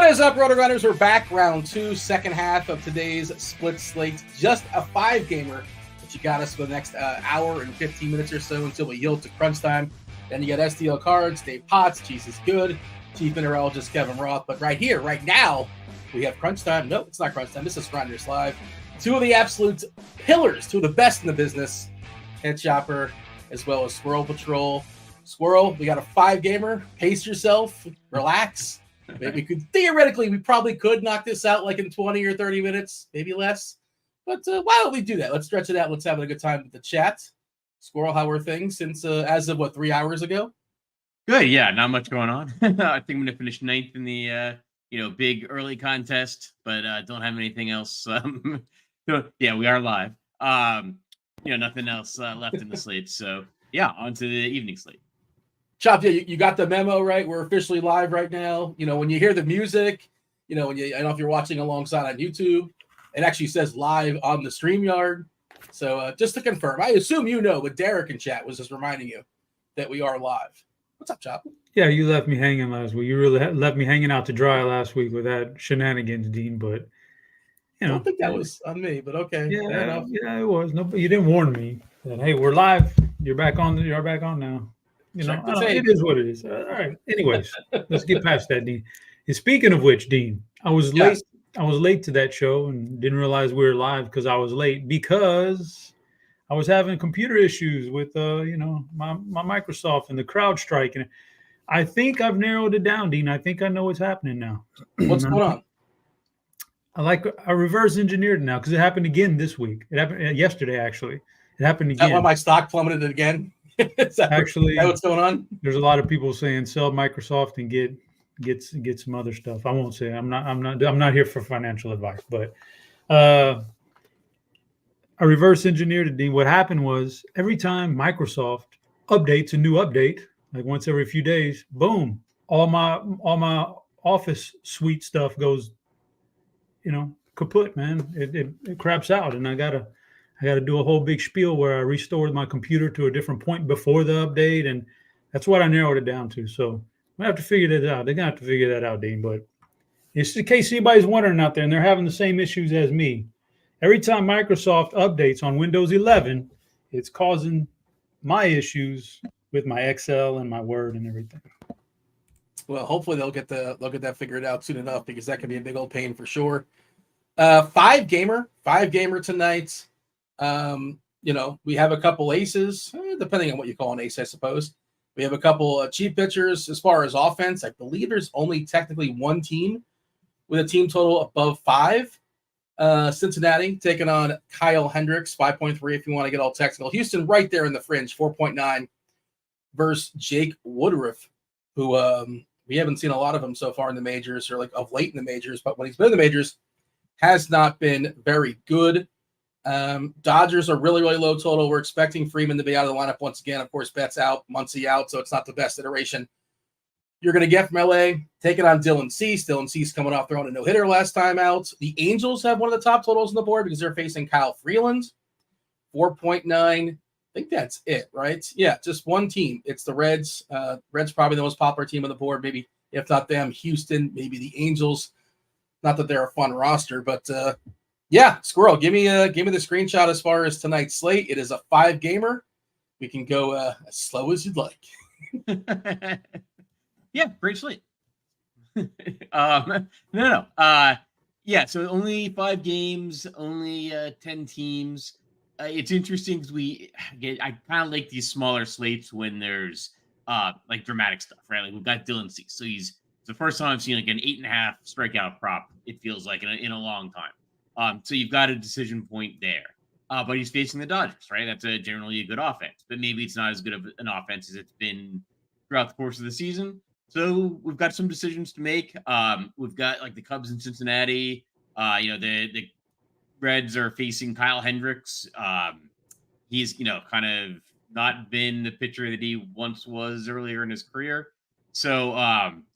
What is up, RotoGrinders? We're back, round two, second half of today's split slate. Just a 5-gamer, but you got us for the next hour and 15 minutes or so until we yield to crunch time. Then you got STL Cards, Dave Potts, CheeseIsGood, Chief Mineralogist Kevin Roth. But right here, right now, we have crunch time. No, it's not crunch time. This is GrindersLive. Two of the absolute pillars, two of the best in the business, Head Chopper, as well as Squirrel Patrol. Squirrel, we got a 5-gamer. Pace yourself. Relax. Maybe we probably could knock this out like in 20 or 30 minutes, maybe less. But why don't we do that? Let's stretch it out. Let's have a good time with the chat. Squirrel, how are things since as of 3 hours ago? Good, yeah, not much going on. I think I'm gonna finish 9th in the big early contest, but don't have anything else. So yeah, we are live. Nothing else left in the slate. So yeah, on to the evening slate. Chop, yeah, you got the memo, right? We're officially live right now. You know, when you hear the music, I don't know if you're watching alongside on YouTube, it actually says live on the StreamYard. So just to confirm, I assume but Derek in chat was just reminding you that we are live. What's up, Chop? Yeah, you left me hanging last week. You really left me hanging out to dry last week with that shenanigans, Dean. But I don't think that was on me, but okay. Yeah, it was. No, but you didn't warn me that hey, we're live. You're back on. You're back on now. It is what it is. All right. Anyways, let's get past that, Dean. And speaking of which, Dean, I was late. I was late to that show and didn't realize we were live because I was late because I was having computer issues with my Microsoft and the CrowdStrike. And I think I've narrowed it down, Dean. I think I know what's happening now. What's going on? I reverse engineered it now because it happened again this week. It happened yesterday, actually. It happened again. Is that why my stock plummeted again? Is that what's going on? There's a lot of people saying sell Microsoft and get some other stuff. I won't say I'm not here for financial advice, but I reverse engineered it, Dean. What happened was every time Microsoft updates a new update, like once every few days, boom, all my Office suite stuff goes, kaput, man. It craps out, and I gotta do a whole big spiel where I restored my computer to a different point before the update, and that's what I narrowed it down to. So I have to figure that out. They're gonna have to figure that out, Dean. But it's in case anybody's wondering out there, and they're having the same issues as me. Every time Microsoft updates on Windows 11, it's causing my issues with my Excel and my Word and everything. Well, hopefully they'll get that figured out soon enough because that can be a big old pain for sure. 5-gamer tonight. We have a couple aces, depending on what you call an ace, I suppose. We have a couple cheap pitchers as far as offense. I believe there's only technically one team with a team total above 5. Cincinnati taking on Kyle Hendricks, 5.3 if you want to get all technical. Houston right there in the fringe, 4.9 versus Jake Woodruff, who we haven't seen a lot of him so far in the majors or like of late in the majors, but when he's been in the majors, has not been very good. Dodgers are really, really low total. We're expecting Freeman to be out of the lineup once again. Of course, Betts out, Muncy out, so it's not the best iteration you're going to get from LA. Taking on Dylan Cease. Dylan Cease coming off throwing a no-hitter last time out. The Angels have one of the top totals on the board because they're facing Kyle Freeland, 4.9. I think that's it, right? Yeah, just one team. It's the Reds. Reds probably the most popular team on the board. Maybe if not them, Houston, maybe the Angels. Not that they're a fun roster, but yeah, Squirrel, give me the screenshot as far as tonight's slate. It is a 5-gamer. We can go as slow as you'd like. Yeah, great slate. No. Yeah, so only 5 games, only 10 teams. It's interesting because I kind of like these smaller slates when there's like dramatic stuff, right? Like we've got Dylan Cease, so it's the first time I've seen like an 8.5 strikeout prop. It feels like in a long time. So you've got a decision point there. But he's facing the Dodgers, right? That's generally a good offense, but maybe it's not as good of an offense as it's been throughout the course of the season. So we've got some decisions to make. We've got like the Cubs in Cincinnati. The Reds are facing Kyle Hendricks. He's kind of not been the pitcher that he once was earlier in his career. So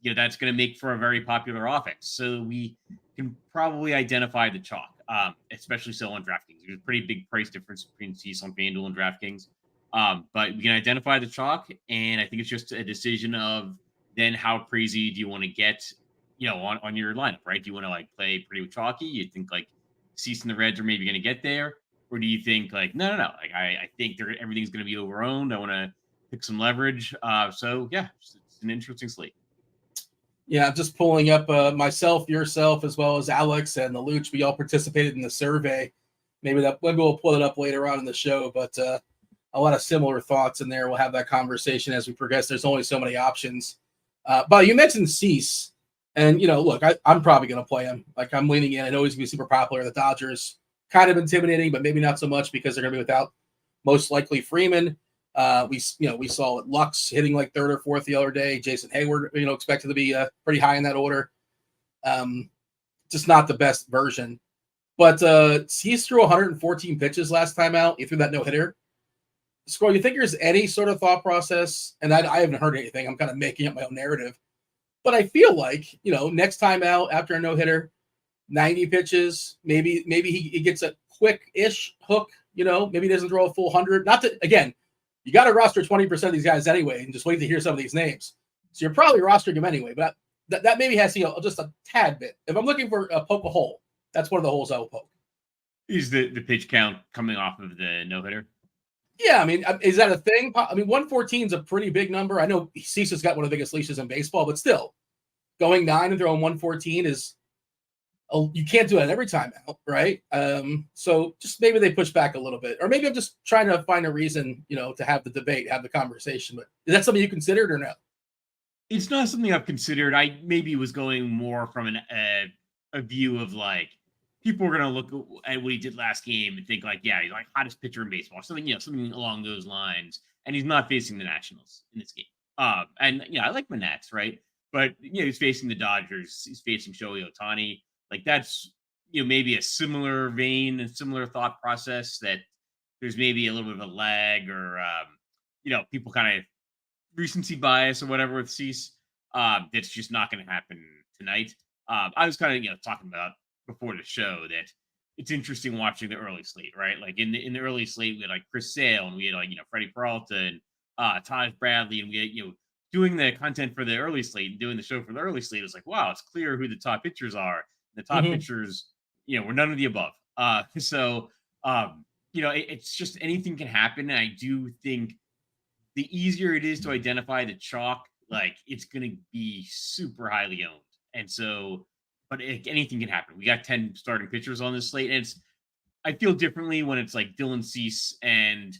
that's going to make for a very popular offense. So we can probably identify the chalk, especially so on DraftKings. There's a pretty big price difference between Cease on FanDuel and DraftKings. But we can identify the chalk, and I think it's just a decision of then how crazy do you want to get on your lineup, right? Do you want to like play pretty chalky? You think like Cease and the Reds are maybe going to get there, or do you think like no? Like I think everything's going to be overowned. I want to pick some leverage. So yeah, it's an interesting slate. Yeah, I'm just pulling up myself, yourself, as well as Alex and the Luch. We all participated in the survey. Maybe we'll pull it up later on in the show, but a lot of similar thoughts in there. We'll have that conversation as we progress. There's only so many options. But you mentioned Cease, and look, I'm probably going to play him. Like I'm leaning in. I know he's going to be super popular. The Dodgers kind of intimidating, but maybe not so much because they're going to be without most likely Freeman. We saw Lux hitting like third or fourth the other day. Jason Hayward, expected to be pretty high in that order. Just not the best version. But Cease threw 114 pitches last time out. He threw that no-hitter. Squirrel, you think there's any sort of thought process? And I haven't heard anything. I'm kind of making up my own narrative. But I feel like, next time out after a no-hitter, 90 pitches, maybe he gets a quick-ish hook, maybe he doesn't throw a full 100. Not to, again, you got to roster 20% of these guys anyway and just wait to hear some of these names. So you're probably rostering them anyway. But that maybe has, just a tad bit. If I'm looking for a poke a hole, that's one of the holes I will poke. Is the pitch count coming off of the no-hitter? Yeah, I mean, is that a thing? I mean, 114 is a pretty big number. I know Cease has got one of the biggest leashes in baseball, but still, going 9 and throwing 114 is you can't do that every time out, right? So just maybe they push back a little bit, or maybe I'm just trying to find a reason, to have the debate, have the conversation. But is that something you considered or no? It's not something I've considered. I maybe was going more from a view of like people are going to look at what he did last game and think like, yeah, he's like hottest pitcher in baseball, something along those lines. And he's not facing the Nationals in this game. And I like my Nats, right? But he's facing the Dodgers. He's facing Shohei Ohtani. Like that's maybe a similar vein and similar thought process that there's maybe a little bit of a lag or people kind of recency bias or whatever with Cease. That's just not going to happen tonight. I was kind of talking about before the show that it's interesting watching the early slate, right? Like in the early slate, we had like Chris Sale and we had like Freddie Peralta and Taj Bradley, and we had doing the content for the early slate and doing the show for the early slate. It's like, wow, it's clear who the top pitchers are. The top pitchers, were none of the above. It's just anything can happen. And I do think the easier it is to identify the chalk, like it's going to be super highly owned. And so, but anything can happen. We got 10 starting pitchers on this slate. And I feel differently when it's like Dylan Cease and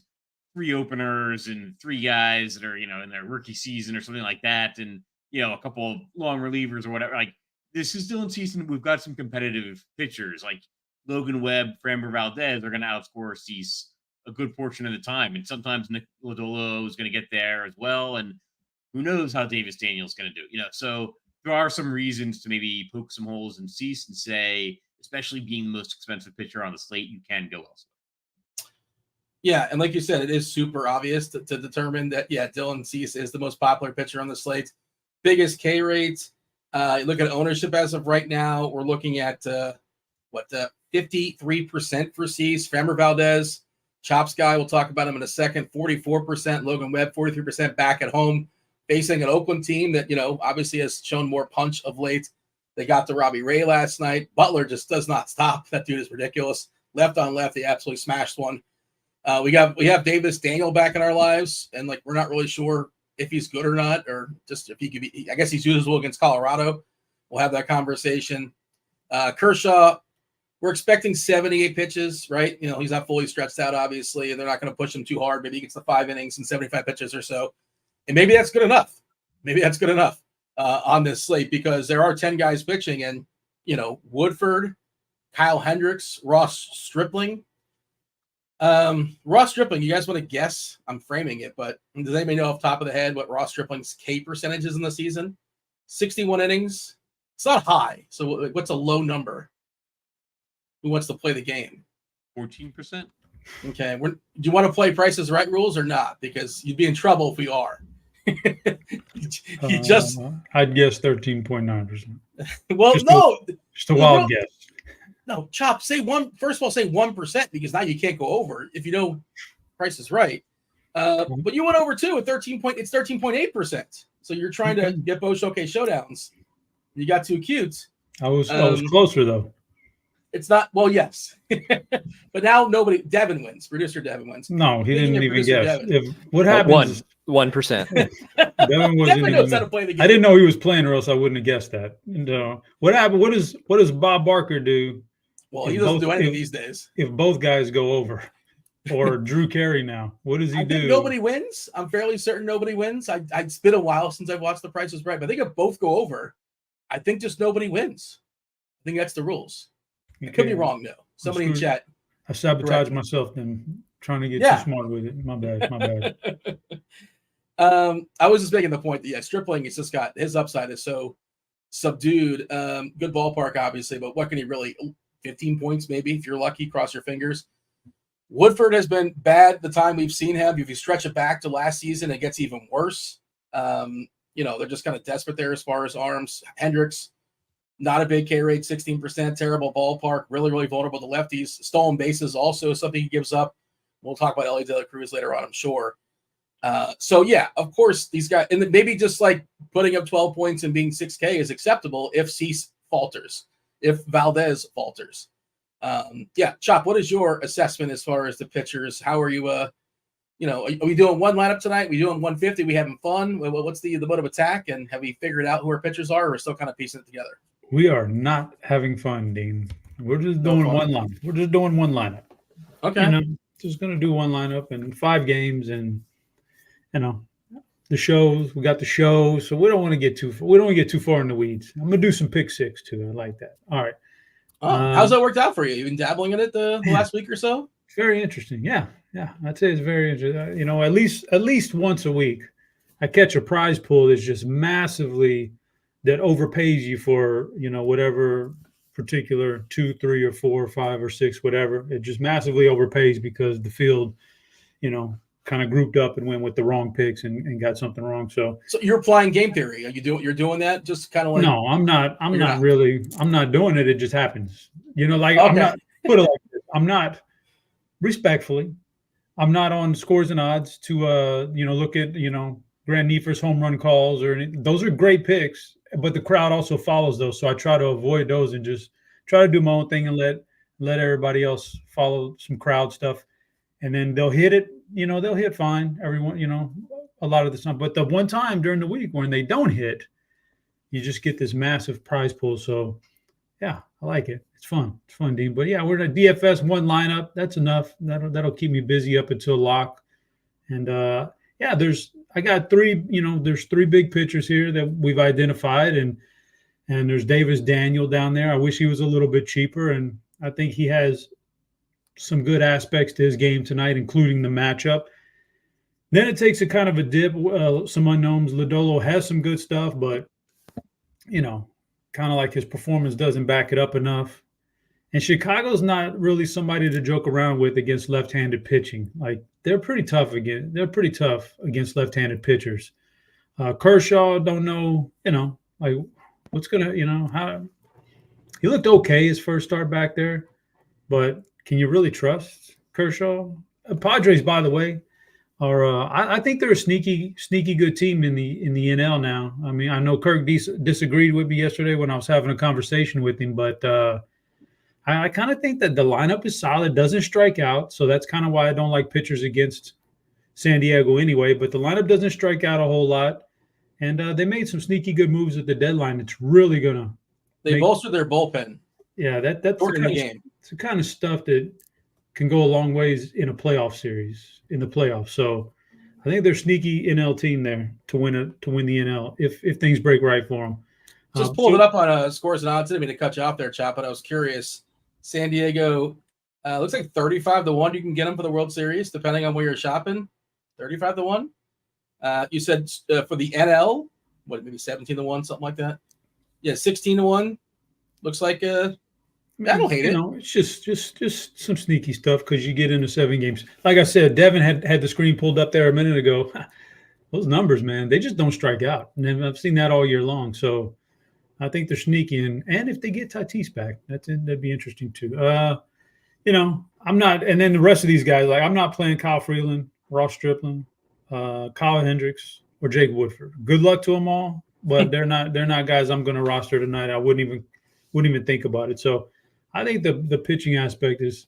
3 openers and 3 guys that are, in their rookie season or something like that. And, a couple of long relievers or whatever. Like this is Dylan Cease and we've got some competitive pitchers like Logan Webb, Framber Valdez are going to outscore Cease a good portion of the time. And sometimes Nick Lodolo is going to get there as well. And who knows how Davis Daniel's going to do, so there are some reasons to maybe poke some holes in Cease and say, especially being the most expensive pitcher on the slate, you can go elsewhere. Yeah, and like you said, it is super obvious to determine that, Dylan Cease is the most popular pitcher on the slate. Biggest K rate. Look at ownership as of right now. We're looking at 53% for Cease. Framber Valdez, Chops guy, we'll talk about him in a second. 44%. Logan Webb, 43% back at home, facing an Oakland team that obviously has shown more punch of late. They got to Robbie Ray last night. Butler just does not stop. That dude is ridiculous. Left on left, he absolutely smashed one. We have Davis Daniel back in our lives, and we're not really sure if he's good or not, or just if he could be. I guess he's usable against Colorado. We'll have that conversation. Kershaw, we're expecting 78 pitches, right? He's not fully stretched out, obviously, and they're not going to push him too hard. Maybe he gets the 5 innings and 75 pitches or so, and maybe that's good enough. On this slate because there are 10 guys pitching, and Woodford, Kyle Hendricks, Ross Stripling. Ross Stripling, you guys want to guess? I'm framing it, but does anybody know off the top of the head what Ross Stripling's K percentage is in the season? 61 innings. It's not high. So what's a low number? Who wants to play the game? 14%. Okay. Do you want to play Price is Right rules or not? Because you'd be in trouble if we are. I'd guess 13.9%. Well, just a wild guess. No, Chop, say one. First of all, say 1% because now you can't go over if you know Price is Right. But you went over too at 13 point. It's 13.8%. So you're trying to get both showcase showdowns. You got too cute. I was closer though. It's not. Well, yes, but now nobody. Devin wins. Producer Devin wins. No, he Speaking didn't of even producer guess. Devin. What happens? 1%. Devin wasn't Devin knows even. how to play the game. I didn't know he was playing, or else I wouldn't have guessed that. And, what happened? What does Bob Barker do? Well, he doesn't do anything these days. If both guys go over, or Drew Carey now, what does he do? Think nobody wins. I'm fairly certain nobody wins. It's been a while since I've watched The Price is Right, but I think if both go over, I think just nobody wins. I think that's the rules. I could be wrong though. Somebody in chat. I sabotaged myself then, trying to get too smart with it. My bad. I was just making the point that Stripling has just got his upside is so subdued. Good ballpark, obviously, but what can he really? 15 points, maybe, if you're lucky, cross your fingers. Woodford has been bad the time we've seen him. If you stretch it back to last season, it gets even worse. They're just kind of desperate there as far as arms. Hendricks, not a big K rate, 16%, terrible ballpark, really, really vulnerable to lefties. Stolen bases also something he gives up. We'll talk about Ellie De La Cruz later on, I'm sure. Of course, these guys, and maybe just like putting up 12 points and being 6K is acceptable if Cease falters, if Valdez falters. Chop, what is your assessment as far as the pitchers? How are you, are we doing one lineup tonight? We doing 150? We having fun? What's the mode of attack? And have we figured out who our pitchers are, or we're still kind of piecing it together? We are not having fun, Dean. We're just doing one lineup. We're just doing one lineup. Okay. Just going to do one lineup and 5 games and, the shows. We got the show, so we don't want to get too far in the weeds. I'm going to do some pick six too. I like that. All right. How's that worked out for you? You've been dabbling in it the last week or so? It's very interesting. Yeah. I'd say it's very interesting. At least once a week, I catch a prize pool that's just massively that overpays you for whatever particular 2, 3, or 4, or 5, or 6, whatever. It just massively overpays because the field, kind of grouped up and went with the wrong picks and got something wrong. So you're applying game theory. You're doing that just kind of like. No, I'm not doing it. It just happens. Okay. I'm not put it like this. I'm not respectfully. I'm not on scores and odds to look at Grant Niefer's home run calls or anything. Those are great picks, but the crowd also follows those. So I try to avoid those and just try to do my own thing and let everybody else follow some crowd stuff. And then they'll hit it, they'll hit fine. Everyone, a lot of the time. But the one time during the week when they don't hit, you just get this massive prize pool. So, yeah, I like it. It's fun. It's fun, Dean. But, yeah, we're in a DFS one lineup. That's enough. That'll keep me busy up until lock. And, I got 3, there's 3 big pitchers here that we've identified. And there's Davis Daniel down there. I wish he was a little bit cheaper. And I think he has some good aspects to his game tonight, including the matchup. Then it takes a kind of a dip. Some unknowns. Lodolo has some good stuff, but, kind of like his performance doesn't back it up enough. And Chicago's not really somebody to joke around with against left-handed pitching. Like, they're pretty tough against left-handed pitchers. Kershaw, don't know, what's going to, how he looked okay his first start back there, but can you really trust Kershaw? Padres, by the way, are I think they're a sneaky good team in the NL now. I mean, I know Kirk disagreed with me yesterday when I was having a conversation with him, but I kind of think that the lineup is solid, doesn't strike out, so that's kind of why I don't like pitchers against San Diego anyway. But the lineup doesn't strike out a whole lot, and they made some sneaky good moves at the deadline. It's really gonna. They bolstered their bullpen. Yeah, that's the game. It's the kind of stuff that can go a long ways in a playoff series, in the playoffs. So I think they're sneaky NL team there to win the NL if things break right for them. Just pulled it up on scores and odds. I didn't mean to cut you off there, Chop, but I was curious. San Diego looks like 35-1. You can get them for the World Series, depending on where you're shopping. 35-1. You said for the NL, maybe 17-1, something like that. Yeah, 16-1. Looks like I don't hate it. It's just some sneaky stuff because you get into 7 games. Like I said, Devin had the screen pulled up there a minute ago. Those numbers, man, they just don't strike out. And I've seen that all year long. So I think they're sneaky. And if they get Tatis back, that'd be interesting too. I'm not. And then the rest of these guys, like I'm not playing Kyle Freeland, Ross Stripling, Kyle Hendricks, or Jake Woodford. Good luck to them all. but they're not guys I'm going to roster tonight. I wouldn't even think about it. So I think the pitching aspect is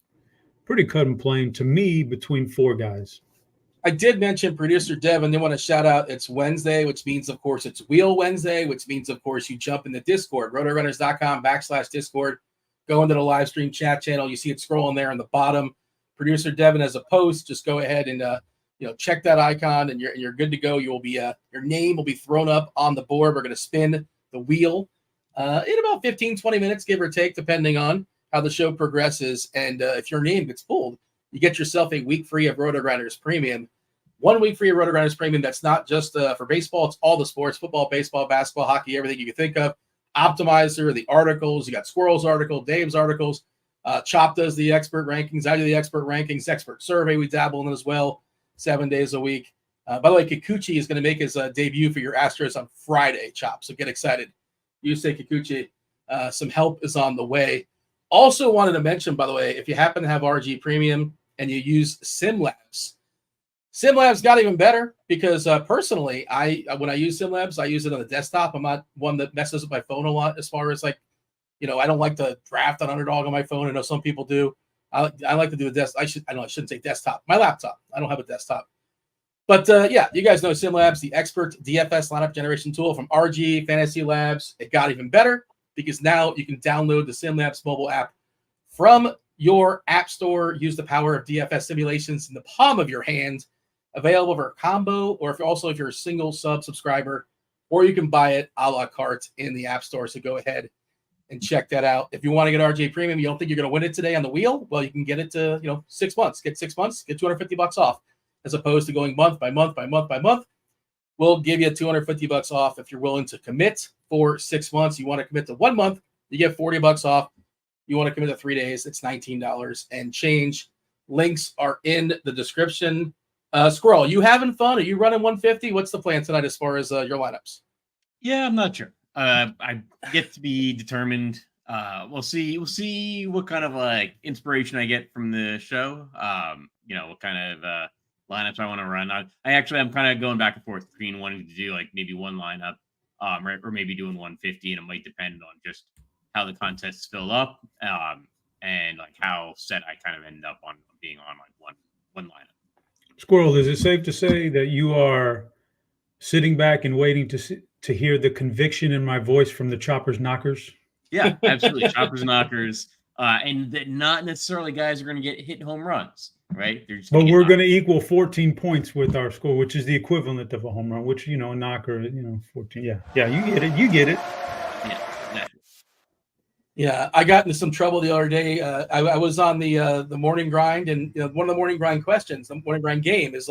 pretty cut and plain to me between 4 guys. I did mention producer Devin. They want to shout out it's Wednesday, which means, of course, it's Wheel Wednesday, which means, of course, you jump in the Discord, RotoGrinders.com/Discord. Go into the live stream chat channel. You see it scrolling there on the bottom. Producer Devin has a post. Just go ahead and check that icon, and you're good to go. You will be your name will be thrown up on the board. We're going to spin the wheel in about 15-20 minutes, give or take, depending on how the show progresses. And if your name gets pulled, you get yourself a week free of RotoGrinders Premium. 1 week free of RotoGrinders Premium. That's not just for baseball. It's all the sports: football, baseball, basketball, hockey, everything you can think of. Optimizer, the articles. You got Squirrel's article, Dave's articles. Chop does the expert rankings. I do the expert rankings. Expert survey we dabble in as well, 7 days a week. By the way, Kikuchi is going to make his debut for your Astros on Friday, Chop. So get excited. You say, Kikuchi, some help is on the way. Also wanted to mention, by the way, if you happen to have RG Premium and you use SimLabs, SimLabs got even better because personally, when I use SimLabs, I use it on the desktop. I'm not one that messes with my phone a lot as far as I don't like to draft on Underdog on my phone. I know some people do. I like to do a desk. I shouldn't say desktop. My laptop. I don't have a desktop. But you guys know SimLabs, the expert DFS lineup generation tool from RG Fantasy Labs. It got even better because now you can download the SimLabs mobile app from your app store. Use the power of DFS simulations in the palm of your hand. Available for a combo, or if you're a single subscriber, or you can buy it a la carte in the app store. So go ahead and check that out. If you want to get RJ Premium, you don't think you're going to win it today on the wheel? Well, you can get it to 6 months. Get 6 months, get $250 off, as opposed to going month by month by month by month. We'll give you $250 off if you're willing to commit for 6 months. You want to commit to 1 month, you get $40 off. You want to commit to 3 days, it's $19 and change. Links are in the description. Squirrel, you having fun? Are you running 150? What's the plan tonight as far as your lineups? Yeah, I'm not sure. I get to be determined. We'll see what kind of inspiration I get from the show. What kind of lineups I want to run. I'm kind of going back and forth between wanting to do maybe one lineup, or maybe doing 150, and it might depend on just how the contests fill up, and how set I kind of end up on being on one lineup. Squirrel, is it safe to say that you are sitting back and waiting to hear the conviction in my voice from the choppers knockers? Yeah, absolutely. Choppers knockers, and that not necessarily guys are going to get hit home runs, right? But we're going to equal 14 points with our score, which is the equivalent of a home run, which, a knocker, 14. Yeah, you get it. Yeah, exactly. Yeah, I got into some trouble the other day. I was on the morning grind, and one of the morning grind questions, the morning grind game is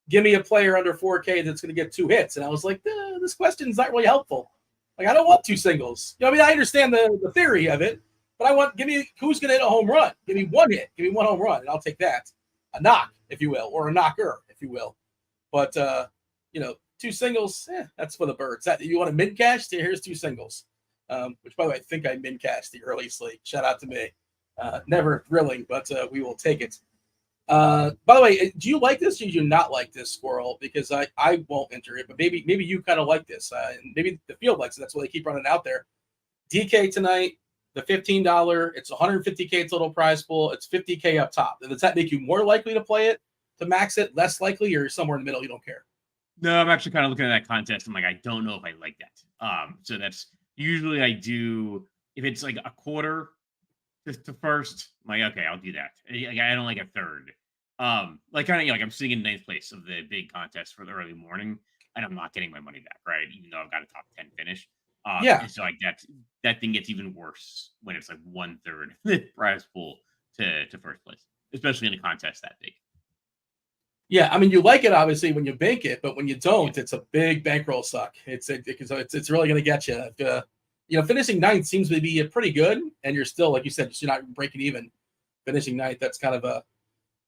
give me a player under 4K that's going to get 2 hits. And I was like, this question's not really helpful. I don't want 2 singles. I understand the theory of it, but give me who's going to hit a home run. Give me 1 hit. Give me 1 home run, and I'll take that. A knock, if you will, or a knocker, if you will. But 2 singles, that's for the birds. You want a mid cash? Here's 2 singles. Which, by the way, I think I min-cashed the early slate. Shout out to me. Never thrilling, but we will take it. By the way, do you like this or do you not like this, Squirrel? Because I won't enter it, but maybe you kind of like this. And maybe the field likes it. That's why they keep running out there. DK tonight, the $15. It's $150K total prize pool. It's $50K up top. Does that make you more likely to play it, to max it, less likely, or somewhere in the middle? You don't care? No, I'm actually kind of looking at that contest. I'm I don't know if I like that. So that's usually I do if it's a quarter to first. I'm okay, I'll do that. I don't like a third. I'm sitting in 9th place of the big contest for the early morning, and I'm not getting my money back, right? Even though I've got a top 10 finish. And so that thing gets even worse when it's 1/3 the prize pool to first place, especially in a contest that big. Yeah, you like it obviously when you bank it, but when you don't, it's a big bankroll suck. It's really going to get you. Finishing 9th seems to be pretty good, and you're still, like you said, you're not breaking even. Finishing 9th, that's kind of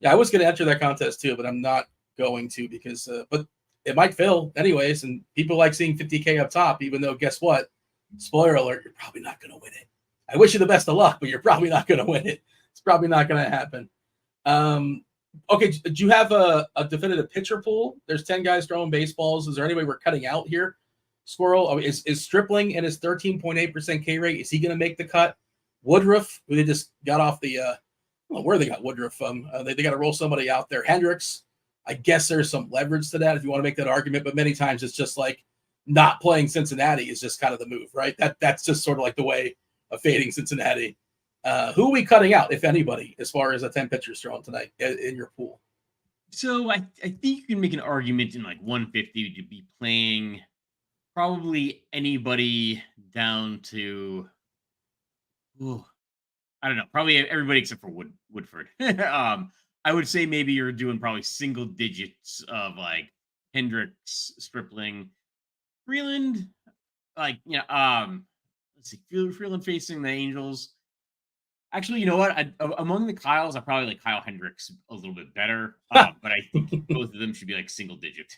I was going to enter that contest too, but I'm not going to because, but it might fill anyways, and people like seeing 50K up top, even though guess what? Spoiler alert, you're probably not going to win it. I wish you the best of luck, but you're probably not going to win it. It's probably not going to happen. Okay, do you have a definitive pitcher pool? There's 10 guys throwing baseballs. Is there any way we're cutting out here? Squirrel? Is Stripling and his 13.8% K rate? Is he going to make the cut? Woodruff, who they just got off the, I don't know where they got Woodruff from. They got to roll somebody out there. Hendricks, I guess there's some leverage to that if you want to make that argument, but many times it's just like not playing Cincinnati is just kind of the move, right? That's just sort of like the way of fading Cincinnati. Who are we cutting out, if anybody, as far as a 10 pitchers thrown tonight in your pool? So I think you can make an argument in like 150 to be playing probably anybody down to, I don't know, probably everybody except for Woodford. I would say maybe you're doing probably single digits of like Hendricks, Stripling, Freeland, like, let's see, Freeland facing the Angels. Actually, you know what? Among the Kyles, I probably like Kyle Hendricks a little bit better, but I think both of them should be like single digit.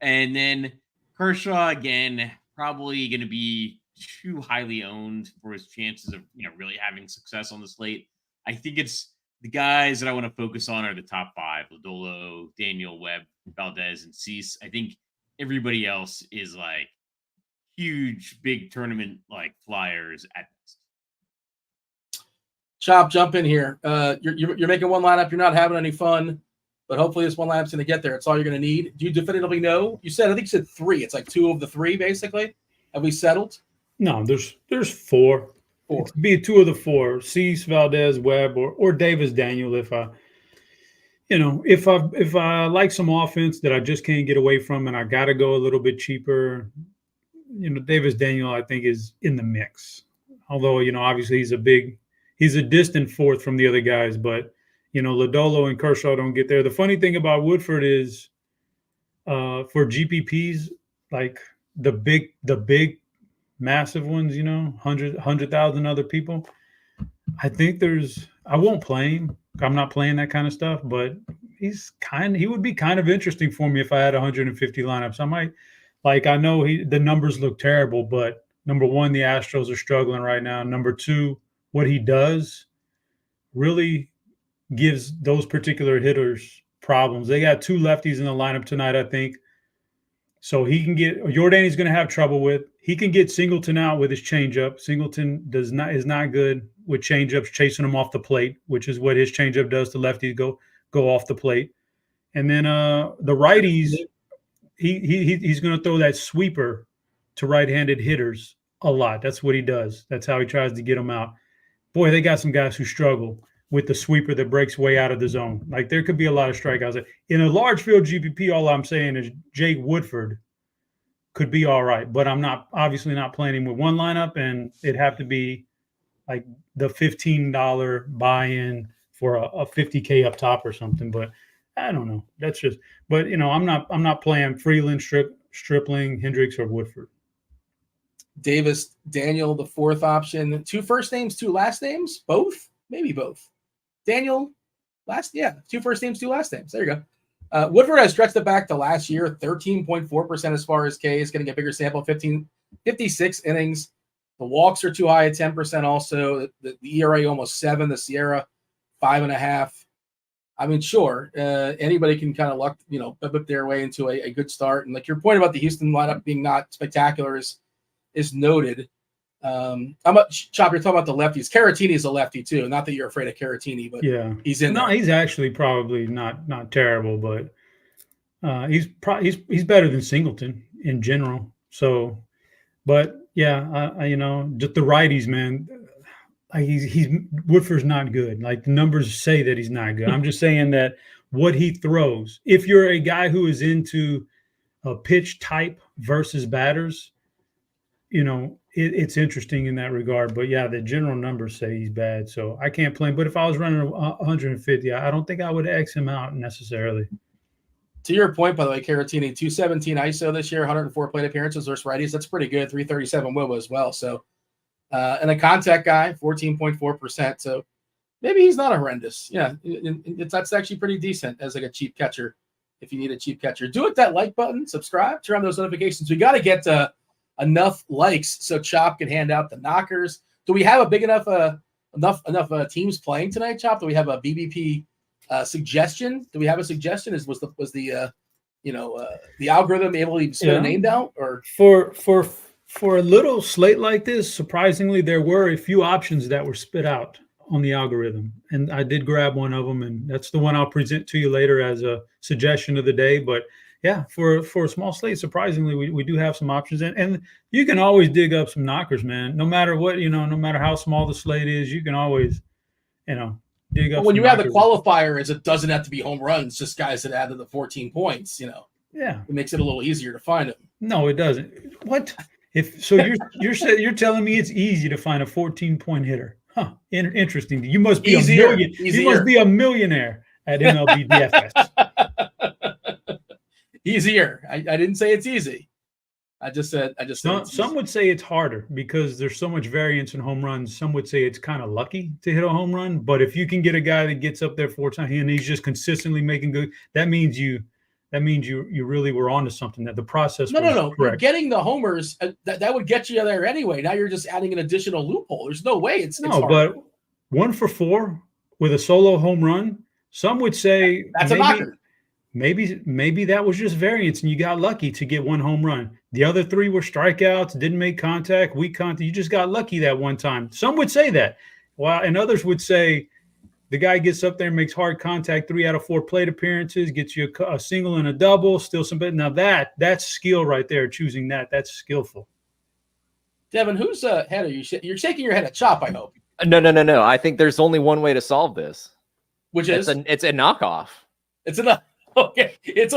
And then Kershaw, again, probably going to be too highly owned for his chances of really having success on the slate. I think it's the guys that I want to focus on are the top five: Lodolo, Daniel, Webb, Valdez, and Cease. I think everybody else is like huge, big tournament like flyers at best. Chop, jump in here. You're making one lineup. You're not having any fun, but hopefully this one lineup's going to get there. It's all you're going to need. Do you definitively know? I think you said three. It's like two of the three, basically. Have we settled? No, there's four. It could be two of the four: Cease, Valdez, Webb, or Davis Daniel. If I like some offense that I just can't get away from, and I got to go a little bit cheaper, Davis Daniel I think is in the mix. Although obviously he's a distant fourth from the other guys, but Lodolo and Kershaw don't get there. The funny thing about Woodford is, for GPPs, like the big massive ones, 100,000 other people, I think I won't play him. I'm not playing that kind of stuff, but he would be kind of interesting for me if I had 150 lineups. I might, I know the numbers look terrible, but number one, the Astros are struggling right now. Number two, what he does really gives those particular hitters problems. They got two lefties in the lineup tonight, I think. So he can get Jordan's going to have trouble with. He can get Singleton out with his changeup. Singleton is not good with changeups, chasing him off the plate, which is what his changeup does to lefties, go off the plate. And then the righties, he's going to throw that sweeper to right-handed hitters a lot. That's what he does. That's how he tries to get them out. Boy, they got some guys who struggle with the sweeper that breaks way out of the zone. Like, there could be a lot of strikeouts. In a large field GPP, all I'm saying is Jake Woodford could be all right, but I'm obviously not playing him with one lineup, and it'd have to be like the $15 buy-in for a 50K up top or something. But I don't know. That's just, but I'm not playing Freeland, Stripling, Hendricks, or Woodford. Davis Daniel, the fourth option. Two first names, two last names, both, maybe both. Daniel, two first names, two last names. There you go. Woodford has stretched it back to last year, 13.4% as far as K is getting a bigger sample, 56 innings. The walks are too high at 10% also. The ERA almost 7, the Sierra 5.5. I mean, sure, anybody can kind of luck, whip their way into a good start. And like your point about the Houston lineup being not spectacular is noted. Chop, you're talking about the lefties. Caratini is a lefty too. Not that you're afraid of Caratini, but yeah, he's in. No, there. He's actually probably not terrible, but he's better than Singleton in general. So, but yeah, just the righties, man. He's Woodford's not good. Like, the numbers say that he's not good. I'm just saying that what he throws. If you're a guy who is into a pitch type versus batters, it's interesting in that regard. But yeah, the general numbers say he's bad, so I can't play him. But if I was running 150, I don't think I would X him out necessarily. To your point, by the way, Caratini, 217 ISO this year, 104 plate appearances versus righties. That's pretty good. 337 WOBA as well. So, and a contact guy, 14.4%. So maybe he's not horrendous. Yeah, that's actually pretty decent as like a cheap catcher. If you need a cheap catcher, do hit that like button, subscribe, turn on those notifications. We got to get enough likes so Chop can hand out the knockers. Do we have a big enough teams playing tonight, Chop? Do we have a BBP suggestion? Do we have a suggestion? Was the the algorithm able to spit a name down? Or for a little slate like this, surprisingly, there were a few options that were spit out on the algorithm, and I did grab one of them, and that's the one I'll present to you later as a suggestion of the day. But yeah, for a small slate, surprisingly, we do have some options, and you can always dig up some knockers, man. No matter what, no matter how small the slate is, you can always, dig up. But when you have the knockers. qualifier, is it doesn't have to be home runs, just guys that added the 14 points. Yeah, it makes it a little easier to find them. No, it doesn't. What? If so, you're telling me it's easy to find a 14-point hitter? Huh? Interesting. You must be Easier. You must be a millionaire at MLB DFS. Easier. I didn't say it's easy. I just said some would say it's harder because there's so much variance in home runs. Some would say it's kind of lucky to hit a home run. But if you can get a guy that gets up there 4 times and he's just consistently making good, that means you really were onto something. That the process was correct. You're getting the homers that would get you there anyway. Now you're just adding an additional loophole. There's no way it's but 1 for 4 with a solo home run. Some would say that's a knocker. Maybe that was just variance and you got lucky to get 1 home run. The other 3 were strikeouts, didn't make contact, weak contact. You just got lucky that one time. Some would say that. Well, and others would say the guy gets up there and makes hard contact 3 out of 4 plate appearances, gets you a single and a double, still some bit. Now that's skill right there, choosing that. That's skillful. Devin, whose head are you You're shaking your head at Chop, I hope. No. I think there's only one way to solve this. Which is? It's a knockoff. It's a knock. Okay. It's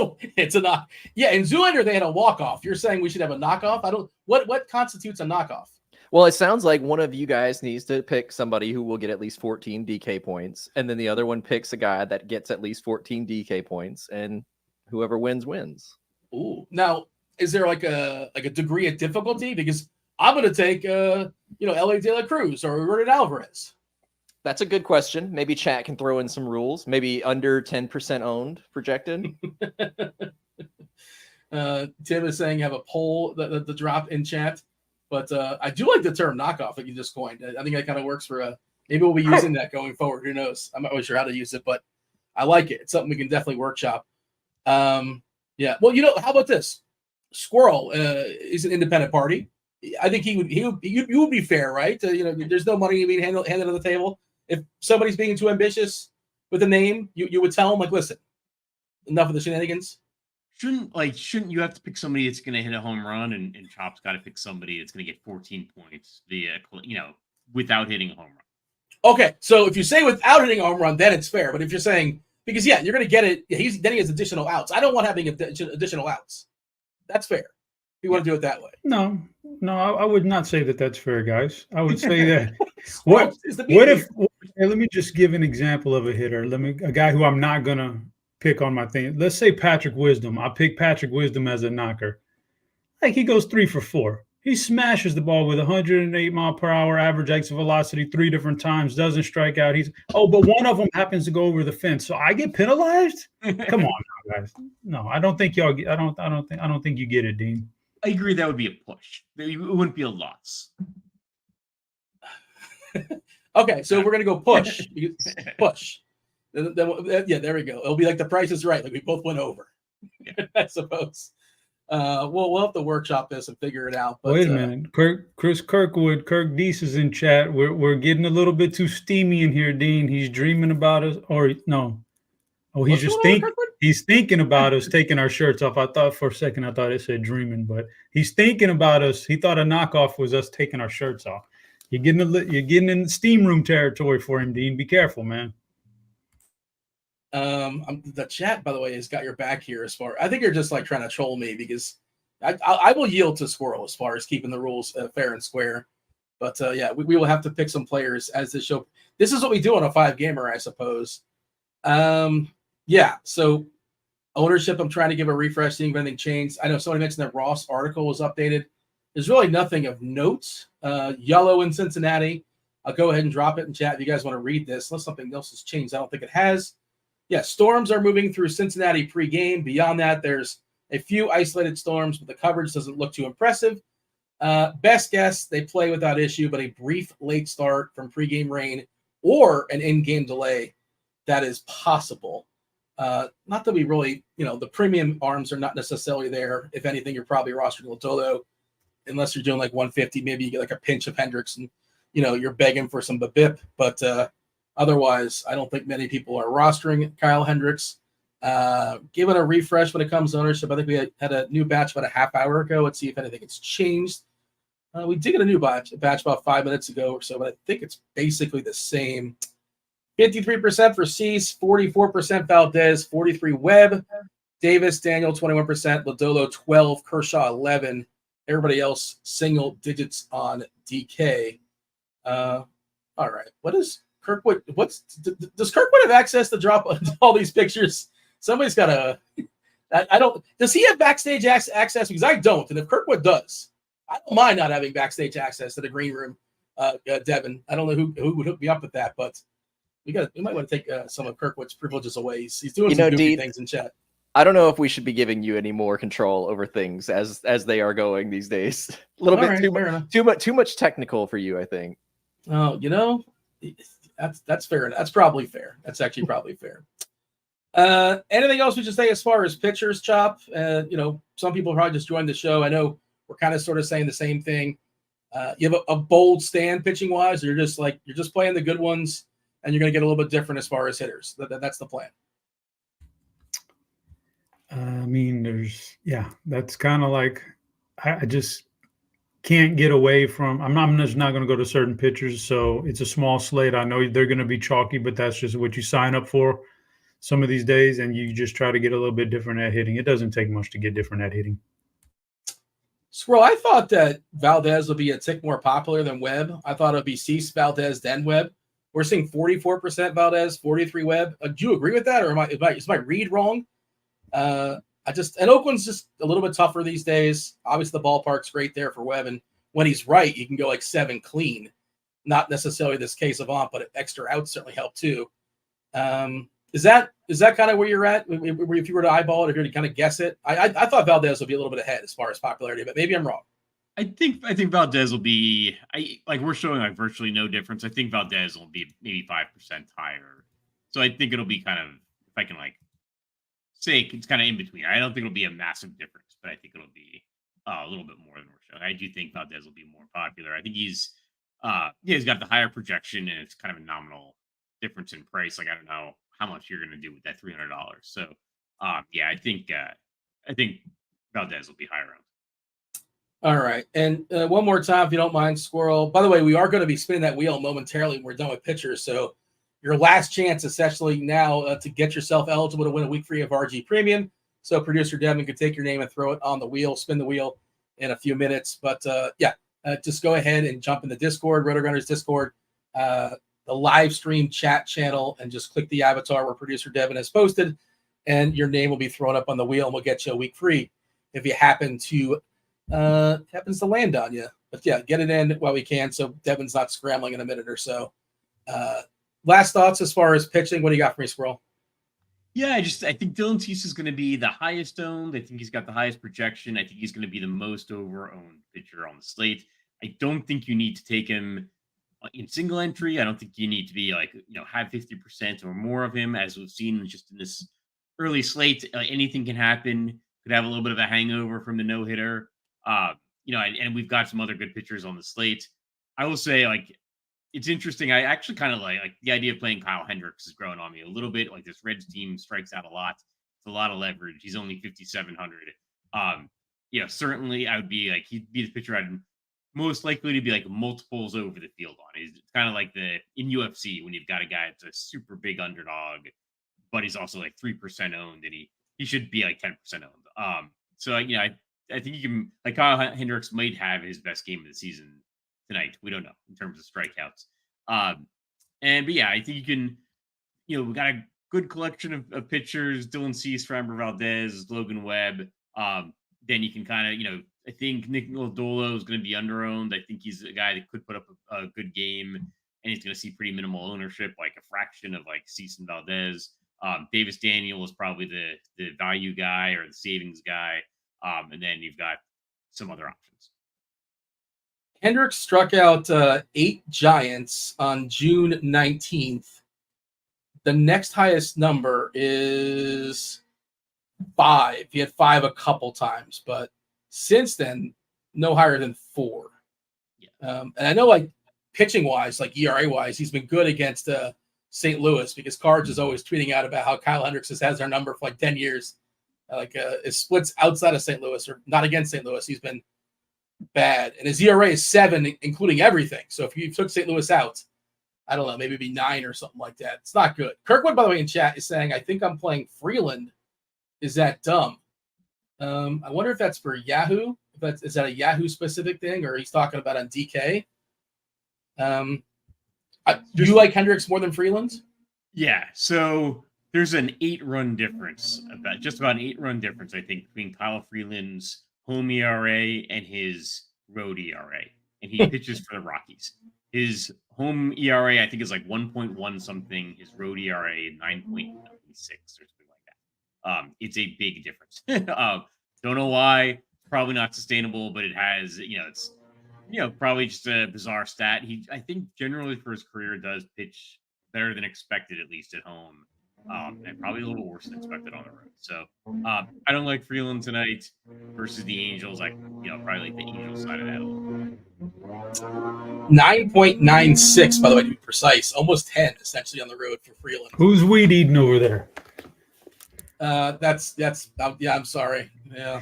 a knock. Yeah, in Zoolander they had a walk-off. You're saying we should have a knockoff? What constitutes a knockoff? Well, it sounds like one of you guys needs to pick somebody who will get at least 14 DK points, and then the other one picks a guy that gets at least 14 DK points, and whoever wins. Ooh. Now, is there like a degree of difficulty? Because I'm going to take L.A. De La Cruz or Ronald Alvarez. That's a good question. Maybe chat can throw in some rules. Maybe under 10% owned projected. Tim is saying have a poll the drop in chat. But I do like the term knockoff that you just coined. I think that kind of works for maybe we'll be using that going forward. Who knows? I'm not really sure how to use it, but I like it. It's something we can definitely workshop. Yeah. Well, how about this? Squirrel is an independent party. I think you would be fair, right? There's no money being handed on the table. If somebody's being too ambitious with a name, you would tell them, like, listen, enough of the shenanigans. Shouldn't you have to pick somebody that's going to hit a home run, and Chop's got to pick somebody that's going to get 14 points without hitting a home run? Okay, so if you say without hitting a home run, then it's fair. But if you're saying because you're going to get it, then he has additional outs. I don't want having additional outs. That's fair. You want to do it that way? No, I would not say that that's fair, guys. I would say that what if? Let me just give an example of a hitter. A guy who I'm not gonna pick on my thing. Let's say Patrick Wisdom. I pick Patrick Wisdom as a knocker. Like he goes 3 for 4. He smashes the ball with 108 mile per hour average exit velocity 3 different times. Doesn't strike out. But one of them happens to go over the fence. So I get penalized. Come on, now, guys. No, I don't think y'all. I don't think you get it, Dean. I agree. That would be a push. It wouldn't be a loss. Okay, so we're gonna go push. Push. Then, there we go. It'll be like The Price is Right. Like we both went over. Yeah. I suppose. We'll have to workshop this and figure it out. But, wait a minute, Chris Kirkwood, Kirk Deese is in chat. We're getting a little bit too steamy in here, Dean. He's dreaming about us, or no? Oh, he's just thinking. He's thinking about us taking our shirts off. I thought for a second, it said dreaming, but he's thinking about us. He thought a knockoff was us taking our shirts off. You're getting in steam room territory for him, Dean. Be careful, man. The chat, by the way, has got your back here. I think you're just like trying to troll me because I will yield to Squirrel as far as keeping the rules fair and square. But we will have to pick some players as this show. This is what we do on a 5-gamer, I suppose. So ownership, I'm trying to give a refresh, seeing if anything changed. I know somebody mentioned that Ross article was updated. There's really nothing of note. Yellow in Cincinnati. I'll go ahead and drop it in chat if you guys want to read this. Unless something else has changed. I don't think it has. Yeah, storms are moving through Cincinnati pregame. Beyond that, there's a few isolated storms, but the coverage doesn't look too impressive. Best guess, they play without issue, but a brief late start from pregame rain or an in-game delay, that is possible. Not that we really, the premium arms are not necessarily there. If anything, you're probably rostering Lotolo, unless you're doing like 150. Maybe you get like a pinch of Hendricks and, you're begging for some BABIP. But otherwise, I don't think many people are rostering Kyle Hendricks. Give it a refresh when it comes to ownership. I think we had a new batch about a half hour ago. Let's see if anything has changed. We did get a new batch about 5 minutes ago or so, but I think it's basically the same. 53% for Cease, 44% Valdez, 43 Webb, Davis, Daniel, 21%, Lodolo, 12, Kershaw, 11. Everybody else single digits on DK. All right. What is Kirkwood? Does Kirkwood have access to drop all these pictures? Somebody's got to. I don't. Does he have backstage access? Because I don't. And if Kirkwood does, I don't mind not having backstage access to the green room. Devin, I don't know who would hook me up with that, but we might want to take some of Kirkwood's privileges away. He's doing some goofy things in chat. I don't know if we should be giving you any more control over things as they are going these days. A little bit too much technical for you, I think. Oh, that's fair. That's probably fair. That's actually probably fair. Anything else we should say as far as pitchers, Chop? Some people probably just joined the show. I know we're kind of sort of saying the same thing. You have a bold stand pitching wise, or you're just playing the good ones, and you're going to get a little bit different as far as hitters. That's the plan. I mean, that's kind of like I just can't get away from. I'm just not going to go to certain pitchers. So it's a small slate. I know they're going to be chalky, but that's just what you sign up for some of these days, and you just try to get a little bit different at hitting. It doesn't take much to get different at hitting. Squirrel, I thought that Valdez would be a tick more popular than Webb. I thought it would be Cease, Valdez, then Webb. We're seeing 44% Valdez, 43 Webb. Do you agree with that, or is my read wrong? And Oakland's just a little bit tougher these days. Obviously, the ballpark's great there for Webb, and when he's right, he can go like 7 clean. Not necessarily this case of but extra outs certainly help too. Is that kind of where you're at? If you were to eyeball it, if you were to kind of guess it, I thought Valdez would be a little bit ahead as far as popularity, but maybe I'm wrong. I think Valdez will be we're showing virtually no difference. I think Valdez will be maybe 5% higher. So I think it'll be kind of, if I can say it's kind of in between. I don't think it'll be a massive difference, but I think it'll be a little bit more than we're showing. I do think Valdez will be more popular. I think he's got the higher projection, and it's kind of a nominal difference in price. I don't know how much you're going to do with that $300. So I think Valdez will be higher up. All right. And one more time, if you don't mind, Squirrel. By the way, we are going to be spinning that wheel momentarily when we're done with pitchers. So your last chance essentially now to get yourself eligible to win a week free of RG Premium. So producer Devin could take your name and throw it on the wheel, spin the wheel in a few minutes. But just go ahead and jump in the Discord, RotoGrinders Discord, the live stream chat channel, and just click the avatar where producer Devin has posted, and your name will be thrown up on the wheel, and we'll get you a week free if you happens to land on you. But get it in while we can, so Devin's not scrambling in a minute or so. Last thoughts as far as pitching. What do you got for me, Squirrel? Yeah, I think Dylan Cease is going to be the highest owned. I think he's got the highest projection. I think he's going to be the most over-owned pitcher on the slate. I don't think you need to take him in single entry. I don't think you need to be have 50% or more of him, as we've seen just in this early slate. Anything can happen. Could have a little bit of a hangover from the no-hitter. And we've got some other good pitchers on the slate. I will say, it's interesting. I actually kind of like the idea of playing Kyle Hendricks is growing on me a little bit. This Reds team strikes out a lot. It's a lot of leverage. He's only 5,700. Certainly I would be he'd be the pitcher I'd most likely to be multiples over the field on. It's kind of like in UFC when you've got a guy that's a super big underdog, but he's also 3% owned, and he should be 10% owned. So I think you can Kyle Hendricks might have his best game of the season tonight. We don't know in terms of strikeouts. I think you can, we got a good collection of pitchers, Dylan Cease, Framber Valdez, Logan Webb. Then you can kind of, I think Nick Lodolo is going to be underowned. I think he's a guy that could put up a good game, and he's going to see pretty minimal ownership, a fraction of Cease and Valdez. Davis Daniel is probably the value guy or the savings guy. And then you've got some other options. Hendricks struck out 8 Giants on June 19th. The next highest number is 5. He had 5 a couple times, but since then, no higher than 4. Yeah. And I know, like, pitching wise, like ERA wise, he's been good against St. Louis, because Cards is always tweeting out about how Kyle Hendricks has their number for like 10 years. His splits outside of St. Louis, or not against St. Louis, he's been bad. And his ERA is 7, including everything. So if you took St. Louis out, I don't know, maybe it'd be 9 or something like that. It's not good. Kirkwood, by the way, in chat is saying, I think I'm playing Freeland. Is that dumb? I wonder if that's for Yahoo. Is that a Yahoo specific thing, or he's talking about on DK? Do you like Hendricks more than Freeland? Yeah. So there's an 8-run difference, just about an 8-run difference, I think, between Kyle Freeland's home ERA and his road ERA. And he pitches for the Rockies. His home ERA, I think, is like 1.1 something. His road ERA, 9.96 or something like that. It's a big difference. Don't know why. Probably not sustainable, but it has, it's, probably just a bizarre stat. I think generally for his career does pitch better than expected, at least at home. And probably a little worse than expected on the road. So I don't like Freeland tonight versus the Angels. Probably like the Angels side of that a little bit. 9.96, by the way, to be precise. Almost 10, essentially, on the road for Freeland. Who's weed eating over there? I'm sorry. Yeah.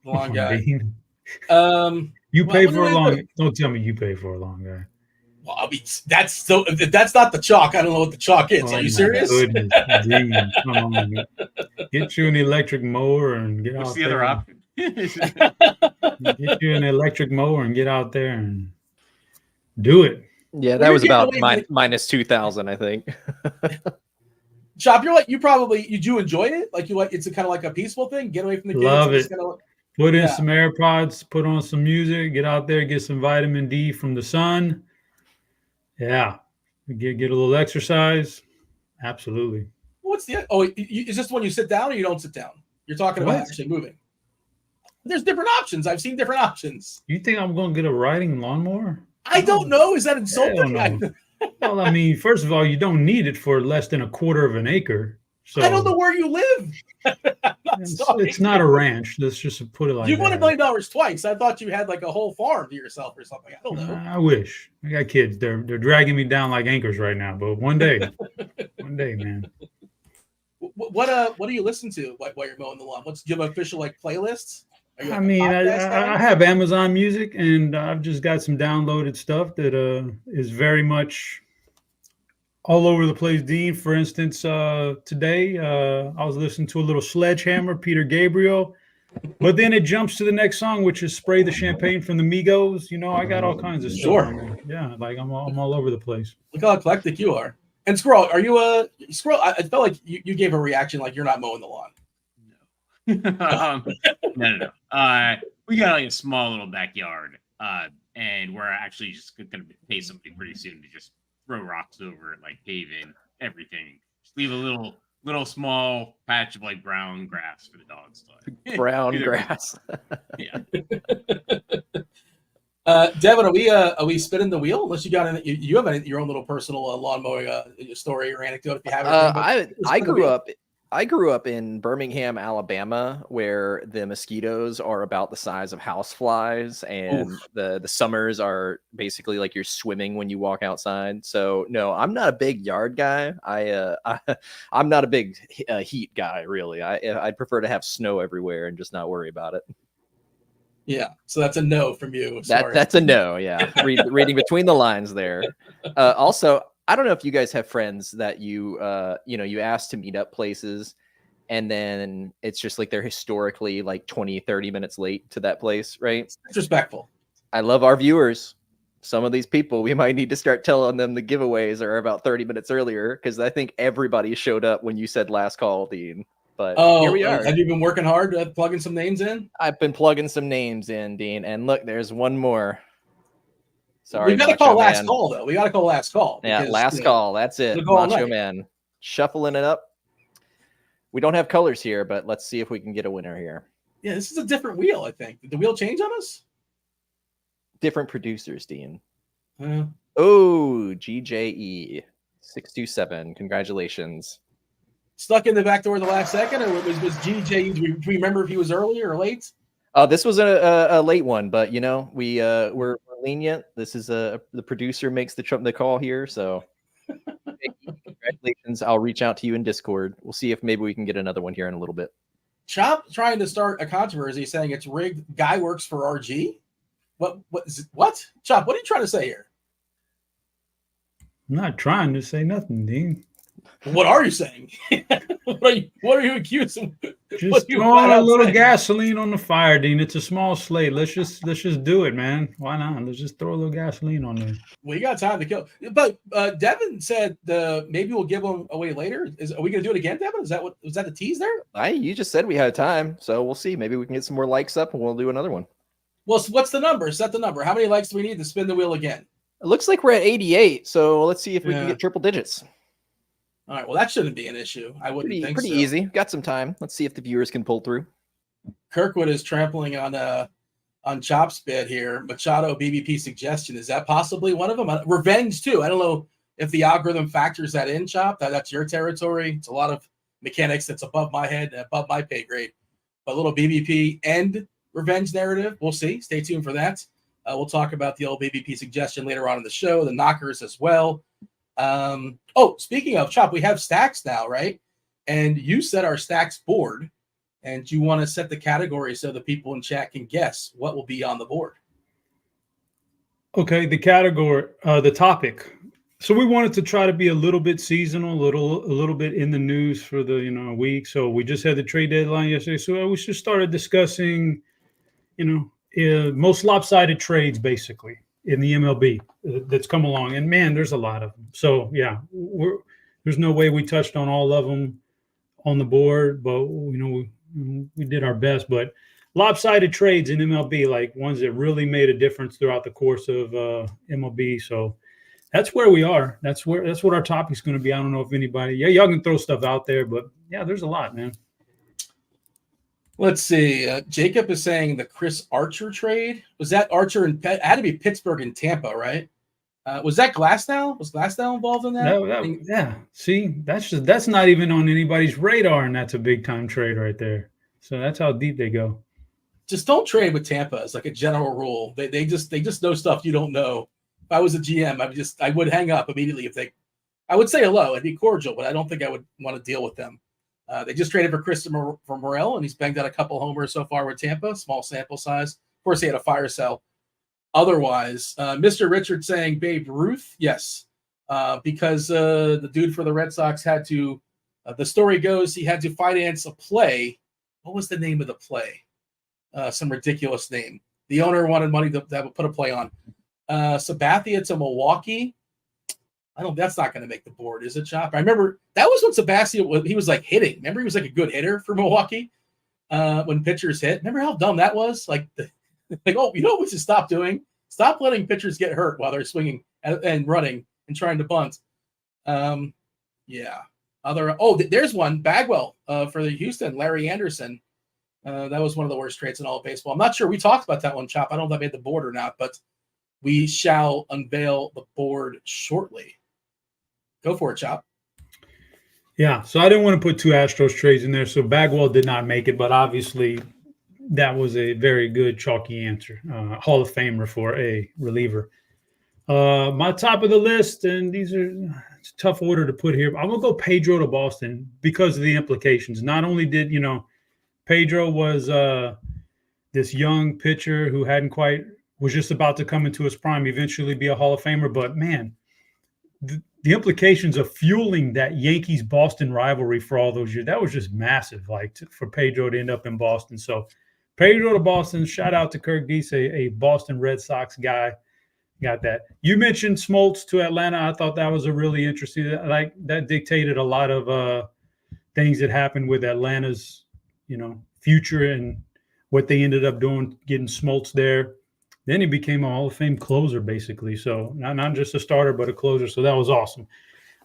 The long guy. You pay for a long. Don't tell me you pay for a long guy. Well, I mean, that's not the chalk. I don't know what the chalk is. Are you serious? Goodness, come on, get you an electric mower and get What's out the there. other option? Get you an electric mower and get out there and do it. Yeah, that was about minus 2,000, I think. Chop, you do enjoy it? It's kind of like a peaceful thing. Get away from the kids. Love it. Put in some AirPods, put on some music, get out there, get some vitamin D from the sun. Yeah, get a little exercise. Absolutely. Is this when you sit down or you don't sit down? You're talking about actually moving. There's different options. I've seen different options. You think I'm going to get a riding lawnmower? I don't know. Is that insulting? Well, I mean, first of all, you don't need it for less than 1/4 of an acre. So I don't know where you live. It's not a ranch. Let's just put it like that. You've won $1 million twice. I thought you had like a whole farm to yourself or something. I don't know. I wish. I got kids. They're dragging me down like anchors right now. But one day, man. What do you listen to while you're mowing the lawn? Do you have official playlists? I mean, I have Amazon Music, and I've just got some downloaded stuff that is very much all over the place, Dean. For instance, today I was listening to a little Sledgehammer, Peter Gabriel, but then it jumps to the next song, which is "Spray the Champagne" from the Migos. I got all kinds of stuff. Sure. Yeah, I'm all over the place. Look how eclectic you are. And Squirrel, are you Squirrel? I felt like you gave a reaction like you're not mowing the lawn. No. No. We got like a small little backyard, and we're actually just going to pay somebody pretty soon to just throw rocks over it, like paving everything. Just leave a little small patch of brown grass for the dogs. Brown grass. Yeah. Devin, are we spinning the wheel? Unless you got you have your own little personal lawn mowing story or anecdote if you have it. I grew up in Birmingham, Alabama, where the mosquitoes are about the size of houseflies, and the summers are basically like you're swimming when you walk outside. So no, I'm not a big yard guy. I'm not a big heat guy, really. I'd prefer to have snow everywhere and just not worry about it. Yeah, so that's a no from you. That's a no. Yeah, reading between the lines there. Also, I don't know if you guys have friends that you ask to meet up places, and then it's just like they're historically 20-30 minutes late to that place, right? It's disrespectful. I love our viewers. Some of these people, we might need to start telling them the giveaways are about 30 minutes earlier, because I think everybody showed up when you said last call, Dean. But here we are. Have you been working hard plugging some names in? I've been plugging some names in, Dean. And look, there's one more. Sorry, we got to call last call, though. We got to call last call. Yeah, last call. That's it. Macho Man. Shuffling it up. We don't have colors here, but let's see if we can get a winner here. Yeah, this is a different wheel, I think. Did the wheel change on us? Different producers, Dean. Yeah. Oh, GJE. 627. Congratulations. Stuck in the back door the last second, or was GJ? Do we remember if he was early or late? This was a late one, but we're lenient. This is the producer makes the call here, so congratulations. I'll reach out to you in Discord. We'll see if maybe we can get another one here in a little bit. Chop trying to start a controversy saying it's rigged. Guy works for RG. What? Chop, what are you trying to say here? I'm not trying to say nothing, Dean. What are you saying? what are you accusing? Just throwing a little gasoline on the fire, Dean. It's a small slate. Let's just do it, man. Why not? Let's just throw a little gasoline on there. We got time to kill. But Devin said maybe we'll give them away later. Are we going to do it again, Devin? Was that the tease there? You just said we had time, so we'll see. Maybe we can get some more likes up, and we'll do another one. Well, what's the number? Set the number. How many likes do we need to spin the wheel again? It looks like we're at 88, so let's see if we can get triple digits. All right. Well, that shouldn't be an issue. I wouldn't think so. Pretty easy. Got some time. Let's see if the viewers can pull through. Kirkwood is trampling on Chop's bid here. Machado BBP suggestion. Is that possibly one of them? Revenge too. I don't know if the algorithm factors that in, Chop. That's your territory. It's a lot of mechanics that's above my head, above my pay grade. A little BBP and revenge narrative. We'll see. Stay tuned for that. We'll talk about the old BBP suggestion later on in the show. The knockers as well. Speaking of, Chop, we have stacks now, right? And you set our stacks board, and you want to set the category so the people in chat can guess what will be on the board. Okay, the category, the topic. So we wanted to try to be a little bit seasonal, a little bit in the news for the week. So we just had the trade deadline yesterday. So we just started discussing, most lopsided trades basically in the MLB that's come along. And man, there's a lot of them. So yeah, there's no way we touched on all of them on the board, but we did our best. But lopsided trades in MLB, like ones that really made a difference throughout the course of MLB. So that's where we are. That's what our topic's going to be. I don't know if anybody, y'all can throw stuff out there, but yeah, there's a lot, man. Let's see. Jacob is saying the Chris Archer trade. Was that Archer it had to be Pittsburgh and Tampa, right? Was that Glasnow? Was Glasnow involved in that? Yeah. See, that's not even on anybody's radar, and that's a big time trade right there. So that's how deep they go. Just don't trade with Tampa. It's like a general rule. They just know stuff you don't know. If I was a GM, I would hang up immediately I would say hello. I'd be cordial, but I don't think I would want to deal with them. They just traded for Christopher Morel, and he's banged out a couple homers so far with Tampa. Small sample size. Of course, he had a fire sale. Otherwise, Mr. Richard saying Babe Ruth, yes, because the dude for the Red Sox had to. The story goes he had to finance a play. What was the name of the play? Some ridiculous name. The owner wanted money to put a play on. Sabathia to Milwaukee. That's not going to make the board, is it, Chop? I remember that was when Sabathia, he was like hitting. Remember, he was like a good hitter for Milwaukee when pitchers hit. Remember how dumb that was? Like, you know what we should stop doing? Stop letting pitchers get hurt while they're swinging and running and trying to bunt. Yeah. There's one. Bagwell for the Houston, Larry Anderson. That was one of the worst trades in all of baseball. I'm not sure. We talked about that one, Chop. I don't know if that made the board or not, but we shall unveil the board shortly. Go for it, Chop. Yeah, so I didn't want to put two Astros trades in there, so Bagwell did not make it, but obviously that was a very good chalky answer. Hall of Famer for a reliever. My top of the list, and it's a tough order to put here. I'm going to go Pedro to Boston because of the implications. Not only did, Pedro was this young pitcher who was just about to come into his prime, eventually be a Hall of Famer, but man, the implications of fueling that Yankees-Boston rivalry for all those years, that was just massive, for Pedro to end up in Boston. So Pedro to Boston, shout out to Kirk Deese, a Boston Red Sox guy. Got that. You mentioned Smoltz to Atlanta. I thought that was a really interesting, that dictated a lot of things that happened with Atlanta's, future and what they ended up doing, getting Smoltz there. Then he became a Hall of Fame closer, basically. So not just a starter, but a closer. So that was awesome.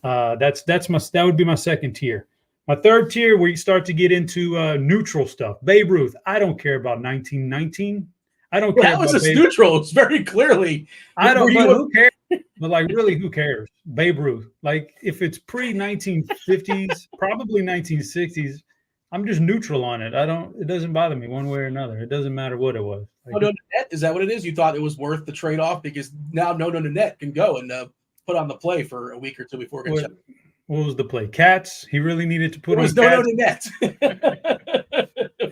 That would be my second tier. My third tier, where you start to get into neutral stuff. Babe Ruth. I don't care about 1919. I don't care. That was neutral. It's very clearly. I don't. But who cares? But like, really, who cares? Babe Ruth. Like, if it's pre-1950s, probably 1960s, I'm just neutral on it. It doesn't bother me one way or another. It doesn't matter what it was. Like, No net, is that what it is? You thought it was worth the trade off because now no net can go and put on the play for a week or two before it gets shut. What was the play? Cats. He really needed to put It was on net.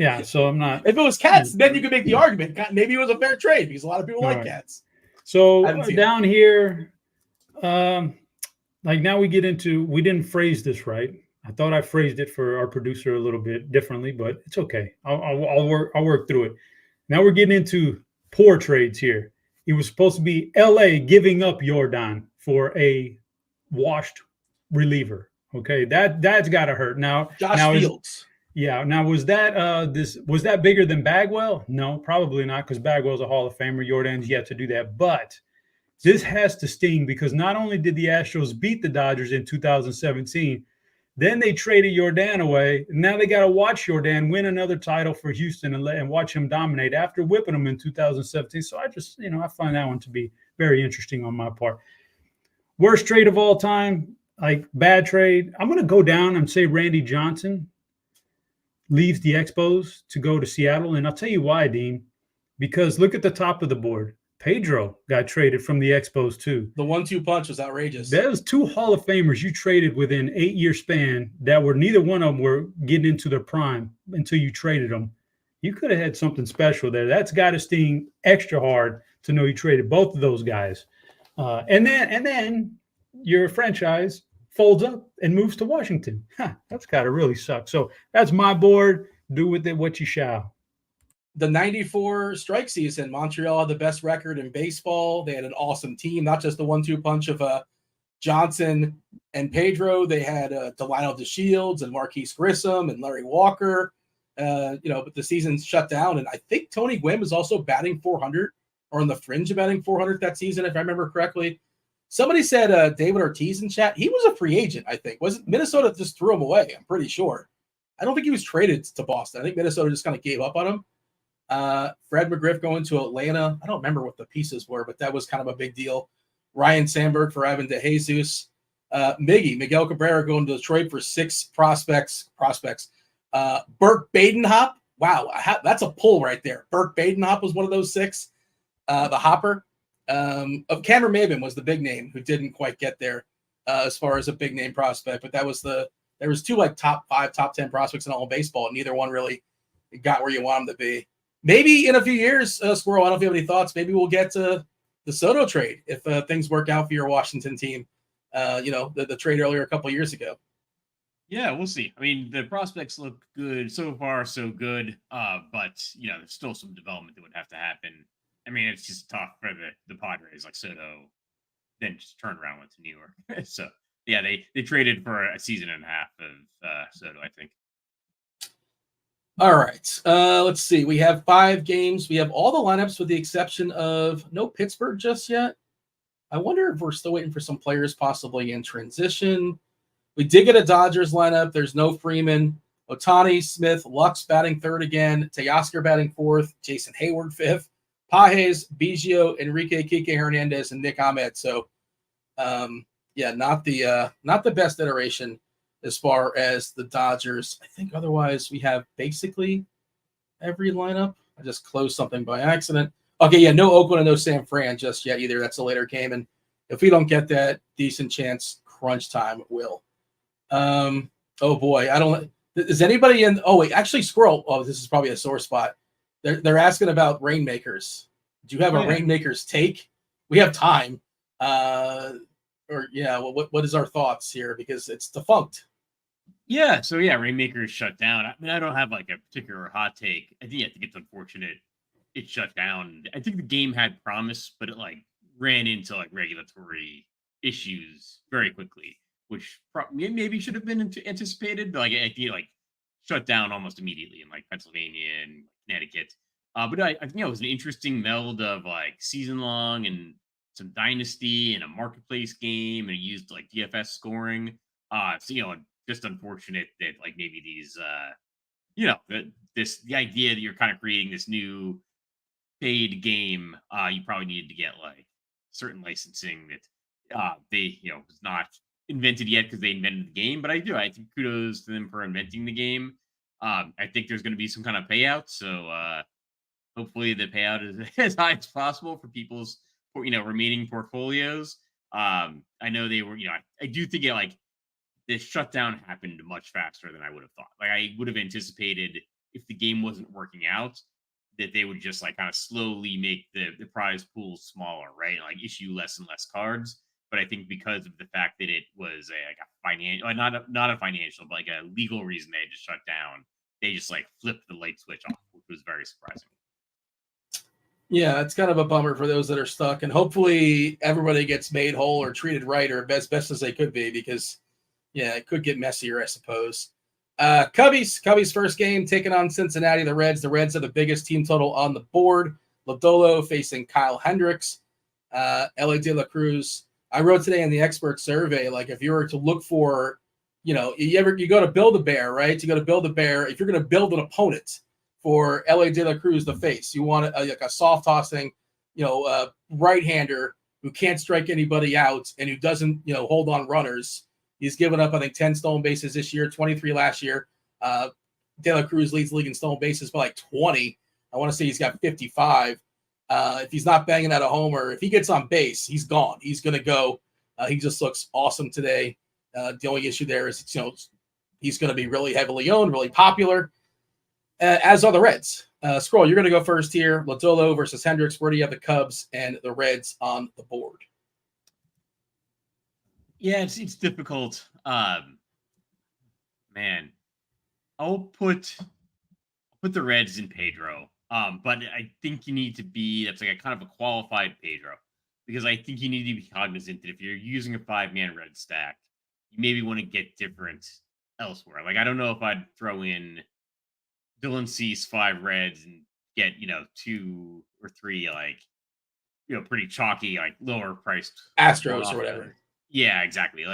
Yeah, so I'm not. If it was Cats, then you could make the argument. Maybe it was a fair trade because a lot of people like Cats. So down here, like now we didn't phrase this right. I thought I phrased it for our producer a little bit differently, but it's okay. I'll work through it. Now we're getting into poor trades here. It was supposed to be LA giving up Jordan for a washed reliever. Okay, that's got to hurt. Now Fields. Now was that bigger than Bagwell? No, probably not, because Bagwell's a Hall of Famer. Jordan's yet to do that, but this has to sting because not only did the Astros beat the Dodgers in 2017, then they traded Jordan away. And now they got to watch Jordan win another title for Houston and watch him dominate after whipping him in 2017. So I just, I find that one to be very interesting on my part. Worst trade of all time, like bad trade. I'm going to go down and say Randy Johnson leaves the Expos to go to Seattle. And I'll tell you why, Dean, because look at the top of the board. Pedro got traded from the Expos too. The 1-2 punch was outrageous. Those two Hall of Famers you traded within 8-year span that were neither one of them were getting into their prime until you traded them. You could have had something special there. That's got to sting extra hard to know you traded both of those guys. And then your franchise folds up and moves to Washington. That's got to really suck. So that's my board. Do with it what you shall. The 94 strike season, Montreal had the best record in baseball. They had an awesome team, not just the 1-2 punch of Johnson and Pedro. They had Delino DeShields and Marquise Grissom and Larry Walker. But the season shut down. And I think Tony Gwynn was also batting 400 or on the fringe of batting 400 that season, if I remember correctly. Somebody said David Ortiz in chat. He was a free agent, I think. Wasn't Minnesota just threw him away? I'm pretty sure. I don't think he was traded to Boston. I think Minnesota just kind of gave up on him. Fred McGriff going to Atlanta. I don't remember what the pieces were, but that was kind of a big deal. Ryan Sandberg for Ivan DeJesus. Miguel Cabrera going to Detroit for 6 prospects. Burke Badenhop. Wow, that's a pull right there. Burke Badenhop was one of those 6. The hopper. Of Cameron Maybin was the big name who didn't quite get there as far as a big name prospect, but there was 2 like top 5, top 10 prospects in all of baseball, and neither one really got where you want them to be. Maybe in a few years, Squirrel, I don't know if you have any thoughts. Maybe we'll get to the Soto trade if things work out for your Washington team. The trade earlier a couple of years ago. Yeah, we'll see. I mean, the prospects look good so far, so good. But there's still some development that would have to happen. I mean, it's just tough for the Padres, like Soto, then just turned around went to New York. So yeah, they traded for a season and a half of Soto, I think. All right. Let's see. We have 5 games. We have all the lineups with the exception of no Pittsburgh just yet. I wonder if we're still waiting for some players possibly in transition. We did get a Dodgers lineup. There's no Freeman. Ohtani, Smith, Lux batting 3rd again. Teoscar batting 4th. Jason Hayward 5th. Pages, Biggio, Enrique Kike Hernandez, and Nick Ahmed. So, not the best iteration as far as the Dodgers. I think otherwise we have basically every lineup. I just closed something by accident. Okay, yeah, no Oakland and no San Fran just yet either. That's a later game. And if we don't get that, decent chance crunch time will. Oh, boy. Is anybody in – oh, wait, actually, Squirrel. Oh, this is probably a sore spot. They're asking about Rainmakers. Do you have a Rainmakers take? We have time. What is our thoughts here? Because it's defunct. Yeah, so Rainmakers shut down. I mean, I don't have like a particular hot take. I think it's unfortunate it shut down. I think the game had promise, but it like ran into like regulatory issues very quickly, which maybe should have been anticipated. But like I think like shut down almost immediately in like Pennsylvania and Connecticut. But I think it was an interesting meld of like season long and some dynasty and a marketplace game, and it used like DFS scoring. Just unfortunate that like maybe these the idea that you're kind of creating this new paid game, you probably needed to get like certain licensing that they, was not invented yet because they invented the game. But I think kudos to them for inventing the game. I think there's going to be some kind of payout. So hopefully the payout is as high as possible for people's, remaining portfolios. I know they were, I do think the shutdown happened much faster than I would have thought. Like I would have anticipated if the game wasn't working out, that they would just kind of slowly make the prize pool smaller, right? Like issue less and less cards. But I think because of the fact that it was a financial, not a financial, but a legal reason they just shut down, they just flipped the light switch off, which was very surprising. Yeah, it's kind of a bummer for those that are stuck, and hopefully everybody gets made whole or treated right or best as they could be, because it could get messier, I suppose. Cubbies first game taking on Cincinnati, the Reds. The Reds are the biggest team total on the board. Lodolo facing Kyle Hendricks. LA De La Cruz. I wrote today in the expert survey, if you were to look for, you go to Build-A-Bear, right? You go to Build-A-Bear. If you're going to build an opponent for LA De La Cruz, the face, you want a soft tossing, right-hander who can't strike anybody out and who doesn't, hold on runners. He's given up, I think, 10 stolen bases this year, 23 last year. De La Cruz leads the league in stolen bases by 20. I want to say he's got 55. If he's not banging out a homer, if he gets on base, he's gone. He's going to go. He just looks awesome today. The only issue there is, he's going to be really heavily owned, really popular, as are the Reds. Scroll, you're going to go first here. Lodolo versus Hendricks. Where do you have the Cubs and the Reds on the board? Yeah, it's difficult. Man, I'll put the Reds in Pedro. But I think you need to be that's a kind of a qualified Pedro, because I think you need to be cognizant that if you're using a 5-man Red stack, you maybe want to get different elsewhere. I don't know if I'd throw in Dylan Cease 5 Reds and get 2 or 3 pretty chalky lower priced Astros or whatever. Yeah, exactly.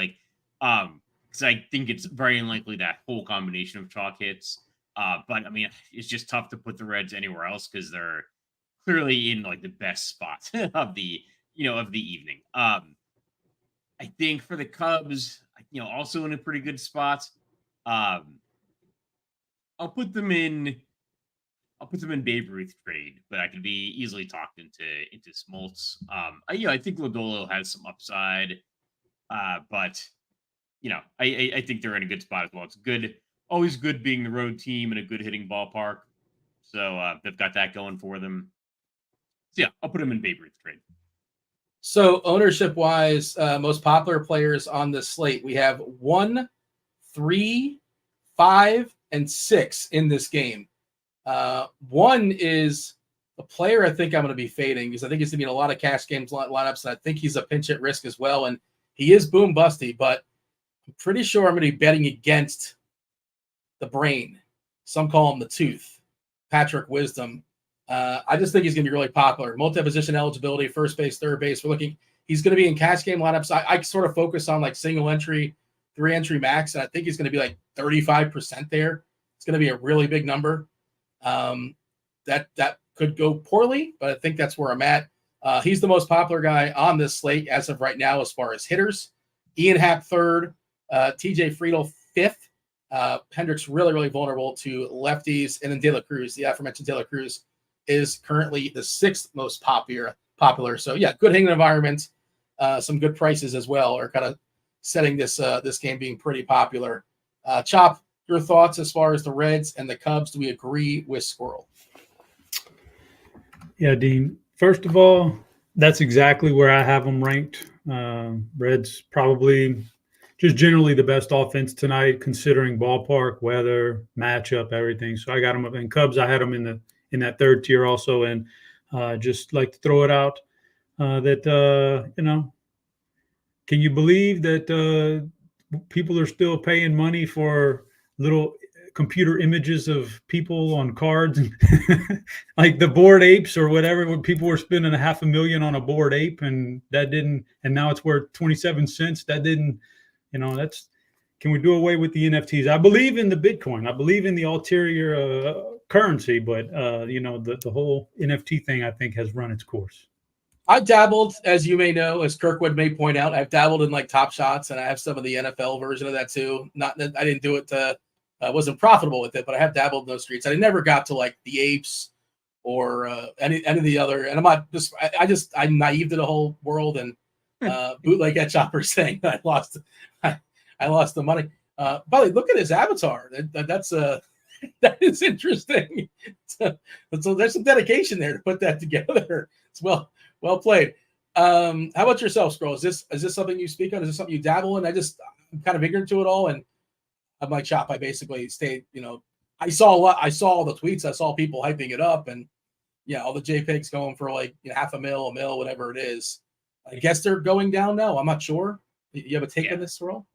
Because I think it's very unlikely that whole combination of chalk hits. But I mean, it's just tough to put the Reds anywhere else because they're clearly in the best spot of the evening. I think for the Cubs, also in a pretty good spot. I'll put them in Babe Ruth trade, but I could be easily talked into Smoltz. I think Lodolo has some upside. But I think they're in a good spot as well. It's good, always good being the road team in a good hitting ballpark. So they've got that going for them. So I'll put them in Babe Ruth trade. So ownership wise, most popular players on this slate, we have 1, 3, 5, and 6 in this game. 1 is a player I think I'm going to be fading because I think he's going to be in a lot of cash games lineups, and I think he's a pinch hit risk as well. And he is boom busty, but I'm pretty sure I'm going to be betting against the brain. Some call him the tooth. Patrick Wisdom. I just think he's going to be really popular. Multi-position eligibility, first base, third base. He's going to be in cash game lineups. I sort of focus on single entry, 3 entry max, and I think he's going to be 35% there. It's going to be a really big number. That could go poorly, but I think that's where I'm at. He's the most popular guy on this slate as of right now as far as hitters. Ian Happ 3rd, TJ Friedl 5th. Hendricks really, really vulnerable to lefties. And then De La Cruz, the aforementioned De La Cruz, is currently the 6th most popular. So, good hitting environment. Some good prices as well are kind of setting this game being pretty popular. Chop, your thoughts as far as the Reds and the Cubs? Do we agree with Squirrel? Yeah, Dean. First of all, that's exactly where I have them ranked. Reds probably just generally the best offense tonight, considering ballpark, weather, matchup, everything. So I got them up. And Cubs, I had them in that 3rd tier also. And just like to throw it out that can you believe that people are still paying money for little computer images of people on cards and like the Bored Apes or whatever, when people were spending $500,000 on a Bored Ape and now it's worth 27 cents. That didn't, can we do away with the NFTs? I believe in the Bitcoin. I believe in the ulterior currency, but the whole NFT thing I think has run its course. I dabbled, as you may know, as Kirkwood may point out, I've dabbled in like Top Shots, and I have some of the NFL version of that too. Not that I didn't do it I wasn't profitable with it, but I have dabbled in those streets. I never got to like the apes or any of the other. And I'm not just I'm naive to the whole world, and bootleg at Chopper saying I lost the money. By the way, look at his avatar. That's that is interesting. So there's some dedication there to put that together. It's well played. How about yourself, Scroll? Is this something you speak on? Is this something you dabble in? I'm kind of ignorant to it all, and I'm like Chop. I basically stayed. I saw all the tweets. I saw people hyping it up, and all the JPEGs going for like $500,000, $1 million, whatever it is. I guess they're going down now. I'm not sure. You have a take on this, Scroll?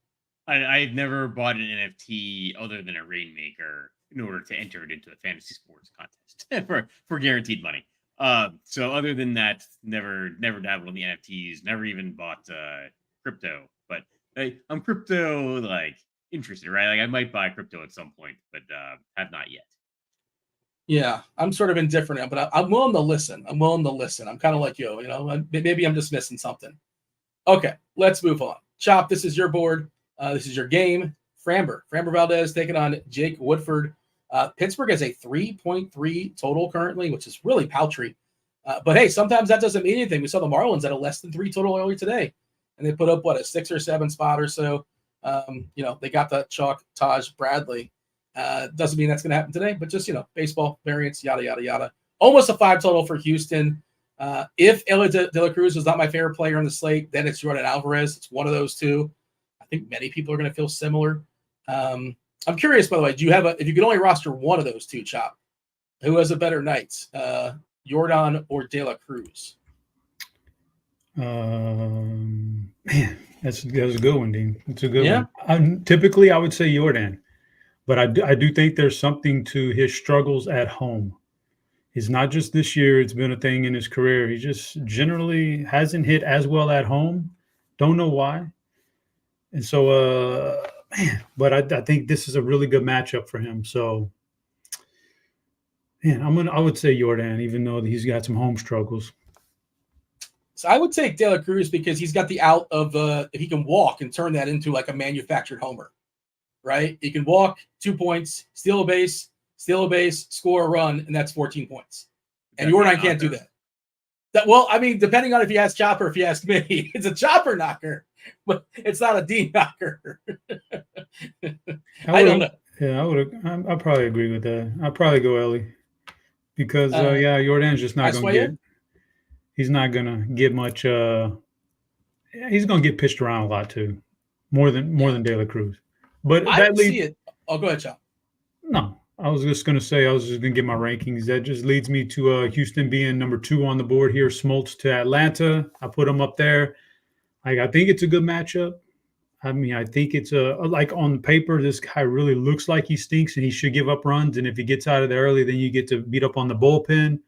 I've never bought an NFT other than a Rainmaker in order to enter it into a fantasy sports contest for guaranteed money. So other than that, never dabbled in the NFTs, never even bought crypto. But I'm crypto like interested, right? Like I might buy crypto at some point, but have not yet. Yeah, I'm sort of indifferent, but I'm willing to listen. I'm kind of like you, maybe I'm just missing something. Okay, let's move on. Chop, this is your board. This is your game. Framber Valdez taking on Jake Woodford. Pittsburgh has a 3.3 total currently, which is really paltry. But hey, sometimes that doesn't mean anything. We saw the Marlins at a less than 3 total earlier today, and they put up a 6 or 7 spot or so. They got the chalk Taj Bradley. Doesn't mean that's going to happen today, but just baseball variance, yada yada yada. Almost a 5 total for Houston. If Elliot De La Cruz was not my favorite player on the slate, then it's Jordan Alvarez. It's one of those two. I think many people are going to feel similar. I'm curious, by the way, do you have if you could only roster one of those two, Chop, who has a better night, Jordan or De La Cruz? Man, that's a good one, Dean. It's a good one. Typically, I would say Jordan, but I do think there's something to his struggles at home. It's not just this year. It's been a thing in his career. He just generally hasn't hit as well at home. Don't know why. And so, but I think this is a really good matchup for him. So, man, I would say Jordan, even though he's got some home struggles. So I would take De La Cruz because he's got the out of if he can walk and turn that into like a manufactured homer, right? He can walk 2 points, steal a base, score a run, and that's 14 points. And Jordan can't do that. Well, I mean, depending on if you ask Chopper, if you ask me, it's a Chopper knocker, but it's not a D knocker. I don't know. Yeah, I'd probably agree with that. I'd probably go Ellie because, Jordan's just not going to get – he's not going to get much he's going to get pitched around a lot too, more than De La Cruz. But I don't see it. Oh, go ahead, Chop. No. I was just going to get my rankings. That just leads me to Houston being number 2 on the board here. Smoltz to Atlanta. I put them up there. I think it's a good matchup. I mean, I think it's like on paper, this guy really looks like he stinks and he should give up runs. And if he gets out of there early, then you get to beat up on the bullpen.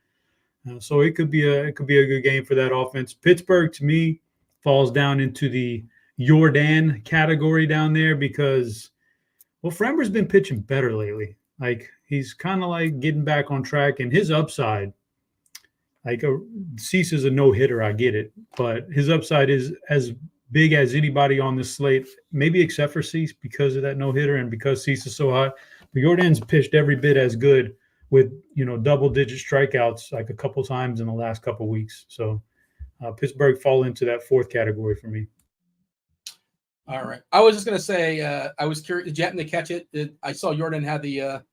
So it could be a good game for that offense. Pittsburgh, to me, falls down into the Jordan category down there because, Framber's been pitching better lately. Like he's kind of like getting back on track, and his upside, like Cease is a no-hitter, I get it, but his upside is as big as anybody on this slate, maybe except for Cease because of that no-hitter and because Cease is so hot. But Jordan's pitched every bit as good with double-digit strikeouts like a couple times in the last couple weeks. So Pittsburgh fall into that 4th category for me. All right. I was just going to say, I was curious. Did you happen to catch it? I saw Jordan had the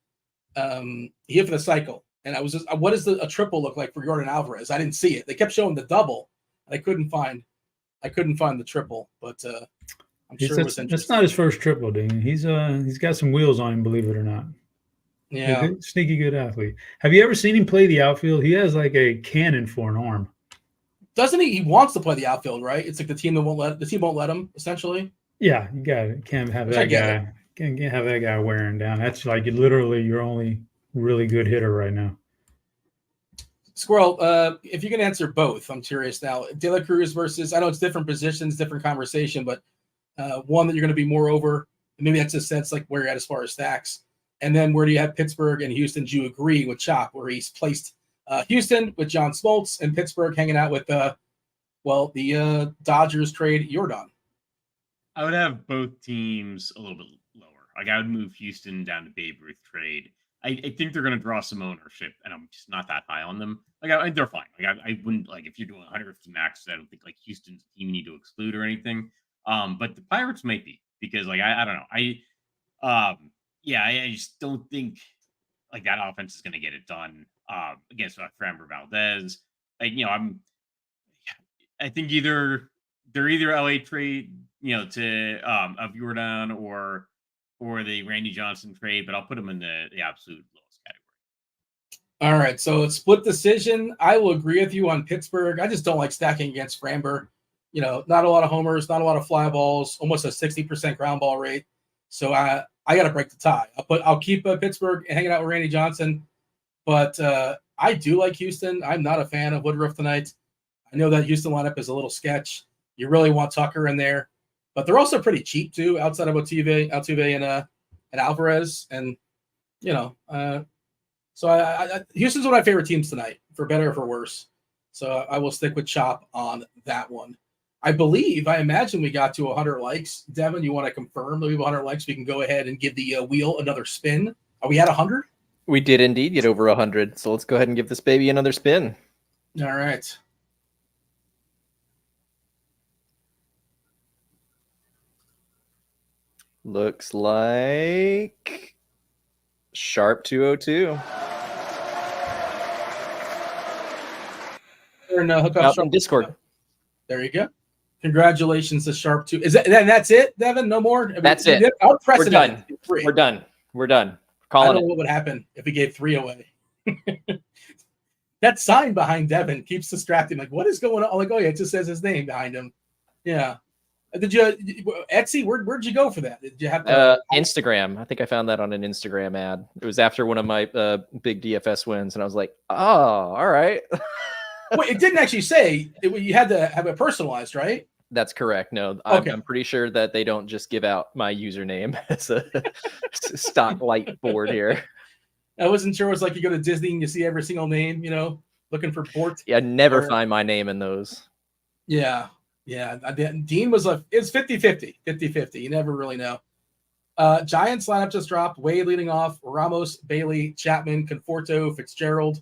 he hit for the cycle. And I was just, what does a triple look like for Jordan Alvarez? I didn't see it. They kept showing the double. I couldn't find the triple, but I'm sure it was interesting. That's not his first triple, Dean. He's got some wheels on him, believe it or not. Yeah. Sneaky good athlete. Have you ever seen him play the outfield? He has like a cannon for an arm. Doesn't he? He wants to play the outfield, right? It's like the team won't let him, essentially. Yeah, you got it. Can't have that guy. Can't have that guy wearing down. That's like literally your only really good hitter right now. Squirrel, if you can answer both, I'm curious now. De La Cruz versus, I know it's different positions, different conversation, but one that you're going to be more over. Maybe that's a sense like where you're at as far as stacks. And then where do you have Pittsburgh and Houston? Do you agree with Chop where he's placed Houston with John Smoltz and Pittsburgh hanging out with Well, the Dodgers trade Jordan. I would have both teams a little bit lower. Like I would move Houston down to Babe Ruth trade. I think they're going to draw some ownership, and I'm just not that high on them. Like they're fine. Like I wouldn't like if you're doing 150 max. I don't think like Houston's a team you need to exclude or anything. But the Pirates might be because like I don't know. I just don't think like that offense is going to get it done against Framber Valdez. I think they're either LA trade to of Jordan or the Randy Johnson trade, but I'll put them in the absolute lowest category. All right, so it's split decision. I will agree with you on Pittsburgh. I just don't like stacking against Framber. Not a lot of homers, not a lot of fly balls, almost a 60% ground ball rate. So I got to break the tie. I'll keep Pittsburgh hanging out with Randy Johnson, but I do like Houston. I'm not a fan of Woodruff tonight. I know that Houston lineup is a little sketch. You really want Tucker in there, but they're also pretty cheap too, outside of Altuve and Alvarez, and so Houston's one of my favorite teams tonight, for better or for worse. So I will stick with Chop on that one. I imagine we got to 100 likes. Devin, you want to confirm that we have 100 likes? We can go ahead and give the wheel another spin. Are we at 100? We did indeed get over 100, so let's go ahead and give this baby another spin. All right. Looks like Sharp 202. Hook up in Discord. There you go. Congratulations to Sharp 2. That's it, Devin? No more? That's it. We're done. We're done. We're done. I don't know what would happen if we gave 3 away. That sign behind Devin keeps distracting. Like, what is going on? Like, oh yeah, it just says his name behind him. Yeah. Did you Etsy? Where'd you go for that? Did you have to Instagram? I think I found that on an Instagram ad. It was after one of my big DFS wins, and I was like, oh, all right. Wait, it didn't actually say you had to have it personalized, right? That's correct. No, okay. I'm pretty sure that they don't just give out my username as a stock light board here. I wasn't sure. It was like you go to Disney and you see every single name, looking for port. Yeah, never find my name in those. Yeah. Yeah. Dean was it's 50-50. 50-50. You never really know. Giants lineup just dropped. Wade leading off. Ramos, Bailey, Chapman, Conforto, Fitzgerald,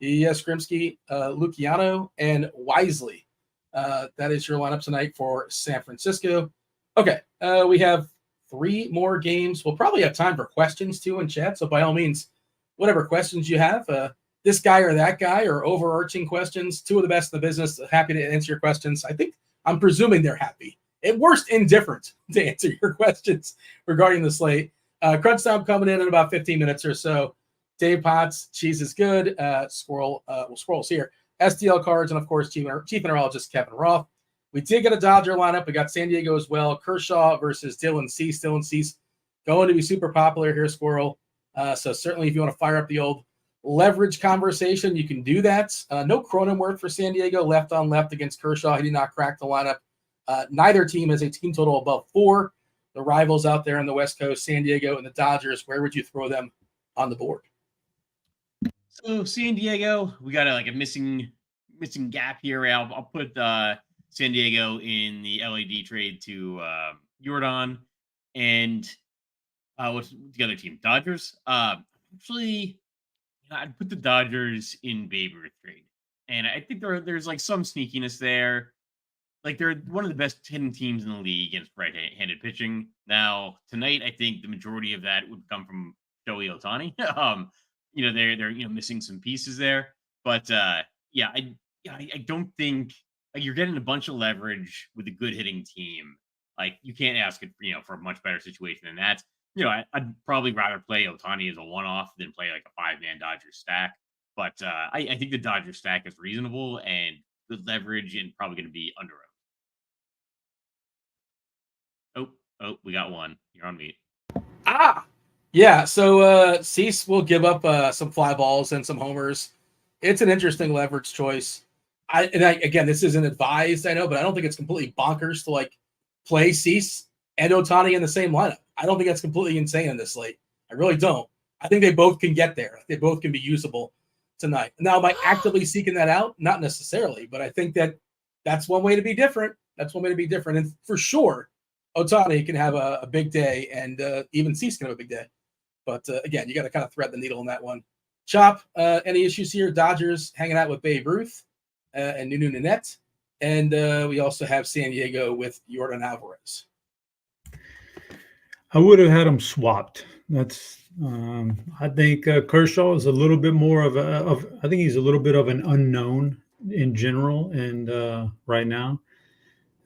Yastrzemski, Luciano, and Wisely. That is your lineup tonight for San Francisco. Okay, we have 3 more games. We'll probably have time for questions too in chat. So by all means, whatever questions you have, this guy or that guy, or overarching questions, 2 of the best in the business. Happy to answer your questions. I'm presuming they're happy. At worst, indifferent to answer your questions regarding the slate. Crunch time coming in about 15 minutes or so. Dave Potts, Cheese is Good. Squirrel's here. SDL cards, and of course, chief mineralogist Kevin Roth. We did get a Dodger lineup. We got San Diego as well. Kershaw versus Dylan Cease. Dylan Cease going to be super popular here, Squirrel. So certainly if you want to fire up the old leverage conversation, you can do that. No Cronenworth for San Diego, left on left against Kershaw. He did not crack the lineup. Neither team has a team total above 4. The rivals out there on the West Coast, San Diego and the Dodgers, where would you throw them on the board? So San Diego, we got a missing gap here. I'll put San Diego in the LED trade to Jordan, and what's the other team? Dodgers. Actually, I'd put the Dodgers in Babe Ruth trade, and I think there's some sneakiness there. Like they're one of the best hitting teams in the league against right-handed pitching. Now tonight, I think the majority of that would come from Shohei Ohtani. They're missing some pieces there, but I don't think you're getting a bunch of leverage with a good hitting team. Like you can't ask it, for a much better situation than that. I'd probably rather play Ohtani as a one-off than play like a 5-man Dodgers stack. But I think the Dodgers stack is reasonable and good leverage and probably going to be under owned. Oh, we got one. You're on mute. Yeah, so Cease will give up some fly balls and some homers. It's an interesting leverage choice. Again, this isn't advised, I know, but I don't think it's completely bonkers to play Cease and Ohtani in the same lineup. I don't think that's completely insane in this slate. I really don't. I think they both can get there. They both can be usable tonight. Now, am I actively seeking that out? Not necessarily, but I think that that's one way to be different. And for sure, Ohtani can have a big day, and even Cease can have a big day. But again, you got to kind of thread the needle on that one. Chop, any issues here? Dodgers hanging out with Babe Ruth and Nunu Nanette. And we also have San Diego with Yordan Alvarez. I would have had them swapped. That's I think Kershaw is a little bit more I think he's a little bit of an unknown in general and right now.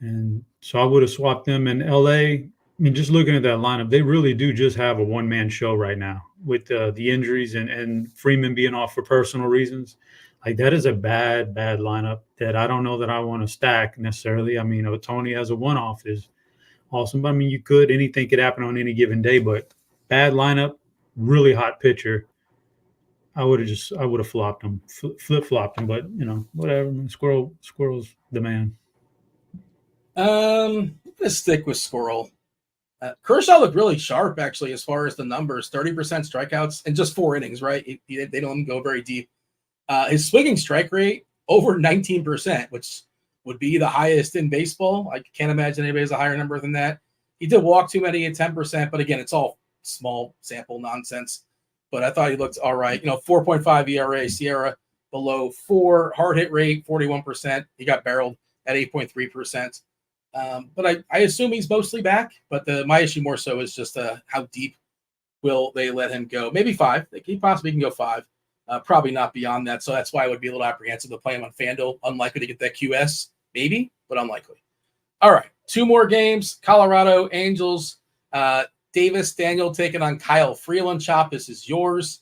And so I would have swapped them. And LA, I mean, just looking at that lineup, they really do just have a one-man show right now with the injuries and Freeman being off for personal reasons. Like, that is a bad lineup that I don't know that I want to stack necessarily. I mean, Ohtani as a one-off is awesome. But I mean, anything could happen on any given day, but bad lineup, really hot pitcher. I would have flopped him, flip-flopped him, but whatever. Man, Squirrel's the man. I'm gonna stick with Squirrel. Kershaw looked really sharp, actually, as far as the numbers. 30% strikeouts in just 4 innings, right? They don't go very deep. His swinging strike rate over 19%, which would be the highest in baseball. I can't imagine anybody has a higher number than that. He did walk too many at 10%, but again, it's all small sample nonsense. But I thought he looked all right. 4.5 ERA, Sierra below 4, hard hit rate 41%. He got barreled at 8.3%. But I assume he's mostly back. But my issue more so is just how deep will they let him go? Maybe 5. He possibly can go 5. Probably not beyond that. So that's why I would be a little apprehensive to play him on FanDuel. Unlikely to get that QS, maybe, but unlikely. All right, 2 more games. Colorado Angels. Davis Daniel taking on Kyle Freeland. Chop, this is yours.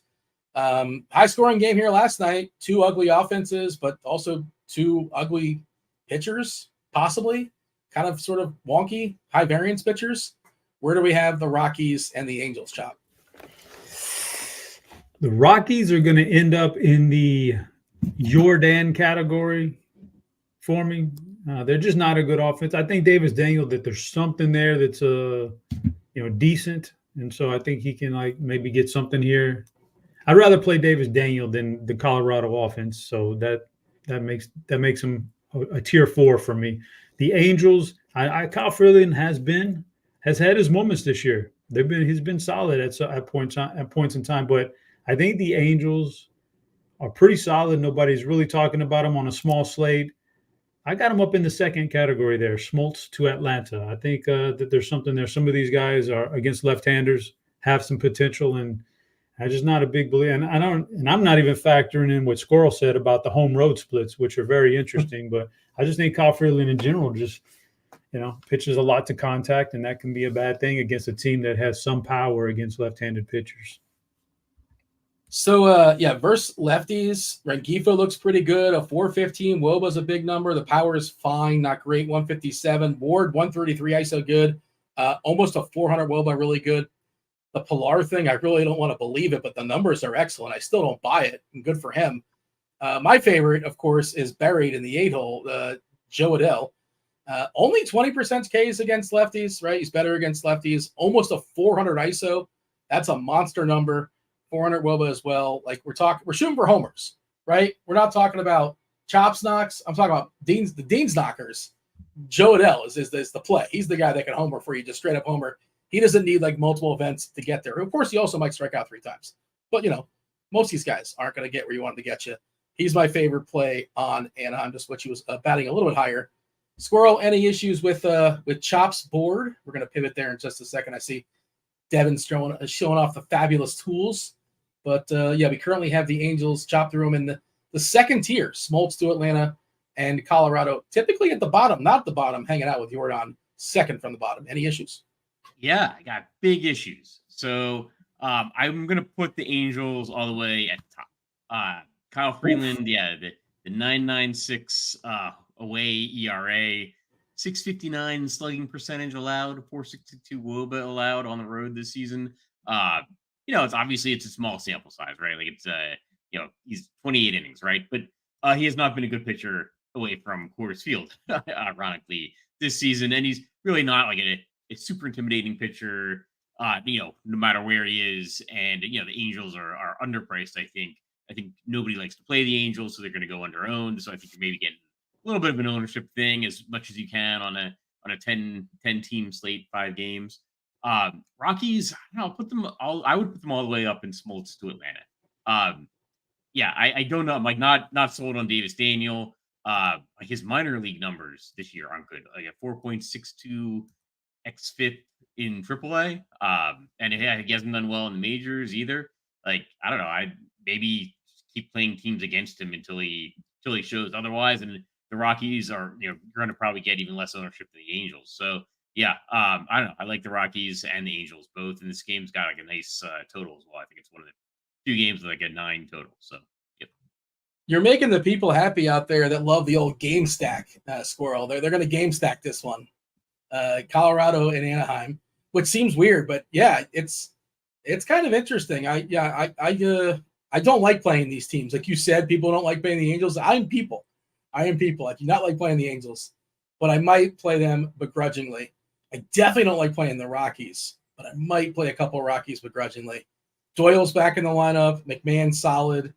High-scoring game here last night. 2 ugly offenses, but also 2 ugly pitchers, possibly. Kind of sort of wonky, high-variance pitchers. Where do we have the Rockies and the Angels, Chop? The Rockies are going to end up in the Jordan category for me. They're just not a good offense. I think Davis Daniel, that there's something there that's decent, and so I think he can maybe get something here. I'd rather play Davis Daniel than the Colorado offense, so that makes him a tier 4 for me. The Angels, Kyle Freeland has had his moments this year. He's been solid at points in time, but I think the Angels are pretty solid. Nobody's really talking about them on a small slate. I got them up in the second category there, Smoltz to Atlanta. I think that there's something there. Some of these guys are against left-handers, have some potential, and I'm just not a big believer. And I'm not even factoring in what Squirrel said about the home road splits, which are very interesting. But I just think Kyle Freeland in general just pitches a lot to contact, and that can be a bad thing against a team that has some power against left-handed pitchers. So, versus lefties, Rengifo looks pretty good. A 415. Woba's a big number. The power is fine, not great. 157. Ward, 133 ISO good. Almost a 400 Woba, really good. The Pilar thing, I really don't want to believe it, but the numbers are excellent. I still don't buy it, and good for him. My favorite, of course, is buried in the 8-hole, Joe Adell. Only 20% Ks against lefties, right? He's better against lefties. Almost a 400 ISO. That's a monster number. 400 Woba as well. We're shooting for homers, right? We're not talking about chops knocks. I'm talking about the Dean's knockers. Joe Adell is the play. He's the guy that can homer for you, just straight up homer. He doesn't need multiple events to get there. Of course, he also might strike out 3 times, but most of these guys aren't going to get where you want them to get you. He's my favorite play on Anaheim. Just what he was batting a little bit higher. Squirrel, any issues with Chop's board? We're going to pivot there in just a second. I see Devin's showing off the fabulous tools. But, we currently have the Angels chopped through them in the second tier, Smoltz to Atlanta and Colorado, typically at the bottom, not the bottom, hanging out with Jordan, second from the bottom. Any issues? Yeah, I got big issues. So I'm going to put the Angels all the way at the top. Kyle Freeland, the 9.96 away ERA, 6.59 slugging percentage allowed, 4.62 Woba allowed on the road this season. It's obviously it's a small sample size, right? He's 28 innings, right? But he has not been a good pitcher away from Coors Field, ironically, this season. And he's really not a super intimidating pitcher, no matter where he is. And, the Angels are underpriced, I think. I think nobody likes to play the Angels, so they're going to go under owned. So I think you're maybe getting little bit of an ownership thing as much as you can on a 10 team slate, 5 games. Rockies, I would put them all the way up in Smoltz to Atlanta. Yeah, I don't know. I'm like not sold on Davis Daniel. His minor league numbers this year aren't good. Like a 4.62 xFIP in AAA. And he hasn't done well in the majors either. Like, I don't know. I'd maybe keep playing teams against him until he shows otherwise. And the Rockies are, you're going to probably get even less ownership than the Angels. So yeah, I don't know. I like the Rockies and the Angels both, and this game's got like a nice total as well. I think it's one of the 2 games with like a 9 total. So yep. You're making the people happy out there that love the old game stack, Squirrel. They're going to game stack this one, Colorado and Anaheim, which seems weird, but yeah, it's kind of interesting. I don't like playing these teams. Like you said, people don't like playing the Angels. I am people. I do not like playing the Angels, but I might play them begrudgingly. I definitely don't like playing the Rockies, but I might play a couple of Rockies begrudgingly. Doyle's back in the lineup. McMahon's solid.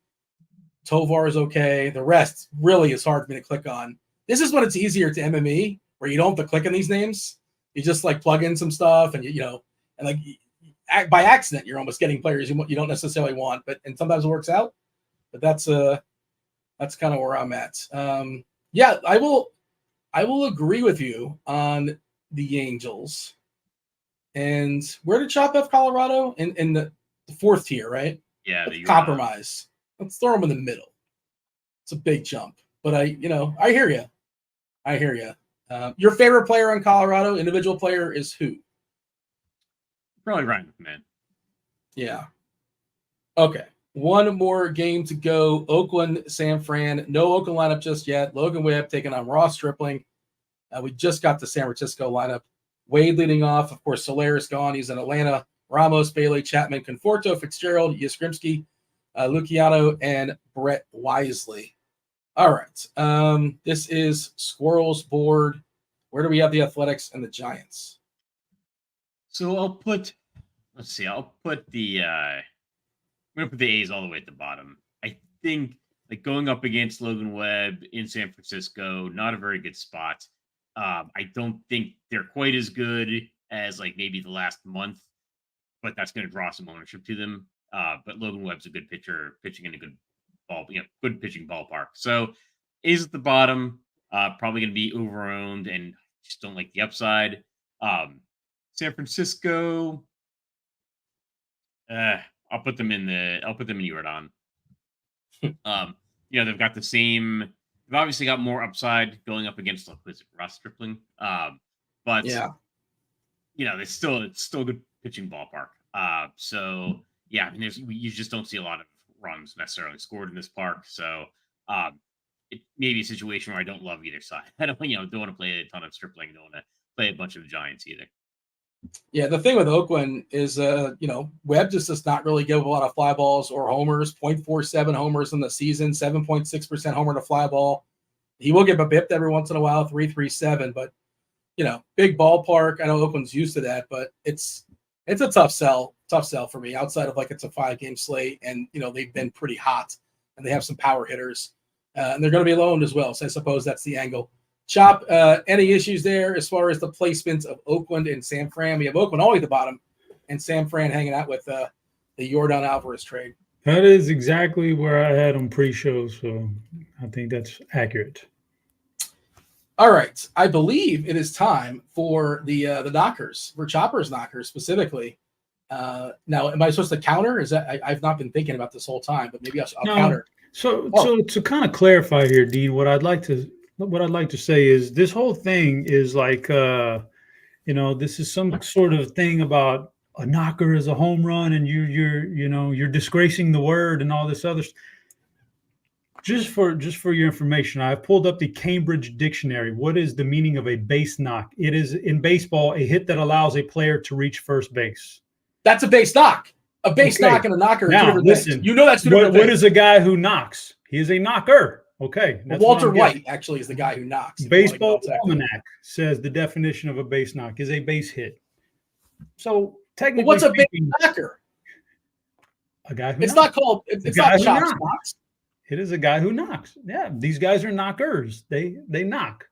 Tovar is okay. The rest really is hard for me to click on. This is when it's easier to MME, where you don't have to click on these names. You just like plug in some stuff, and and like by accident, you're almost getting players you don't necessarily want, and sometimes it works out. But that's kind of where I'm at. Yeah, I will agree with you on the Angels. And where did Chop have Colorado? In the 4th tier, right? Yeah, compromise. Let's throw them in the middle. It's a big jump, but I hear you. Your favorite player on Colorado, individual player, is who? Probably Ryan McMahon. Yeah. Okay. One more game to go. Oakland, San Fran. No Oakland lineup just yet. Logan Webb taking on Ross Stripling. We just got the San Francisco lineup. Wade leading off. Of course, Solaris gone. He's in Atlanta. Ramos, Bailey, Chapman, Conforto, Fitzgerald, Yastrzemski, Luciano, and Brett Wisely. All right. This is Squirrel's board. Where do we have the Athletics and the Giants? So I'll put the I'm going to put the A's all the way at the bottom. I think like going up against Logan Webb in San Francisco, not a very good spot. I don't think they're quite as good as like maybe the last month, but that's going to draw some ownership to them. But Logan Webb's a good pitcher, pitching in a good good pitching ballpark. So A's at the bottom, probably going to be over-owned and just don't like the upside. San Francisco, I'll put them in Jordan. They've got the same. They've obviously got more upside going up against Ross Stripling. But yeah, it's still a good pitching ballpark. So yeah, I mean, you just don't see a lot of runs necessarily scored in this park. So it may be a situation where I don't love either side. I don't want to play a ton of Stripling. Don't want to play a bunch of the Giants either. Yeah, the thing with Oakland is, Webb just does not really give a lot of fly balls or homers. 0.47 homers in the season, 7.6% homer to fly ball. He will give a bipped every once in a while, 3.37, but big ballpark. I know Oakland's used to that, but it's a tough sell for me. Outside of like it's a 5-game slate, and they've been pretty hot, and they have some power hitters, and they're going to be loaned as well. So I suppose that's the angle. Chop, any issues there as far as the placements of Oakland and San Fran? We have Oakland all the way at the bottom, and San Fran hanging out with the Jordan Alvarez trade. That is exactly where I had them pre-show, so I think that's accurate. All right, I believe it is time for the knockers, for Chopper's knockers specifically. Now, am I supposed to counter? Is that I've not been thinking about this whole time, but maybe I'll counter. So to kind of clarify here, Dean, what I'd like to say is this whole thing is like, this is some sort of thing about a knocker is a home run, and you're disgracing the word and all this other stuff. Just for your information, I've pulled up the Cambridge Dictionary. What is the meaning of a base knock? It is in baseball a hit that allows a player to reach first base. That's a base knock. A base knock and a knocker. Now, listen, that's what is a guy who knocks? He is a knocker. Okay. Walter White actually is the guy who knocks. Baseball Almanac says the definition of a base knock is a base hit. So technically, what's a base knocker? A guy who it's knocks. Not called. It's not chops knocks. it is a guy who knocks. Yeah, these guys are knockers. They knock.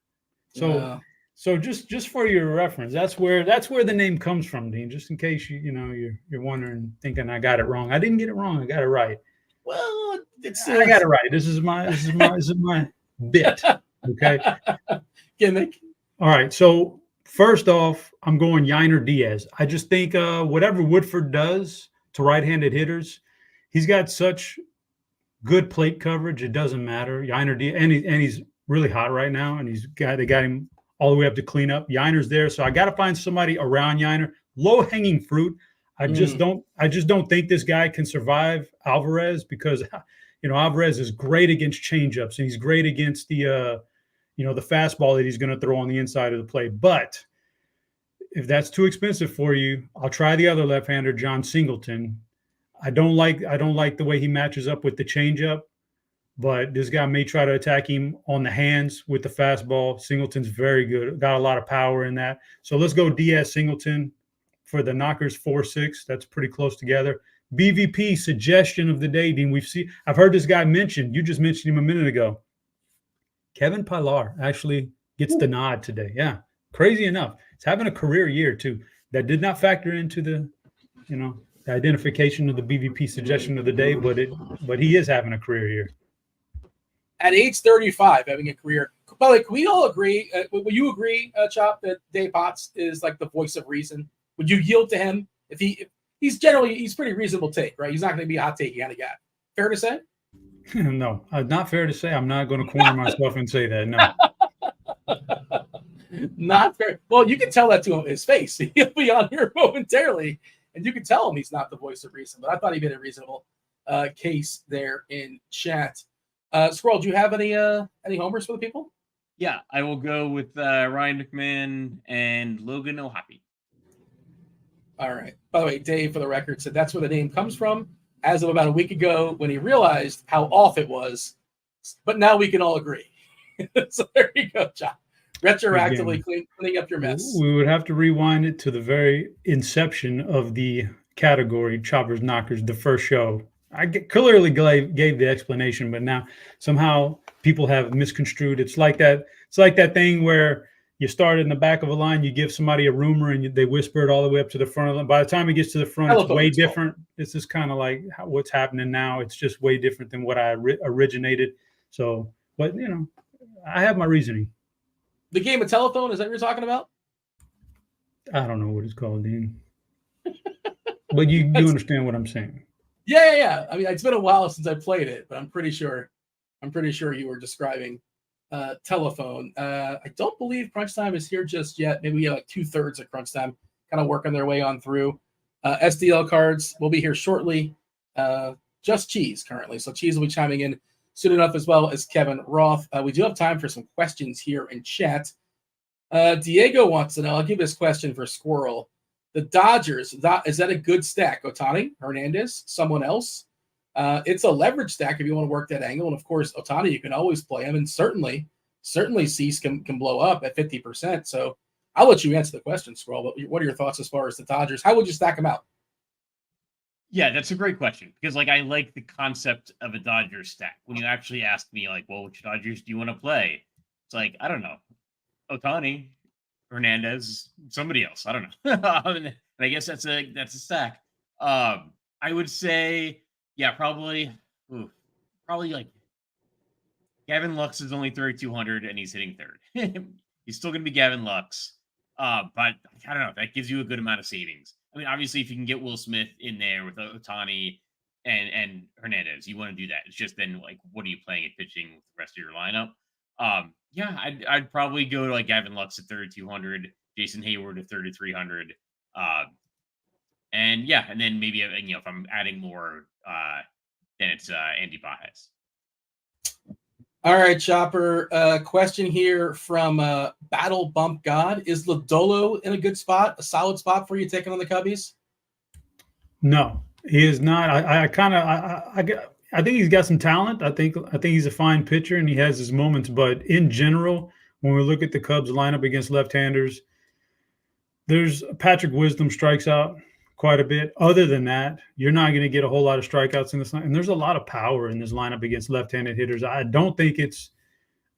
So just for your reference, that's where the name comes from, Dean. Just in case you're wondering, thinking I got it wrong. I didn't get it wrong. I got it right. Well, I got it right. This is my bit. Okay. Gimmick. All right. So first off, I'm going Yiner Diaz. I just think whatever Woodford does to right-handed hitters, he's got such good plate coverage. It doesn't matter. Yiner Diaz, and he's really hot right now, and they got him all the way up to clean up. Yiner's there, so I got to find somebody around Yiner. Low-hanging fruit. I just don't think this guy can survive Alvarez because Alvarez is great against changeups and he's great against the the fastball that he's going to throw on the inside of the plate. But if that's too expensive for you, I'll try the other left-hander, John Singleton. I don't like the way he matches up with the changeup, but this guy may try to attack him on the hands with the fastball. Singleton's very good, got a lot of power in that. So let's go Diaz Singleton for the knockers 4-6. That's pretty close together. BVP suggestion of the day, Dean. I've heard this guy mentioned. You just mentioned him a minute ago. Kevin Pillar actually gets the nod today. Yeah, crazy enough, he's having a career year too. That did not factor into the identification of the BVP suggestion of the day, but he is having a career year. At age 35, having a career. By the way, can we all agree? Will you agree, Chop, that Dave Potts is like the voice of reason? Would you yield to him if he's pretty reasonable take, right? He's not going to be a hot take kind of guy. Fair to say? No, not fair to say. I'm not going to corner myself and say that. No, not fair. Well, you can tell that to him in his face. He'll be on here momentarily, and you can tell him he's not the voice of reason. But I thought he made a reasonable case there in chat. Squirrel, do you have any homers for the people? Yeah, I will go with Ryan McMahon and Logan O'Hoppe. All right. By the way, Dave, for the record, said that's where the name comes from as of about a week ago when he realized how off it was. But now we can all agree. So there you go, John. Retroactively cleaning up your mess. We would have to rewind it to the very inception of the category, Choppers, Knockers, the first show. I clearly gave the explanation, but now somehow people have misconstrued. It's like that thing where you start in the back of a line, you give somebody a rumor, and they whisper it all the way up to the front of them. By the time it gets to the front, it's way different. This is kind of like what's happening now. It's just way different than what I originated. So, but I have my reasoning. The game of telephone, is that what you're talking about? I don't know what it's called, Dean. But you understand what I'm saying. Yeah. I mean, it's been a while since I played it, but I'm pretty sure you were describing telephone. I don't believe Crunch Time is here just yet. Maybe we have like 2/3 of Crunch Time kind of working their way on through. SDL cards will be here shortly. Just Cheese currently. So Cheese will be chiming in soon enough, as well as Kevin Roth. We do have time for some questions here in chat. Diego wants to know, I'll give this question for Squirrel. The Dodgers, is that a good stack? Ohtani, Hernandez, someone else? It's a leverage stack if you want to work that angle. And of course, Ohtani, you can always play him. And certainly Cease can blow up at 50%. So I'll let you answer the question, Squirrel. But what are your thoughts as far as the Dodgers? How would you stack them out? Yeah, that's a great question because I like the concept of a Dodgers stack. When you actually ask me well, which Dodgers do you want to play? It's like, I don't know. Ohtani, Hernandez, somebody else. I don't know. And I guess that's a stack. I would say, yeah, probably Gavin Lux is only 3,200 and he's hitting third. He's still going to be Gavin Lux. But I don't know. That gives you a good amount of savings. I mean, obviously, if you can get Will Smith in there with Ohtani and Hernandez, you want to do that. It's just then, what are you playing at pitching with the rest of your lineup? Yeah, I'd probably go to Gavin Lux at 3,200, Jason Hayward at 3,300, and then maybe if I'm adding more, then it's Andy Baez. All right, Chopper. Question here from Battle Bump God: is Lodolo in a good spot, a solid spot for you taking on the Cubbies? No, he is not. I think he's got some talent. I think he's a fine pitcher and he has his moments. But in general, when we look at the Cubs lineup against left-handers, there's Patrick Wisdom strikes out quite a bit. Other than that, you're not going to get a whole lot of strikeouts in this line. And there's a lot of power in this lineup against left-handed hitters. I don't think it's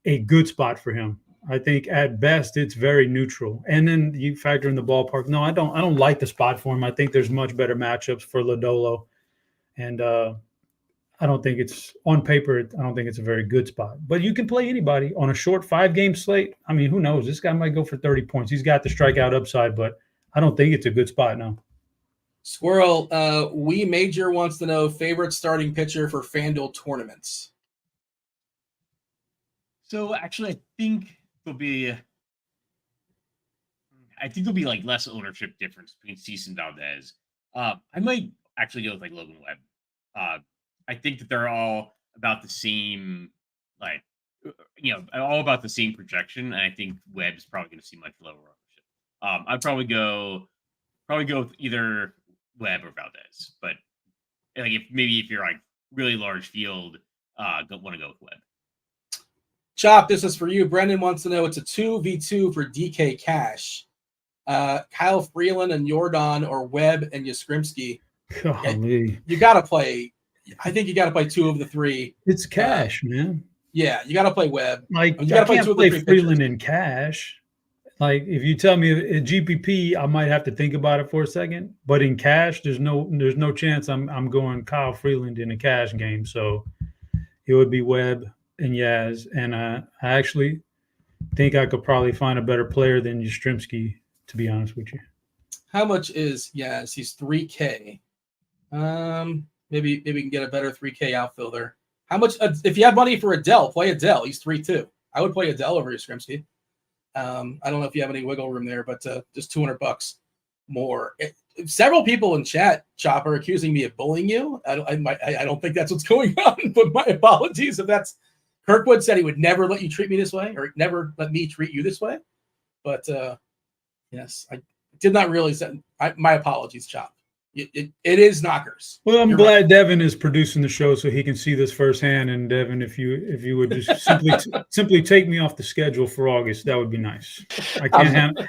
a good spot for him. I think at best it's very neutral. And then you factor in the ballpark. No, I don't like the spot for him. I think there's much better matchups for Lodolo. And I don't think it's on paper. I don't think it's a very good spot, but you can play anybody on a short 5-game slate. I mean, who knows? This guy might go for 30 points. He's got the strikeout upside, but I don't think it's a good spot now. Squirrel, We Major wants to know favorite starting pitcher for FanDuel tournaments. So actually, I think there'll be like less ownership difference between Cease and Valdez. I might actually go with like Logan Webb. I think that they're all about the same, all about the same projection, and I think Webb's probably going to see much lower ownership. I'd probably go with either Webb or Valdez, but like if you're like really large field, want to go with Webb. Chop, this is for you. Brendan wants to know it's a 2v2 for DK Cash. Kyle Freeland and Jordan or Webb and Yastrzemski. Golly. You got to play. I think you got to play 2 of the 3. It's Cash, man. Yeah, you got to play Webb. Like, you got to play Freeland and Cash. Like, if you tell me a GPP, I might have to think about it for a second. But in Cash, there's no chance I'm going Kyle Freeland in a Cash game. So it would be Webb and Yaz. And I actually think I could probably find a better player than Yastrzemski, to be honest with you. How much is Yaz? He's 3K. Maybe we can get a better 3K outfielder. How much? If you have money for Adele, play Adele. He's 3-2. I would play Adele over Yastrzemski. I don't know if you have any wiggle room there, but just $200 more. Several people in chat, Chop, are accusing me of bullying you. I don't think that's what's going on, but my apologies if that's. Kirkwood said he would never let you treat me this way, or never let me treat you this way. But yes, I did not realize that. My apologies, Chop. It is knockers. Well, I'm glad right. Devin is producing the show so he can see this firsthand. And Devin, if you would just simply take me off the schedule for August, that would be nice. I can't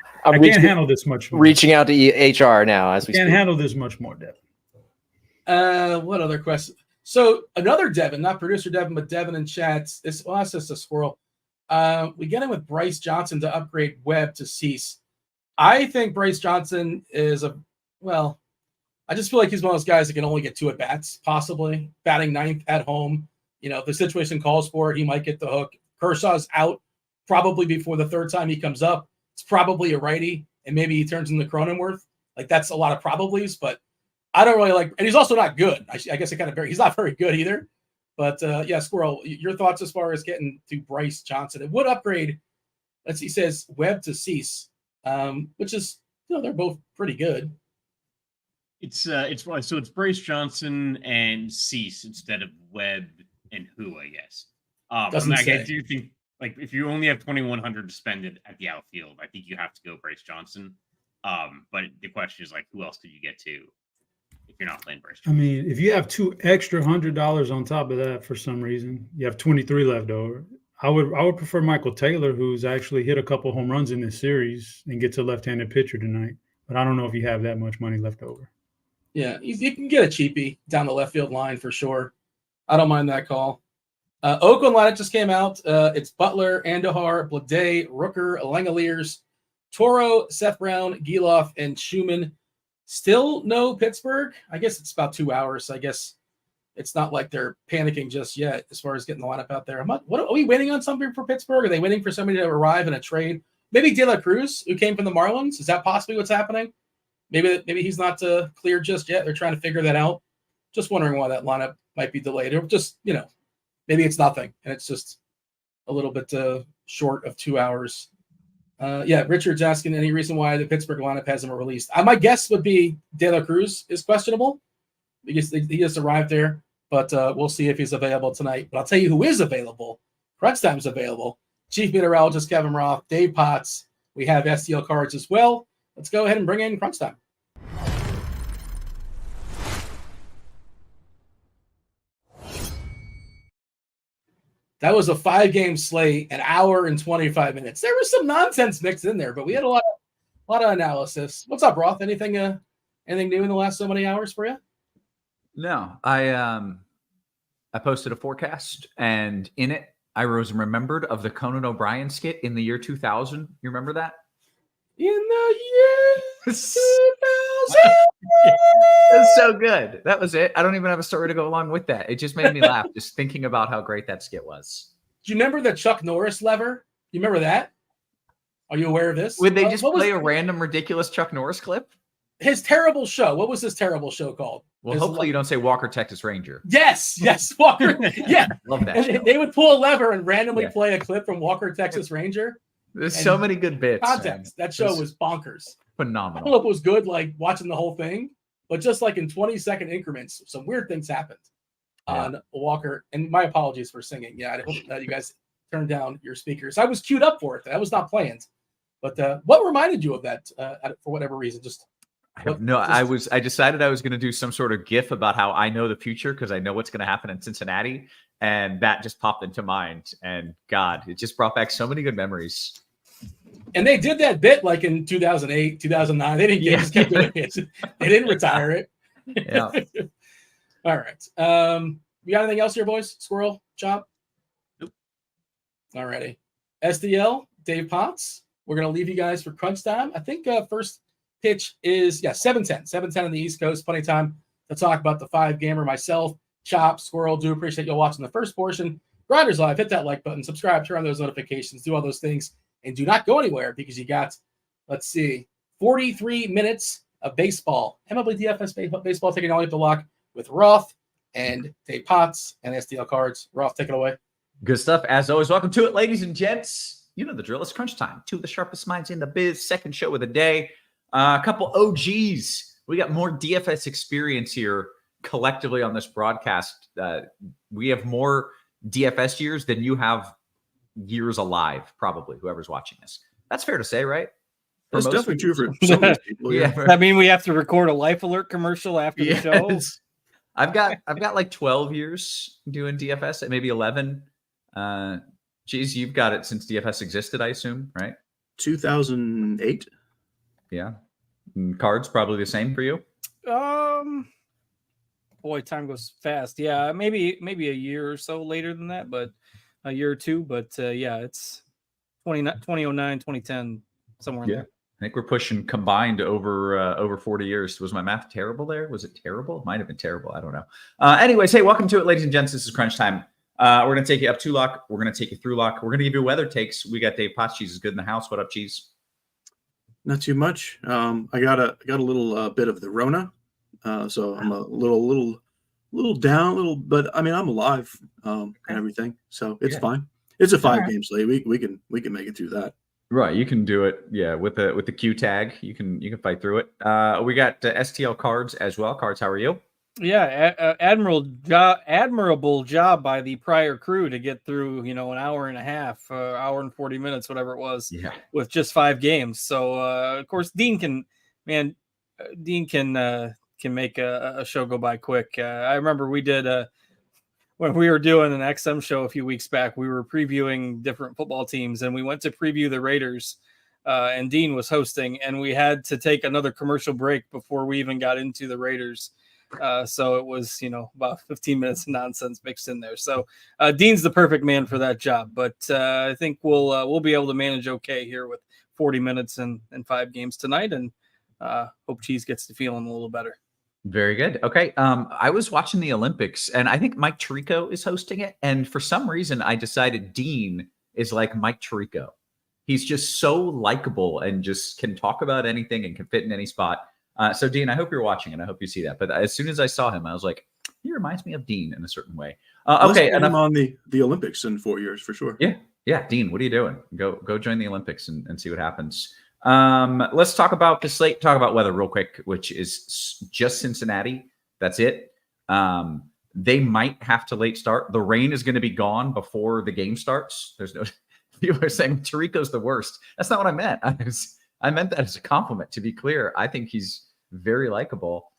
handle this much more. Reaching out to HR now as we can't handle this much more, Devin. What other question? So another Devin, not producer Devin, but Devin in chats. That's just a squirrel. We get him with Bryce Johnson to upgrade Webb to Cease. I think Bryce Johnson is I just feel like he's one of those guys that can only get 2 at-bats, possibly. Batting 9th at home. If the situation calls for it, he might get the hook. Kershaw's out probably before the 3rd time he comes up. It's probably a righty, and maybe he turns into Cronenworth. Like, that's a lot of probablys, but I don't really like – and he's also not good. I guess he's not very good either. But, yeah, Squirrel, your thoughts as far as getting to Bryce Johnson. It would upgrade – he says Webb to Cease, which is – they're both pretty good. It's Bryce Johnson and Cease instead of Webb and who, I guess. I do think if you only have 2,100 to spend it at the outfield, I think you have to go Bryce Johnson. But the question is who else could you get to if you're not playing Bryce Johnson? I mean, if you have $2 extra $100 on top of that for some reason, you have 23 left over. I would prefer Michael Taylor, who's actually hit a couple home runs in this series and gets a left-handed pitcher tonight. But I don't know if you have that much money left over. Yeah, you can get a cheapie down the left field line for sure. I don't mind that call. Oakland lineup just came out. It's Butler, Andujar, Blade, Rooker, Langoliers, Toro, Seth Brown, Geloff, and Schumann. Still no Pittsburgh. I guess it's about 2 hours. I guess it's not like they're panicking just yet as far as getting the lineup out there. What are we waiting on something for Pittsburgh? Are they waiting for somebody to arrive in a trade? Maybe De La Cruz, who came from the Marlins. Is that possibly what's happening? Maybe he's not clear just yet. They're trying to figure that out. Just wondering why that lineup might be delayed. Or just, maybe it's nothing. And it's just a little bit short of 2 hours. Richard's asking any reason why the Pittsburgh lineup hasn't been released. My guess would be De La Cruz is questionable because he just arrived there. But we'll see if he's available tonight. But I'll tell you who is available. Crunch Time's available. Chief Meteorologist Kevin Roth, Dave Potts. We have STL cards as well. Let's go ahead and bring in Crunch Time. That was a 5-game slate, an hour and 25 minutes. There was some nonsense mixed in there, but we had a lot of analysis. What's up, Roth? Anything Anything new in the last so many hours for you? No, I posted a forecast, and in it, I was remembered of the Conan O'Brien skit in the year 2000. You remember that? In the year 2000. It's so good. That was it. I don't even have a story to go along with that. It just made me laugh just thinking about how great that skit was. Do you remember the Chuck Norris lever? You remember that? Are you aware of this? Would they just play a random ridiculous Chuck Norris clip? His terrible show. What was his terrible show called? Well, hopefully you don't say Walker, Texas Ranger. Yes, Walker. Yeah. Love that. And they would pull a lever and randomly play a clip from Walker, Texas Ranger. There's so many good bits. Context. Man. That show was bonkers. Phenomenal. I don't know if it was good, like watching the whole thing, but just like in 20-second increments, some weird things happened on Walker. And my apologies for singing. Yeah, I hope that you guys turned down your speakers. I was queued up for it. That was not planned. But what reminded you of that for whatever reason? I decided I was going to do some sort of GIF about how I know the future because I know what's going to happen in Cincinnati. And that just popped into mind. And God, it just brought back so many good memories. And they did that bit like in 2008, 2009. They didn't just kept doing it. They didn't retire it. Yeah. All right. We got anything else here, boys? Squirrel, Chop? Nope. All righty. SDL, Dave Potts. We're going to leave you guys for crunch time. I think first pitch is 7:10. 7:10 on the East Coast. Plenty of time to talk about the 5-gamer. Myself, Chop, Squirrel, do appreciate you watching the first portion. Grinders Live, hit that like button, subscribe, turn on those notifications, do all those things, and do not go anywhere because you got, 43 minutes of baseball. MLB DFS baseball taking all the way up the lock with Roth and Dave Potts and SDL Cards. Roth, take it away. Good stuff. As always, welcome to it, ladies and gents. You know the drill. It's crunch time. Two of the sharpest minds in the biz. Second show of the day. A couple OGs. We got more DFS experience here collectively on this broadcast. We have more DFS years than you have years alive, probably, whoever's watching this. That's fair to say, right? That's definitely true for some of these people. Yeah. I mean, we have to record a Life Alert commercial after the show. I've got like 12 years doing DFS, maybe 11. Geez, you've got it since DFS existed, I assume, right? 2008. Yeah. And cards probably the same for you. Boy, time goes fast. Yeah, maybe a year or so later than that, but a year or two. But it's 2009, 2010, somewhere in there. I think we're pushing combined over 40 years. Was my math terrible there? Was it terrible? It might have been terrible. I don't know. Anyways, hey, welcome to it, ladies and gents. This is Crunch Time. We're going to take you up to lock. We're going to take you through lock. We're going to give you weather takes. We got Dave Potts. Cheese is good in the house. What up, Cheese? Not too much. I got a little bit of the Rona, so I'm a little down, but I mean I'm alive and everything, so it's fine. It's a 5-game slate. We can make it through that. Right, you can do it. Yeah, with the Q tag, you can fight through it. We got STL Cards as well. Cards, how are you? Yeah, admirable job by the prior crew to get through, an hour and a half, hour and 40 minutes, whatever it was, with just 5 games. So, of course, Dean can make a show go by quick. I remember we did when we were doing an XM show a few weeks back, we were previewing different football teams, and we went to preview the Raiders, and Dean was hosting, and we had to take another commercial break before we even got into the Raiders. So it was, about 15 minutes of nonsense mixed in there. So Dean's the perfect man for that job. But I think we'll be able to manage okay here with 40 minutes and 5 games tonight. And hope Cheese gets to feeling a little better. Very good. Okay. I was watching the Olympics, and I think Mike Tirico is hosting it. And for some reason, I decided Dean is like Mike Tirico. He's just so likable and just can talk about anything and can fit in any spot. So Dean, I hope you're watching and I hope you see that. But as soon as I saw him, I was like, he reminds me of Dean in a certain way. Okay. And I'm on the Olympics in 4 years for sure. Yeah. Dean, what are you doing? Go join the Olympics and see what happens. Let's talk about the slate, talk about weather real quick, which is just Cincinnati. That's it. They might have to late start. The rain is going to be gone before the game starts. There's no, people are saying Tirico's the worst. That's not what I meant. I meant that as a compliment, to be clear. I think he's very likable.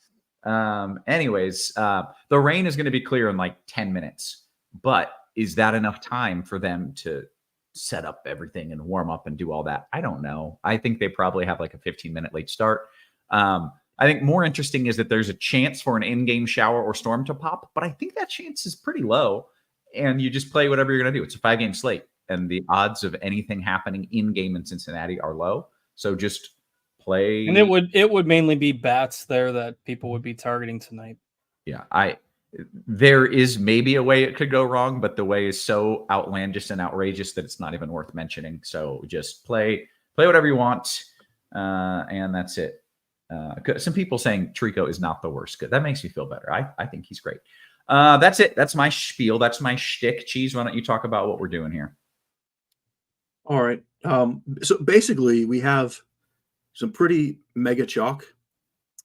Anyways, the rain is going to be clear in like 10 minutes, but is that enough time for them to set up everything and warm up and do all that? I don't know. I think they probably have like a 15-minute late start. I think more interesting is that there's a chance for an in-game shower or storm to pop, but I think that chance is pretty low. And you just play whatever you're going to do. It's a 5-game slate, and the odds of anything happening in-game in Cincinnati are low. So just play. And it would mainly be bats there that people would be targeting tonight. Yeah, there is maybe a way it could go wrong, but the way is so outlandish and outrageous that it's not even worth mentioning. So just play whatever you want, and that's it. Some people saying Trico is not the worst. Good. That makes me feel better. I think he's great. That's it. That's my spiel. That's my shtick. Cheese, why don't you talk about what we're doing here? All right. So basically, we have some pretty mega chalk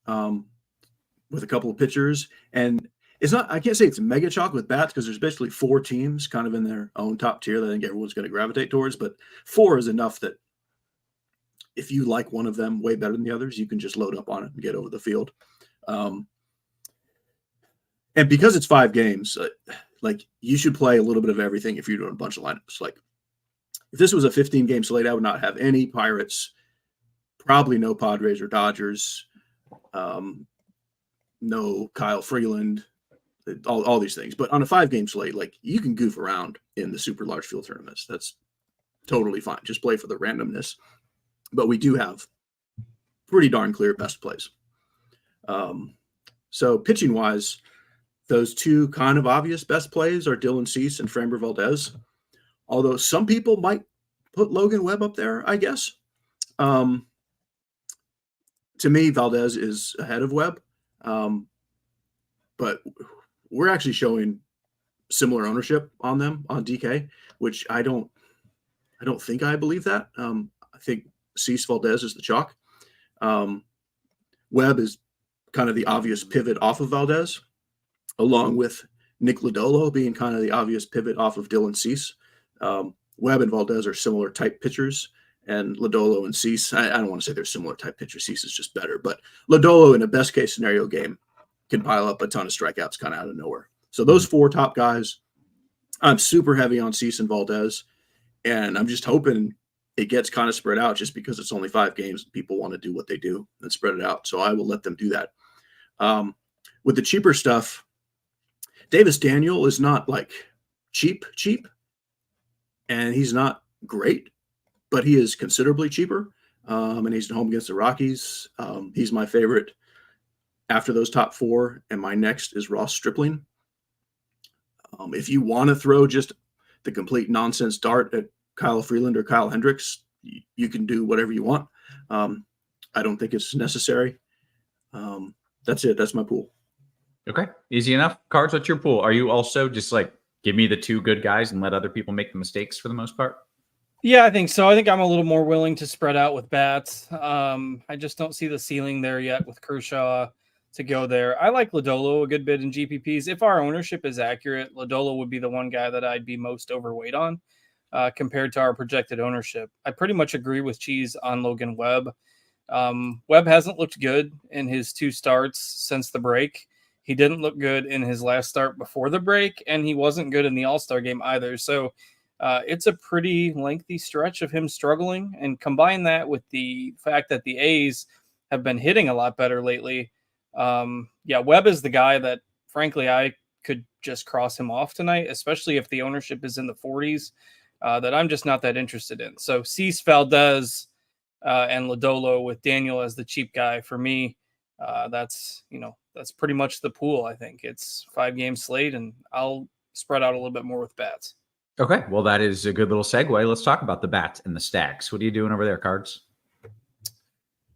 with a couple of pitchers, and it's not. I can't say it's mega chalk with bats because there's basically 4 teams kind of in their own top tier that I think everyone's going to gravitate towards. But 4 is enough that if you like one of them way better than the others, you can just load up on it and get over the field. And because it's 5 games, like you should play a little bit of everything if you're doing a bunch of lineups. Like if this was a 15-game slate, I would not have any Pirates, probably no Padres or Dodgers, no Kyle Freeland, all these things. But on a 5-game slate, like you can goof around in the super large field tournaments. That's totally fine. Just play for the randomness. But we do have pretty darn clear best plays. So pitching wise, those 2 kind of obvious best plays are Dylan Cease and Framber Valdez. Although some people might put Logan Webb up there, I guess. To me, Valdez is ahead of Webb. But we're actually showing similar ownership on them on DK, which I don't think I believe that. I think Cease Valdez is the chalk. Webb is kind of the obvious pivot off of Valdez, along with Nick Lodolo being kind of the obvious pivot off of Dylan Cease. Webb and Valdez are similar type pitchers, and Lodolo and Cease, I don't want to say they're similar type pitchers. Cease is just better, but Lodolo in a best case scenario game can pile up a ton of strikeouts kind of out of nowhere. So those 4 top guys, I'm super heavy on Cease and Valdez, and I'm just hoping it gets kind of spread out just because it's only 5 games. People want to do what they do and spread it out. So I will let them do that. With the cheaper stuff, Davis Daniel is not like cheap, and he's not great, but he is considerably cheaper. And he's home against the Rockies. He's my favorite after those top 4. And my next is Ross Stripling. If you want to throw just the complete nonsense dart at Kyle Freeland or Kyle Hendricks, you can do whatever you want. I don't think it's necessary. That's it. That's my pool. Okay. Easy enough. Cards, what's your pool? Are you also just like, give me the 2 good guys and let other people make the mistakes for the most part? Yeah, I think so. I think I'm a little more willing to spread out with bats. I just don't see the ceiling there yet with Kershaw to go there. I like Lodolo a good bit in GPPs. If our ownership is accurate, Lodolo would be the one guy that I'd be most overweight on compared to our projected ownership. I pretty much agree with Cheese on Logan Webb. Webb hasn't looked good in his 2 starts since the break. He didn't look good in his last start before the break, and he wasn't good in the All-Star game either. So it's a pretty lengthy stretch of him struggling, and combine that with the fact that the A's have been hitting a lot better lately. Webb is the guy that, frankly, I could just cross him off tonight, especially if the ownership is in the 40s, that I'm just not that interested in. So Cease, Valdez, and Lodolo with Daniel as the cheap guy for me. That's pretty much the pool. I think it's 5-game slate, and I'll spread out a little bit more with bats. Okay. Well, that is a good little segue. Let's talk about the bats and the stacks. What are you doing over there, Cards?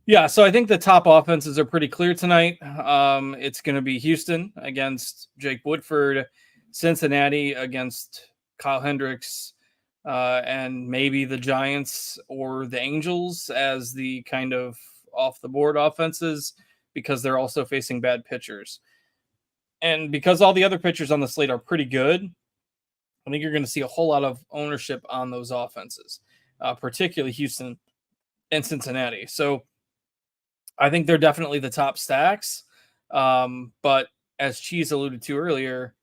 Yeah, so I think the top offenses are pretty clear tonight. It's going to be Houston against Jake Woodford, Cincinnati against Kyle Hendricks, and maybe the Giants or the Angels as the kind of off-the-board offenses, because they're also facing bad pitchers. And because all the other pitchers on the slate are pretty good, I think you're going to see a whole lot of ownership on those offenses, particularly Houston and Cincinnati. So I think they're definitely the top stacks. But as Cheese alluded to earlier,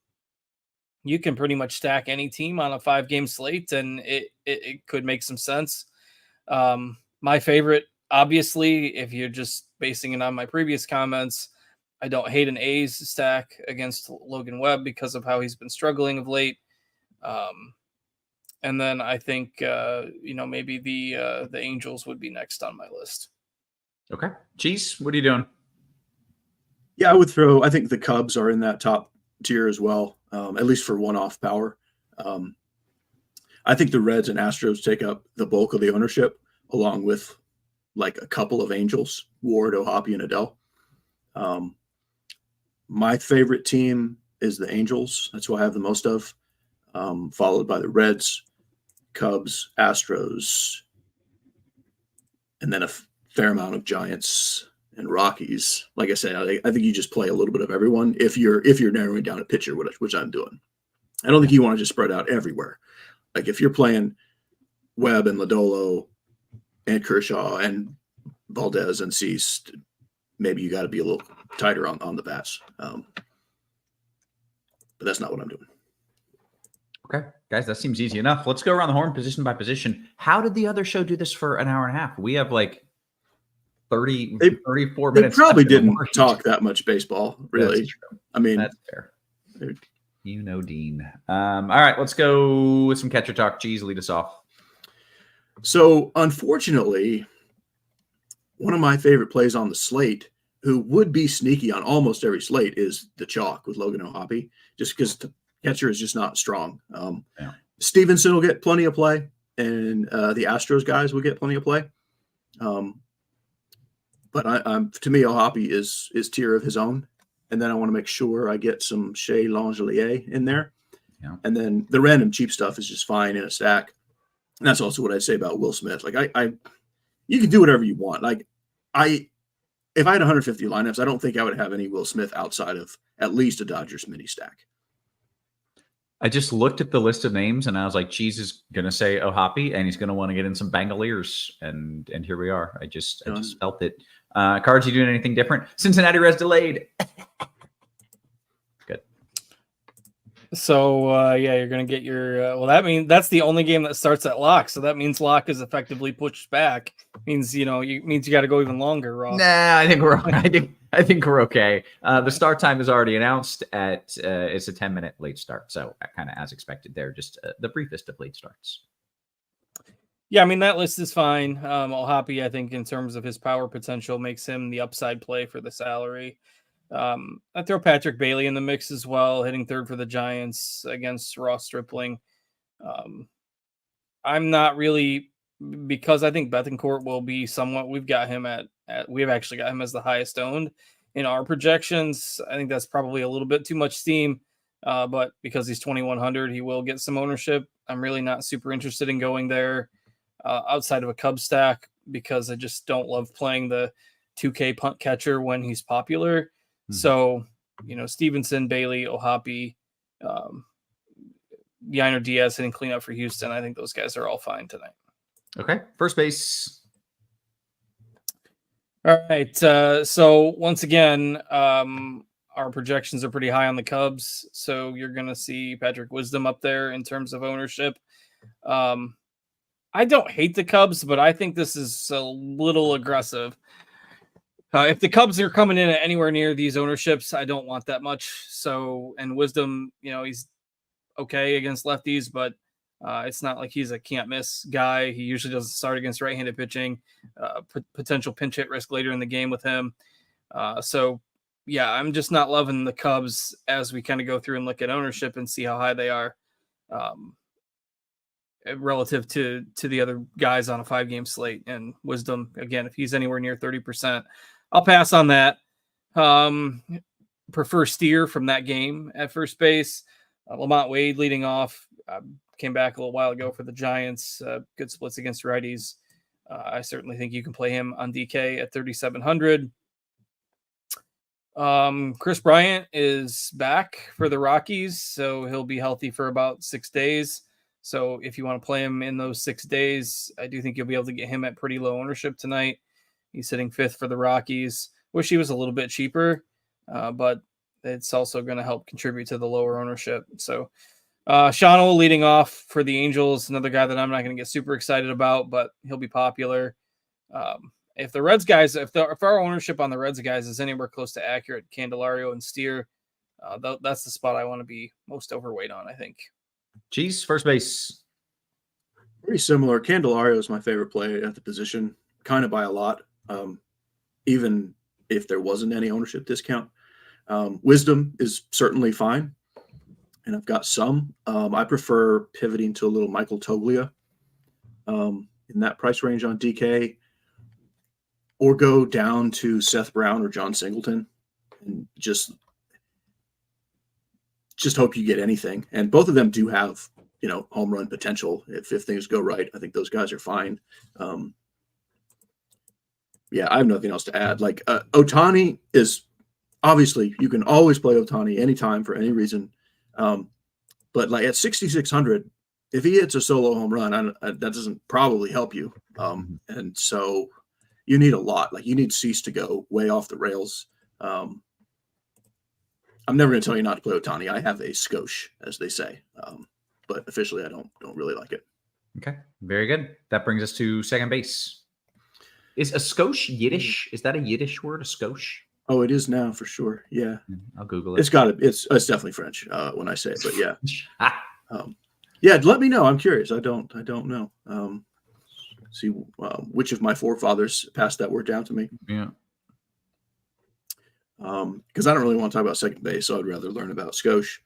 you can pretty much stack any team on a 5-game slate, and it could make some sense. My favorite Obviously, if you're just basing it on my previous comments, I don't hate an A's stack against Logan Webb because of how he's been struggling of late. And then I think maybe the Angels would be next on my list. Okay, Cheese, what are you doing? Yeah, I think the Cubs are in that top tier as well, at least for one-off power. I think the Reds and Astros take up the bulk of the ownership, along with like a couple of Angels, Ward, O'Hoppe, and Adele. My favorite team is the Angels. That's who I have the most of, followed by the Reds, Cubs, Astros, and then a fair amount of Giants and Rockies. Like I said, I think you just play a little bit of everyone if you're narrowing down a pitcher, which I'm doing. I don't think you want to just spread out everywhere. Like if you're playing Webb and Lodolo and Kershaw and Valdez and Cease, maybe you got to be a little tighter on the bats. But that's not what I'm doing. Okay, guys, that seems easy enough. Let's go around the horn position by position. How did the other show do this for an hour and a half? We have like 34 minutes. They probably didn't talk that much baseball, really. I mean, that's fair. Dean. All right, let's go with some catcher talk. Cheese, lead us off. So, unfortunately, one of my favorite plays on the slate, who would be sneaky on almost every slate, is the chalk with Logan O'Hoppe, just because the catcher is just not strong. Stevenson will get plenty of play, and the Astros guys will get plenty of play. But to me, O'Hoppe is tier of his own. And then I want to make sure I get some Shea Langelier in there. Yeah. And then the random cheap stuff is just fine in a stack. And that's also what I say about Will Smith. Like you can do whatever you want. Like if I had 150 lineups, I don't think I would have any Will Smith outside of at least a Dodgers mini stack. I just looked at the list of names and I was like, Cheese is going to say O'Hoppe and he's going to want to get in some Bangaliers. And here we are. I just felt it. Cards, you doing anything different? Cincinnati Reds delayed. Good. So, you're going to get your, that's the only game that starts at lock. So that means lock is effectively pushed back. Means you got to go even longer, Ross. Nah, I think we're okay. The start time is already announced at it's a 10-minute late start. So kind of as expected there, just the briefest of late starts. Yeah, I mean, that list is fine. O'Hoppe, I think, in terms of his power potential, makes him the upside play for the salary. I throw Patrick Bailey in the mix as well, hitting third for the Giants against Ross Stripling. I'm not really, because I think Bethancourt will be somewhat, we've actually got him as the highest owned in our projections. I think that's probably a little bit too much steam, but because he's 2,100, he will get some ownership. I'm really not super interested in going there. Outside of a Cubs stack, because I just don't love playing the 2K punt catcher when he's popular. Mm-hmm. So, Stevenson, Bailey, O'Hoppe, Yainer Diaz hitting cleanup for Houston. I think those guys are all fine tonight. Okay. First base. All right. So once again, our projections are pretty high on the Cubs. So you're going to see Patrick Wisdom up there in terms of ownership. I don't hate the Cubs, but I think this is a little aggressive. If the Cubs are coming in at anywhere near these ownerships, I don't want that much. So, and Wisdom, he's okay against lefties, but it's not like he's a can't miss guy. He usually doesn't start against right-handed pitching. Potential pinch hit risk later in the game with him. So, yeah, I'm just not loving the Cubs as we kind of go through and look at ownership and see how high they are. Relative to the other guys on a 5-game slate. And Wisdom, again, if he's anywhere near 30%, I'll pass on that. Prefer Steer from that game at first base. Lamont Wade leading off. Came back a little while ago for the Giants. Good splits against righties. I certainly think you can play him on DK at 3,700. Chris Bryant is back for the Rockies, so he'll be healthy for about 6 days. So if you want to play him in those 6 days, I do think you'll be able to get him at pretty low ownership tonight. He's sitting 5th for the Rockies. Wish he was a little bit cheaper, but it's also going to help contribute to the lower ownership. So Shawano leading off for the Angels, another guy that I'm not going to get super excited about, but he'll be popular. if the Reds guys, if our ownership on the Reds guys is anywhere close to accurate, Candelario and Steer, that's the spot I want to be most overweight on, I think. Cheese, first base. Pretty similar. Candelario is my favorite play at the position, kind of by a lot, even if there wasn't any ownership discount. Wisdom is certainly fine, and I've got some. I prefer pivoting to a little Michael Toglia in that price range on DK, or go down to Seth Brown or John Singleton, and just hope you get anything. And both of them do have, home run potential if things go right. I think those guys are fine. Yeah, I have nothing else to add. Like Ohtani is obviously, you can always play Ohtani anytime for any reason. But like at 6,600, if he hits a solo home run, that doesn't probably help you. And so you need a lot. Like you need Cease to go way off the rails. I'm never going to tell you not to play Ohtani. I have a skosh, as they say. But officially, I don't really like it. Okay, very good. That brings us to second base. Is a skosh Yiddish? Is that a Yiddish word, a skosh? Oh, it is now for sure. Yeah, I'll Google it. It's definitely French when I say it, but yeah. Yeah, let me know. I'm curious. I don't know. See which of my forefathers passed that word down to me. Yeah. Because I don't really want to talk about second base, so I'd rather learn about skosh.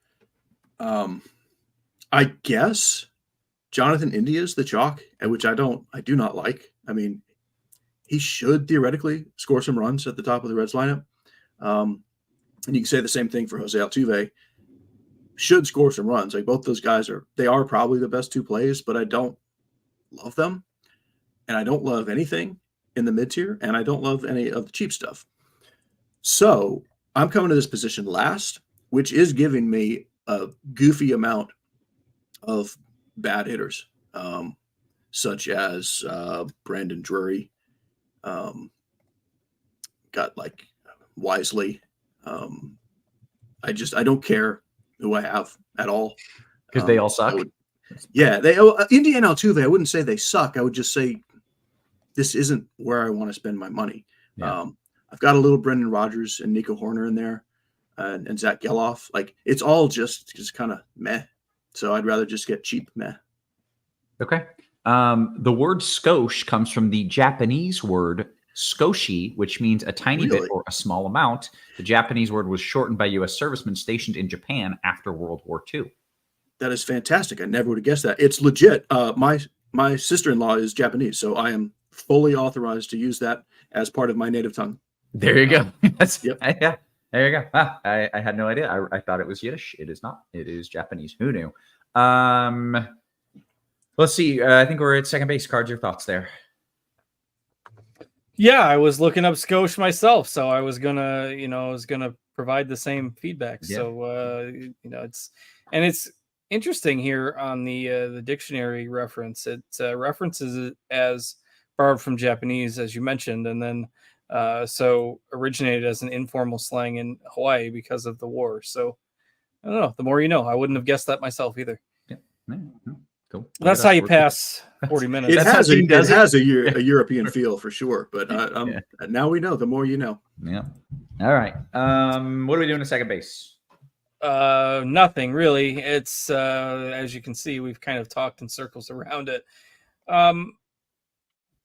I guess Jonathan India is the chalk, which I do not like. I mean, he should theoretically score some runs at the top of the Reds lineup. And you can say the same thing for Jose Altuve. Should score some runs. Like both those guys are probably the best two plays, but I don't love them. And I don't love anything in the mid-tier, and I don't love any of the cheap stuff. So I'm coming to this position last, which is giving me a goofy amount of bad hitters, such as Brandon Drury, got like Wisely. I don't care who I have at all. Because they all suck? Indiana Altuve, I wouldn't say they suck. I would just say this isn't where I want to spend my money. Yeah. I've got a little Brendan Rodgers and Nico Horner in there and Zach Geloff. Like it's all just kind of meh. So I'd rather just get cheap meh. Okay. The word skosh comes from the Japanese word skoshi, which means a tiny bit or a small amount. The Japanese word was shortened by U.S. servicemen stationed in Japan after World War II. That is fantastic. I never would have guessed that. It's legit. My sister-in-law is Japanese, so I am fully authorized to use that as part of my native tongue. There you go. Yep. Yeah. There you go. I had no idea. I thought it was Yiddish. It is not. It is Japanese. Who knew? Let's see. I think we're at second base. Cards, your thoughts there? Yeah, I was looking up skosh myself, so I was gonna provide the same feedback. Yeah. So it's interesting here on the dictionary reference. It references it as borrowed from Japanese, as you mentioned, and then so originated as an informal slang in Hawaii because of the war. So I don't know. The more you know. I wouldn't have guessed that myself either. Yeah. Cool. That's how you pass 40 minutes. It has a European feel for sure, but now we know. The more you know. Yeah. All right. What are we doing at second base? Nothing really. It's as you can see, we've kind of talked in circles around it.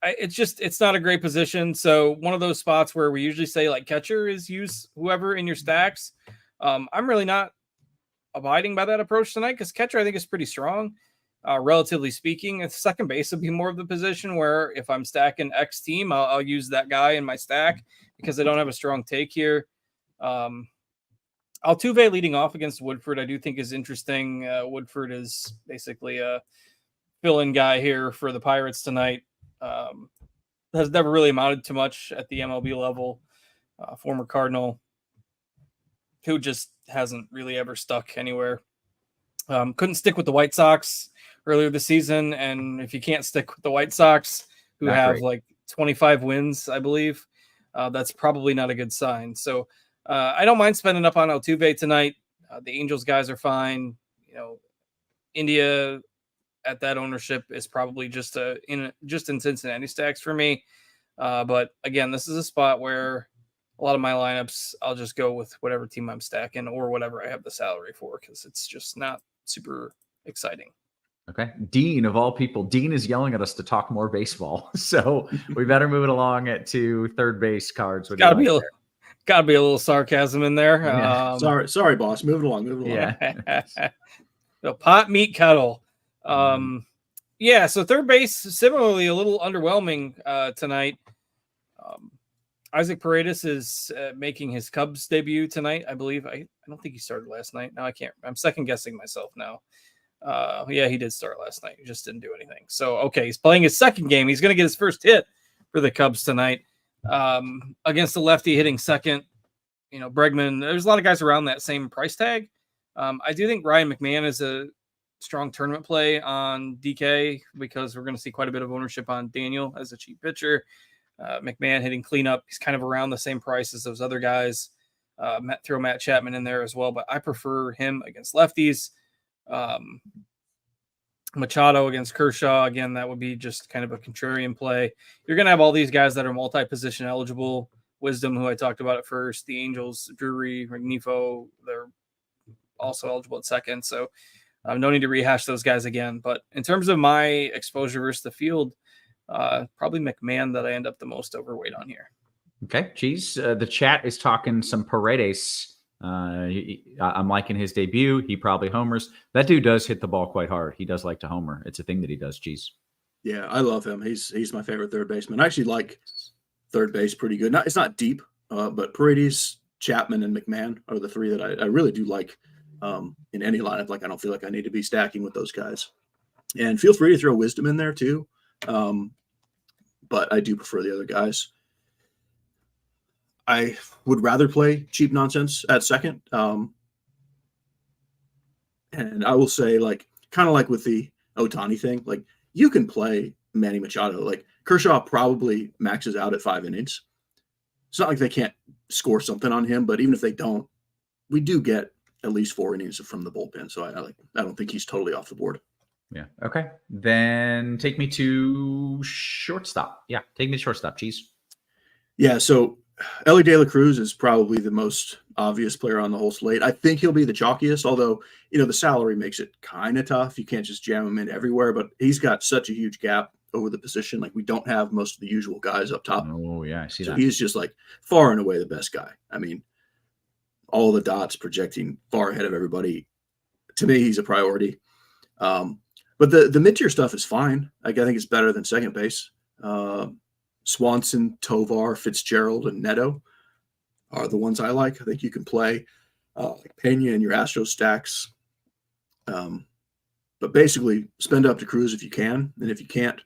It's not a great position. So one of those spots where we usually say like catcher is use whoever in your stacks. I'm really not abiding by that approach tonight because catcher I think is pretty strong. Relatively speaking, second base would be more of the position where if I'm stacking X team, I'll use that guy in my stack because I don't have a strong take here. Altuve leading off against Woodford, I do think is interesting. Woodford is basically a fill-in guy here for the Pirates tonight. Has never really amounted to much at the MLB level. Former Cardinal who just hasn't really ever stuck anywhere. Couldn't stick with the White Sox earlier this season. And if you can't stick with the White Sox, who Not have great. like 25 wins, I believe, that's probably not a good sign. So I don't mind spending up on Altuve tonight. The Angels guys are fine. India at that ownership is probably just in Cincinnati stacks for me. But again, this is a spot where a lot of my lineups, I'll just go with whatever team I'm stacking or whatever I have the salary for, because it's just not super exciting. Okay. Dean, of all people, Dean is yelling at us to talk more baseball. So we better move it along to third base cards. Gotta be a little sarcasm in there. Yeah. Sorry, boss. Move it along. Yeah. The pot meat kettle. Yeah, so third base, similarly, a little underwhelming tonight. Isaac Paredes is making his Cubs debut tonight, I believe. I don't think he started last night. No, I can't. I'm second guessing myself now. Yeah, he did start last night. He just didn't do anything. So, okay, he's playing his second game. He's going to get his first hit for the Cubs tonight against the lefty hitting second. Bregman, there's a lot of guys around that same price tag. I do think Ryan McMahon is a strong tournament play on DK because we're going to see quite a bit of ownership on Daniel as a cheap pitcher. McMahon hitting cleanup. He's kind of around the same price as those other guys. Throw Matt Chapman in there as well, but I prefer him against lefties. Machado against Kershaw. Again, that would be just kind of a contrarian play. You're going to have all these guys that are multi-position eligible. Wisdom, who I talked about at first, the Angels, Drury, Rengifo, they're also eligible at second. So no need to rehash those guys again. But in terms of my exposure versus the field, probably McMahon that I end up the most overweight on here. Okay, Cheese. The chat is talking some Paredes. I'm liking his debut. He probably homers. That dude does hit the ball quite hard. He does like to homer. It's a thing that he does, Cheese. Yeah, I love him. He's my favorite third baseman. I actually like third base pretty good. It's not deep, but Paredes, Chapman, and McMahon are the three that I really do like in any lineup. Like, I don't feel like I need to be stacking with those guys. And feel free to throw Wisdom in there too. But I do prefer the other guys. I would rather play cheap nonsense at second. And I will say, like, kind of like with the Ohtani thing, like, you can play Manny Machado. Like, Kershaw probably maxes out at 5 innings. It's not like they can't score something on him, but even if they don't, we do get at least 4 innings from the bullpen. So I don't think he's totally off the board. Yeah. Okay. Then take me to shortstop. Yeah. Take me to shortstop, Cheese. Yeah. So Ellie De La Cruz is probably the most obvious player on the whole slate. I think he'll be the chalkiest, although, the salary makes it kind of tough. You can't just jam him in everywhere, but he's got such a huge gap over the position. Like, we don't have most of the usual guys up top. Oh, yeah. I see so that. He's just like far and away the best guy. I mean, all the dots projecting far ahead of everybody. To me, he's a priority. But the mid-tier stuff is fine. Like, I think it's better than second base. Swanson, Tovar, Fitzgerald, and Neto are the ones I like. I think you can play like Pena in your Astros stacks. But basically, spend up to Cruz if you can. And if you can't,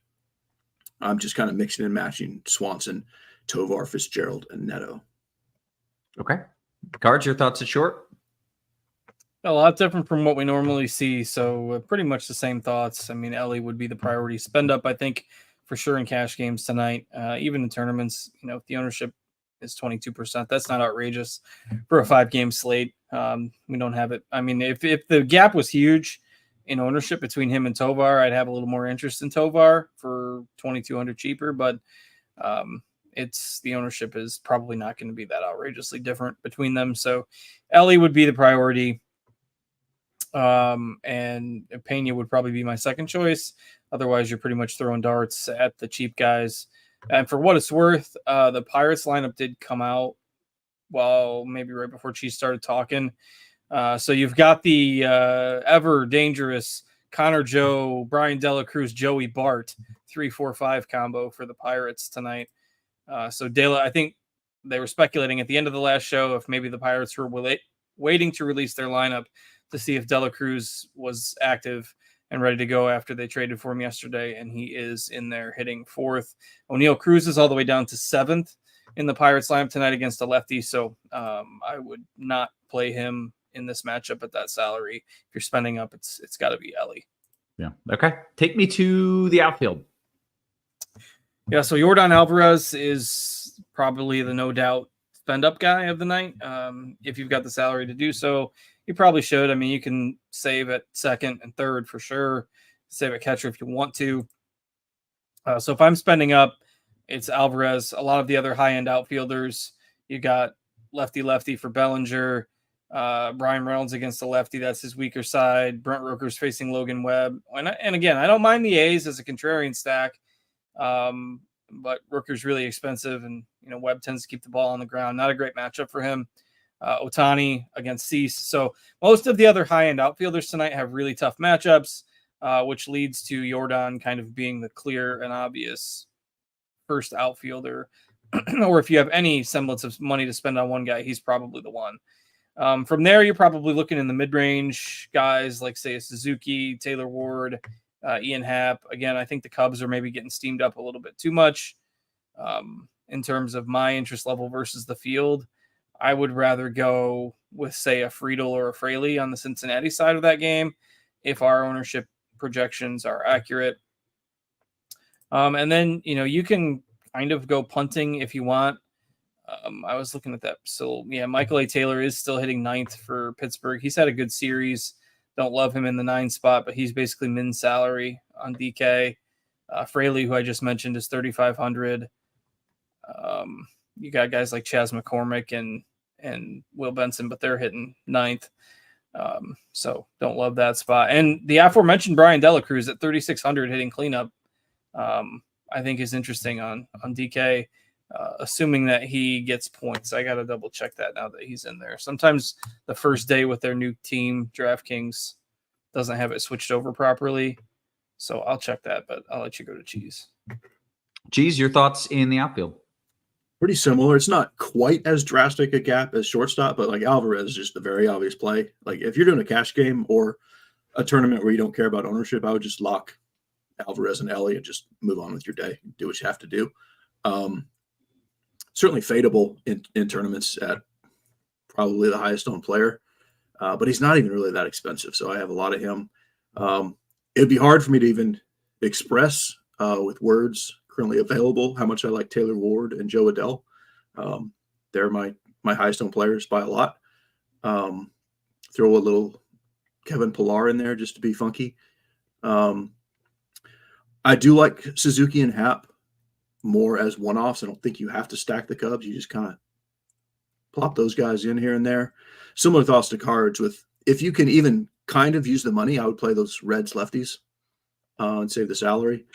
I'm just kind of mixing and matching Swanson, Tovar, Fitzgerald, and Neto. Okay. Cards, your thoughts at short? A lot different from what we normally see. So pretty much the same thoughts. I mean, Ellie would be the priority. Spend up, I think, for sure in cash games tonight. Even in tournaments, if the ownership is 22%, that's not outrageous for a 5-game slate. We don't have it. I mean, if the gap was huge in ownership between him and Tovar, I'd have a little more interest in Tovar for $2,200 cheaper, but the ownership is probably not going to be that outrageously different between them. So Ellie would be the priority. And Pena would probably be my second choice. Otherwise, you're pretty much throwing darts at the cheap guys. And for what it's worth, the Pirates lineup did come out, maybe right before Cheese started talking. So you've got the ever dangerous Connor Joe, Brian De La Cruz, Joey Bart 3-4-5 combo for the Pirates tonight. So I think they were speculating at the end of the last show if maybe the Pirates were waiting to release their lineup to see if De La Cruz was active and ready to go after they traded for him yesterday, and he is in there hitting 4th. O'Neal Cruz is all the way down to 7th in the Pirates lineup tonight against a lefty, so I would not play him in this matchup at that salary. If you're spending up, it's got to be Ellie. Yeah. Okay. Take me to the outfield. Yeah, so Yordan Alvarez is probably the no doubt spend up guy of the night. If you've got the salary to do so, you probably should. I mean, you can save at second and third for sure. Save at catcher if you want to. So if I'm spending up, it's Alvarez. A lot of the other high-end outfielders, you got lefty for Bellinger, Brian Reynolds against the lefty. That's his weaker side. Brent Rooker's facing Logan Webb. And again, I don't mind the A's as a contrarian stack, but Rooker's really expensive, and Webb tends to keep the ball on the ground. Not a great matchup for him. Otani against Cease. So most of the other high-end outfielders tonight have really tough matchups, which leads to Yordan kind of being the clear and obvious first outfielder. Or if you have any semblance of money to spend on one guy, he's probably the one. From there, you're probably looking in the mid-range guys like, say, a Suzuki, Taylor Ward, Ian Happ. Again, I think the Cubs are maybe getting steamed up a little bit too much in terms of my interest level versus the field. I would rather go with, say, a Friedel or a Fraley on the Cincinnati side of that game if our ownership projections are accurate. And then, you can kind of go punting if you want. I was looking at that. So, yeah, Michael A. Taylor is still hitting 9th for Pittsburgh. He's had a good series. Don't love him in the 9 spot, but he's basically min salary on DK. Fraley, who I just mentioned, is 3,500. You got guys like Chas McCormick and Will Benson, but they're hitting 9th. So don't love that spot. And the aforementioned Brian Delacruz at 3,600 hitting cleanup, I think is interesting on DK, assuming that he gets points. I got to double check that now that he's in there. Sometimes the first day with their new team, DraftKings, doesn't have it switched over properly. So I'll check that, but I'll let you go to Cheese. Cheese, your thoughts in the outfield? Pretty similar. It's not quite as drastic a gap as shortstop, but like Alvarez is just a very obvious play. Like if you're doing a cash game or a tournament where you don't care about ownership, I would just lock Alvarez and Ellie and just move on with your day. Do what you have to do. Certainly fadeable in tournaments at probably the highest owned player, but he's not even really that expensive. So I have a lot of him. It'd be hard for me to even express with words currently available how much I like Taylor Ward and Joe Adell. They're my highest owned players by a lot. Throw a little Kevin Pillar in there just to be funky. I do like Suzuki and Happ more as one-offs. I don't think you have to stack the Cubs. You just kind of plop those guys in here and there. Similar thoughts to Cards with, if you can even kind of use the money, I would play those Reds lefties and save the salary.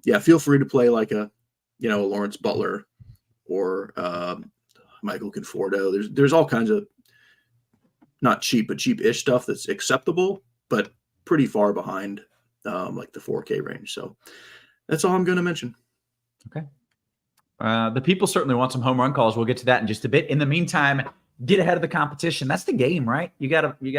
Yeah, feel free to play like a Lawrence Butler or Michael Conforto. There's all kinds of not cheap, but cheap-ish stuff that's acceptable, but pretty far behind like the 4K range. So that's all I'm going to mention. Okay. The people certainly want some home run calls. We'll get to that in just a bit. In the meantime, get ahead of the competition. That's the game, right? You gotta beat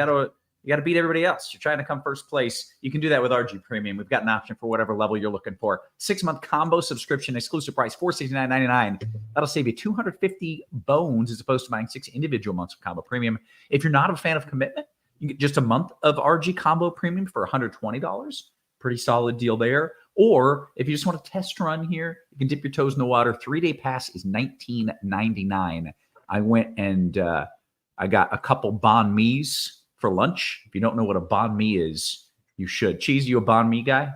everybody else. You're trying to come first place. You can do that with RG Premium. We've got an option for whatever level you're looking for. 6-month combo subscription, exclusive price, $469.99. That'll save you 250 bones as opposed to buying 6 individual months of combo premium. If you're not a fan of commitment, you get just a month of RG combo premium for $120. Pretty solid deal there. Or if you just want a test run here, you can dip your toes in the water. 3-day pass is $19.99. I went and I got a couple banh mi's for lunch. If you don't know what a banh mi is, you should. Cheese, you a banh mi guy?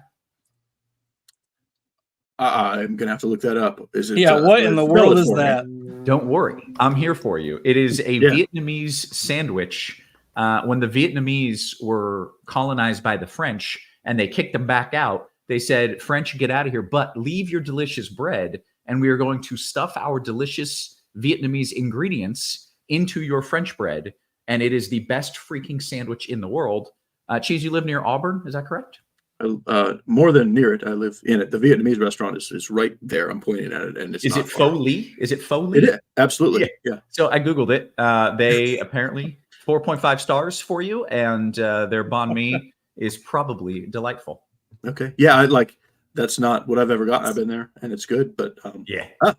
I'm gonna have to look that up. Is it? Yeah, what in the world is that? Don't worry, I'm here for you. It is a Vietnamese sandwich. When the Vietnamese were colonized by the French and they kicked them back out, they said, French, get out of here, but leave your delicious bread, and we are going to stuff our delicious Vietnamese ingredients into your French bread, and it is the best freaking sandwich in the world. Cheese, you live near Auburn, is that correct? More than near it, I live in it. The Vietnamese restaurant is right there. I'm pointing at it, and it's Is it Pho Ly? Is it Pho Ly? It is, absolutely. Yeah. So I Googled it. They apparently 4.5 stars for you, and their banh mi is probably delightful. Okay. Yeah, that's not what I've ever gotten. I've been there, and it's good. But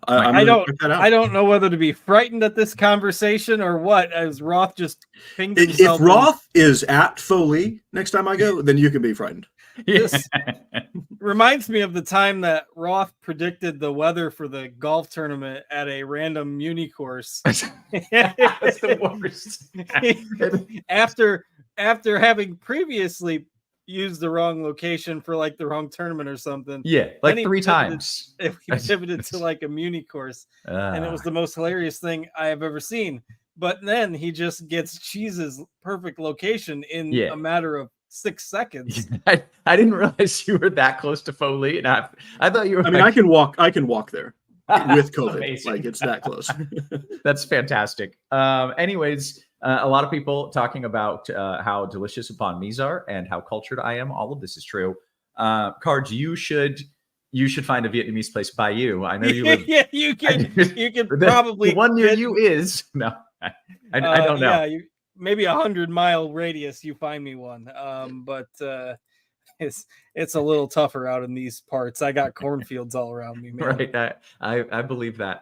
I don't know whether to be frightened at this conversation or what. As Roth just pinged himself. If Roth is at Pho Ly next time I go, then you can be frightened. This reminds me of the time that Roth predicted the weather for the golf tournament at a random Muni course. That's the worst. After having previously used the wrong location for like the wrong tournament or something. Yeah, like 3 times. We pivoted to like a muni course, and it was the most hilarious thing I have ever seen. But then he just gets Cheese's perfect location in a matter of 6 seconds. I didn't realize you were that close to Foley, and I thought you were. I mean, I can walk there with COVID. Amazing. Like it's that close. That's fantastic. Anyways, a lot of people talking about how delicious banh mi's are and how cultured I am. All of this is true. Cards, you should find a Vietnamese place by you. I know you live. Yeah, you can probably the one near you is no. I don't know. Yeah, maybe 100-mile radius. You find me one. But it's a little tougher out in these parts. I got cornfields all around me, man. Right. I believe that.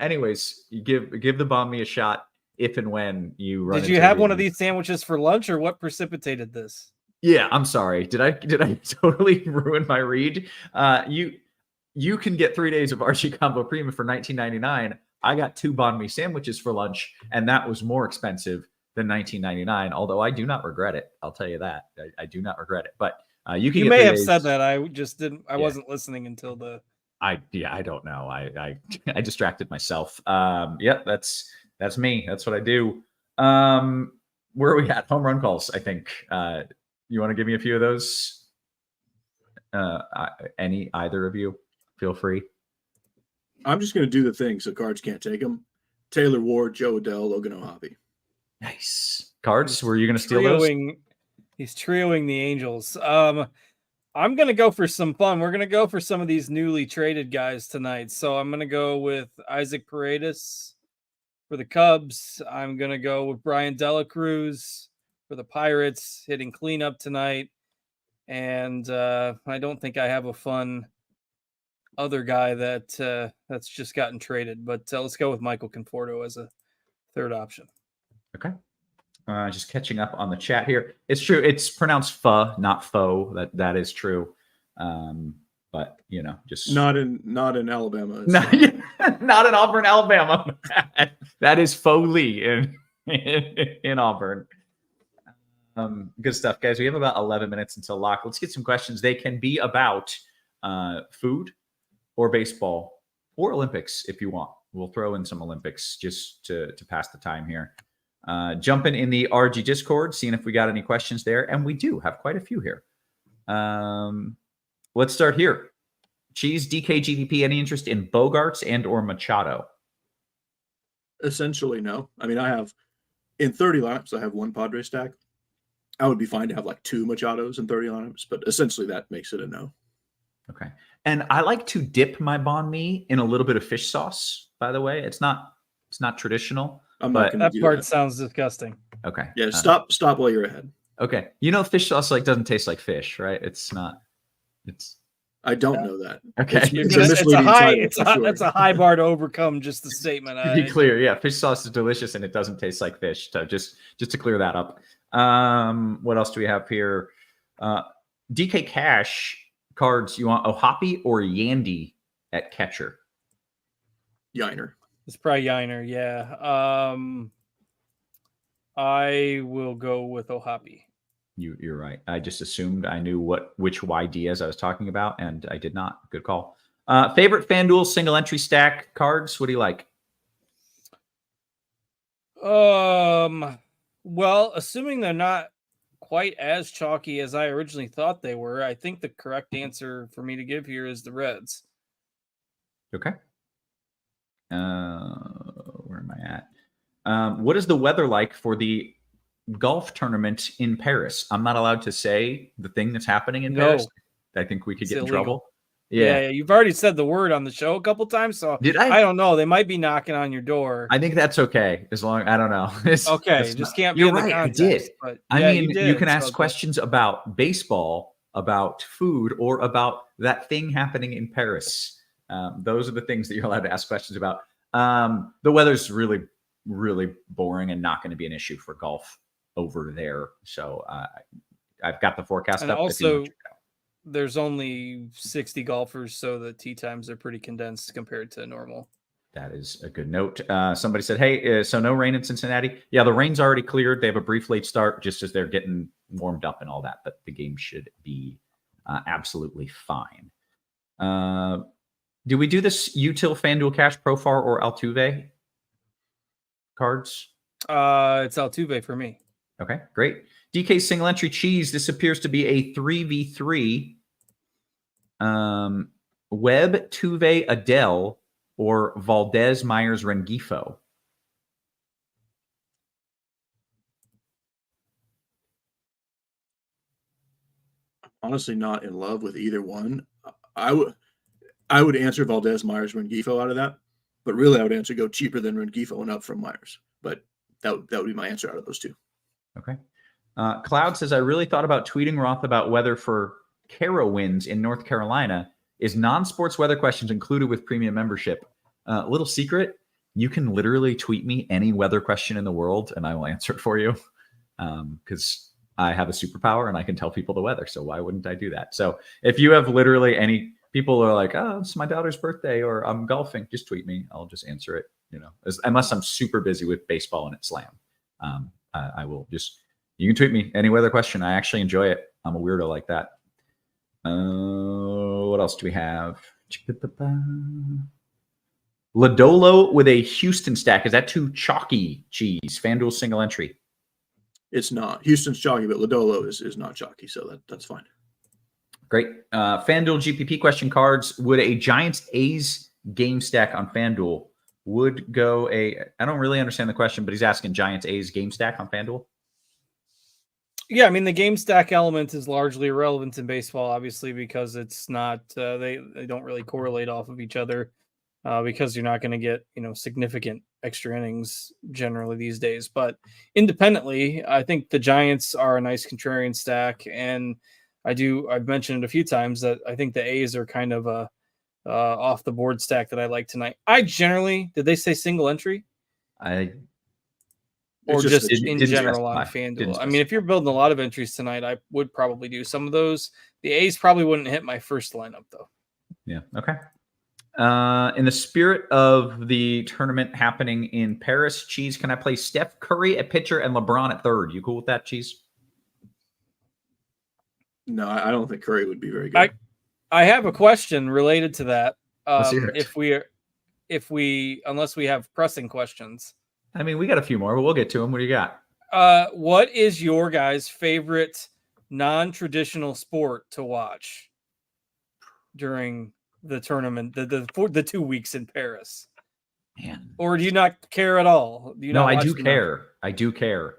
Anyways, you give the banh mi a shot if and when you run. Did you have one of these sandwiches for lunch, or what precipitated this? Yeah, I'm sorry. Did I totally ruin my read? You can get 3 days of Archie Combo Premium for $19.99. I got 2 banh mi sandwiches for lunch, and that was more expensive than $19.99. Although I do not regret it. I'll tell you that. I do not regret it. But you can. You may have said that. I just didn't. I wasn't listening until the. I don't know. I distracted myself. Yeah, that's me. That's what I do. Where are we at? Home run calls, I think. You want to give me a few of those? Either of you, feel free. I'm just going to do the thing so Cards can't take them. Taylor Ward, Joe Adell, Logan O'Hoppe. Nice. Cards, were you going to steal those? He's trioing the Angels. I'm going to go for some fun. We're going to go for some of these newly traded guys tonight. So I'm going to go with Isaac Paredes for the Cubs. I'm going to go with Brian Dela Cruz for the Pirates, hitting cleanup tonight. And I don't think I have a fun other guy that's just gotten traded. But let's go with Michael Conforto as a third option. Okay. Just catching up on the chat here. It's true. It's pronounced pho, not faux. That is true. But just not in Alabama. Not in Auburn, Alabama. That is Foley in Auburn. Good stuff, guys. We have about 11 minutes until lock. Let's get some questions. They can be about food or baseball or Olympics if you want. We'll throw in some Olympics just to pass the time here. Jumping in the RG Discord, seeing if we got any questions there. And we do have quite a few here. Let's start here. Cheese, DK, GVP, any interest in Bogarts and or Machado? Essentially, no. I mean, I have in 30 lineups, I have 1 Padre stack. I would be fine to have like 2 Machados in 30 lineups, but essentially that makes it a no. Okay. And I like to dip my banh mi in a little bit of fish sauce, by the way. It's not traditional. That part sounds disgusting. Okay. Yeah, stop while you're ahead. Okay. Fish sauce doesn't taste like fish, right? It's not. I don't know that. Okay. That's a high bar to overcome, just the statement. To be clear, yeah, fish sauce is delicious and it doesn't taste like fish. So just to clear that up. What else do we have here? DK Cash Cards, you want O'Hoppe or Yandy at catcher? Yiner. It's probably Yiner, yeah. I will go with O'Hoppe. You're right. I just assumed I knew which Y Diaz I was talking about, and I did not. Good call. Favorite FanDuel single entry stack cards? What do you like? Well, assuming they're not quite as chalky as I originally thought they were, I think the correct answer for me to give here is the Reds. Okay. Where am I at? What is the weather like for the golf tournament in Paris? I'm not allowed to say the thing that's happening in Paris. I think we could get in trouble. Yeah, you've already said the word on the show a couple times, so did I? I don't know. They might be knocking on your door. I think that's okay, as long I don't know. Can't be you're in the right. context, I did. But you can ask questions about baseball, about food, or about that thing happening in Paris. Those are the things that you're allowed to ask questions about. The weather's really, really boring and not going to be an issue for golf over there. So I've got the forecast and up. Also, there's only 60 golfers, so the tee times are pretty condensed compared to normal. That is a good note. Somebody said, hey, so no rain in Cincinnati? Yeah, the rain's already cleared. They have a brief late start just as they're getting warmed up and all that, but the game should be absolutely fine. Do we do this util FanDuel Cash Profar or Altuve cards? It's Altuve for me. Okay, great. DK single entry cheese. This appears to be a 3v3. Webb, Tuve, Adele, or Valdez, Myers, Rengifo. Honestly, not in love with either one. I would answer Valdez, Myers, Rengifo out of that, but really I would answer go cheaper than Rengifo and up from Myers. But that would be my answer out of those two. Okay. Cloud says, I really thought about tweeting Roth about weather for Carowinds in North Carolina. Is non-sports weather questions included with premium membership? Little secret, you can literally tweet me any weather question in the world and I will answer it for you, because I have a superpower and I can tell people the weather. So why wouldn't I do that? So if you have literally any people are like, oh, it's my daughter's birthday or I'm golfing, just tweet me. I'll just answer it, unless I'm super busy with baseball and it's slam. I will just, you can tweet me any weather question. I actually enjoy it. I'm a weirdo like that. What else do we have? Lodolo with a Houston stack. Is that too chalky, cheese? FanDuel single entry. It's not. Houston's chalky, but Lodolo is not chalky, so that's fine. Great. FanDuel GPP question cards. Would a Giants A's game stack on FanDuel would go I don't really understand the question, but he's asking Giants A's game stack on FanDuel. Yeah, I mean, the game stack element is largely irrelevant in baseball, obviously, because it's not they don't really correlate off of each other, because you're not going to get significant extra innings generally these days. But independently, I think the Giants are a nice contrarian stack, and I've mentioned it a few times that I think the A's are kind of a off the board stack that I like tonight. Did they say single entry? Or just in general on FanDuel? I mean, if you're building a lot of entries tonight, I would probably do some of those. The A's probably wouldn't hit my first lineup, though. Yeah. Okay. In the spirit of the tournament happening in Paris, Cheese, can I play Steph Curry at pitcher and LeBron at third? You cool with that, Cheese? No, I don't think Curry would be very good. I have a question related to that. Let's hear it. If we unless we have pressing questions. I mean, we got a few more, but we'll get to them. What do you got? What is your guys' favorite non-traditional sport to watch during the tournament, the 2 weeks in Paris? Man. Or do you not care at all? I do care. I do care.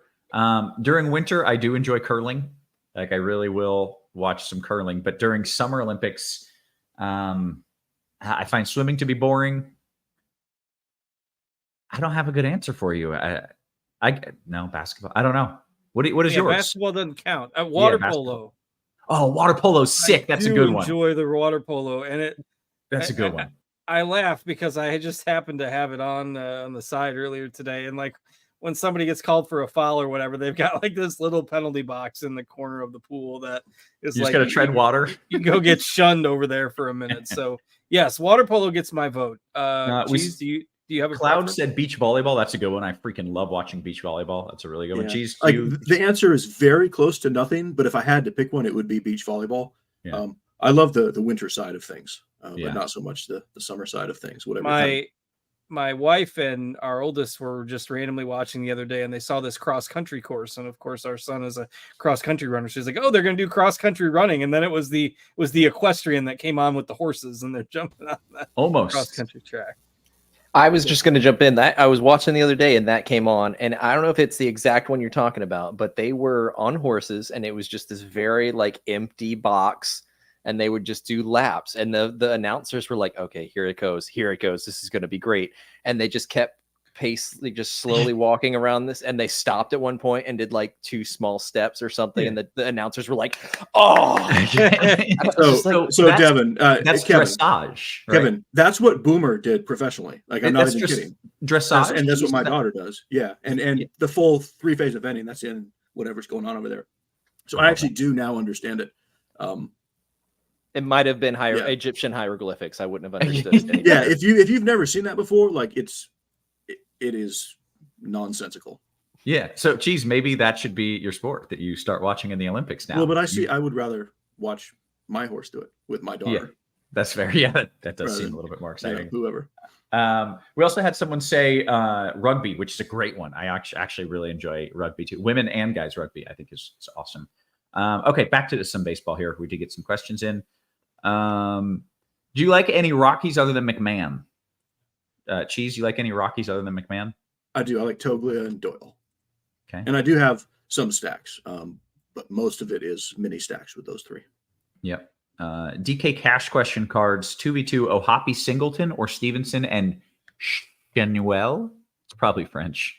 During winter, I do enjoy curling. Like, I really will watch some curling. But during Summer Olympics, I find swimming to be boring. I don't have a good answer for you. No basketball. I don't know. What is yours? Basketball doesn't count. Water polo. Oh, water polo's sick. That's a good one. Enjoy the water polo, and that's a good one. I laugh because I just happened to have it on the side earlier today, and like when somebody gets called for a foul or whatever, they've got like this little penalty box in the corner of the pool that is you just got to tread water. You go get shunned over there for a minute. So yes, water polo gets my vote. Cheese, do you have a Cloud preference? said beach volleyball? That's a good one. I freaking love watching beach volleyball. That's a really good one. Cheese, the answer is very close to nothing, but if I had to pick one, it would be beach volleyball. Yeah. I love the winter side of things, but not so much the summer side of things. Whatever. My wife and our oldest were just randomly watching the other day, and they saw this cross country course. And of course, our son is a cross country runner. She's like, "Oh, they're going to do cross country running," and then it was the equestrian that came on with the horses, and they're jumping on that cross country track. I was just going to jump in. That I was watching the other day, and that came on, and I don't know if it's the exact one you're talking about, but they were on horses, and it was just this very like empty box, and they would just do laps, and the announcers were like, "Okay, here it goes, this is going to be great," and they just kept just slowly walking around this, and they stopped at one point and did like 2 small steps or something, and the announcers were like, "Oh." So Devin, that's Kevin, dressage, right? Kevin, that's what Boomer did professionally. Like, I'm not even kidding. Dressage, and that's what my daughter does. Yeah, and the full 3-phase eventing that's in whatever's going on over there. So I actually do now understand it. It might have been Egyptian hieroglyphics. I wouldn't have understood. If you've never seen that before, like it is nonsensical. Yeah. So, Cheese, maybe that should be your sport that you start watching in the Olympics now. Well, but I would rather watch my horse do it with my daughter. Yeah, that's fair. Yeah, that does Rather seem than, a little bit more exciting. Whoever. We also had someone say rugby, which is a great one. I actually really enjoy rugby too. Women and guys rugby, I think is awesome. Okay, back to some baseball here. We did get some questions in. Do you like any Rockies other than McMahon? Cheese, you like any Rockies other than McMahon? I do. I like Toglia and Doyle. Okay. And I do have some stacks, but most of it is mini stacks with those three. Yep. DK Cash question cards, 2v2 Ohapi Singleton or Stevenson and Chenuel. It's probably French.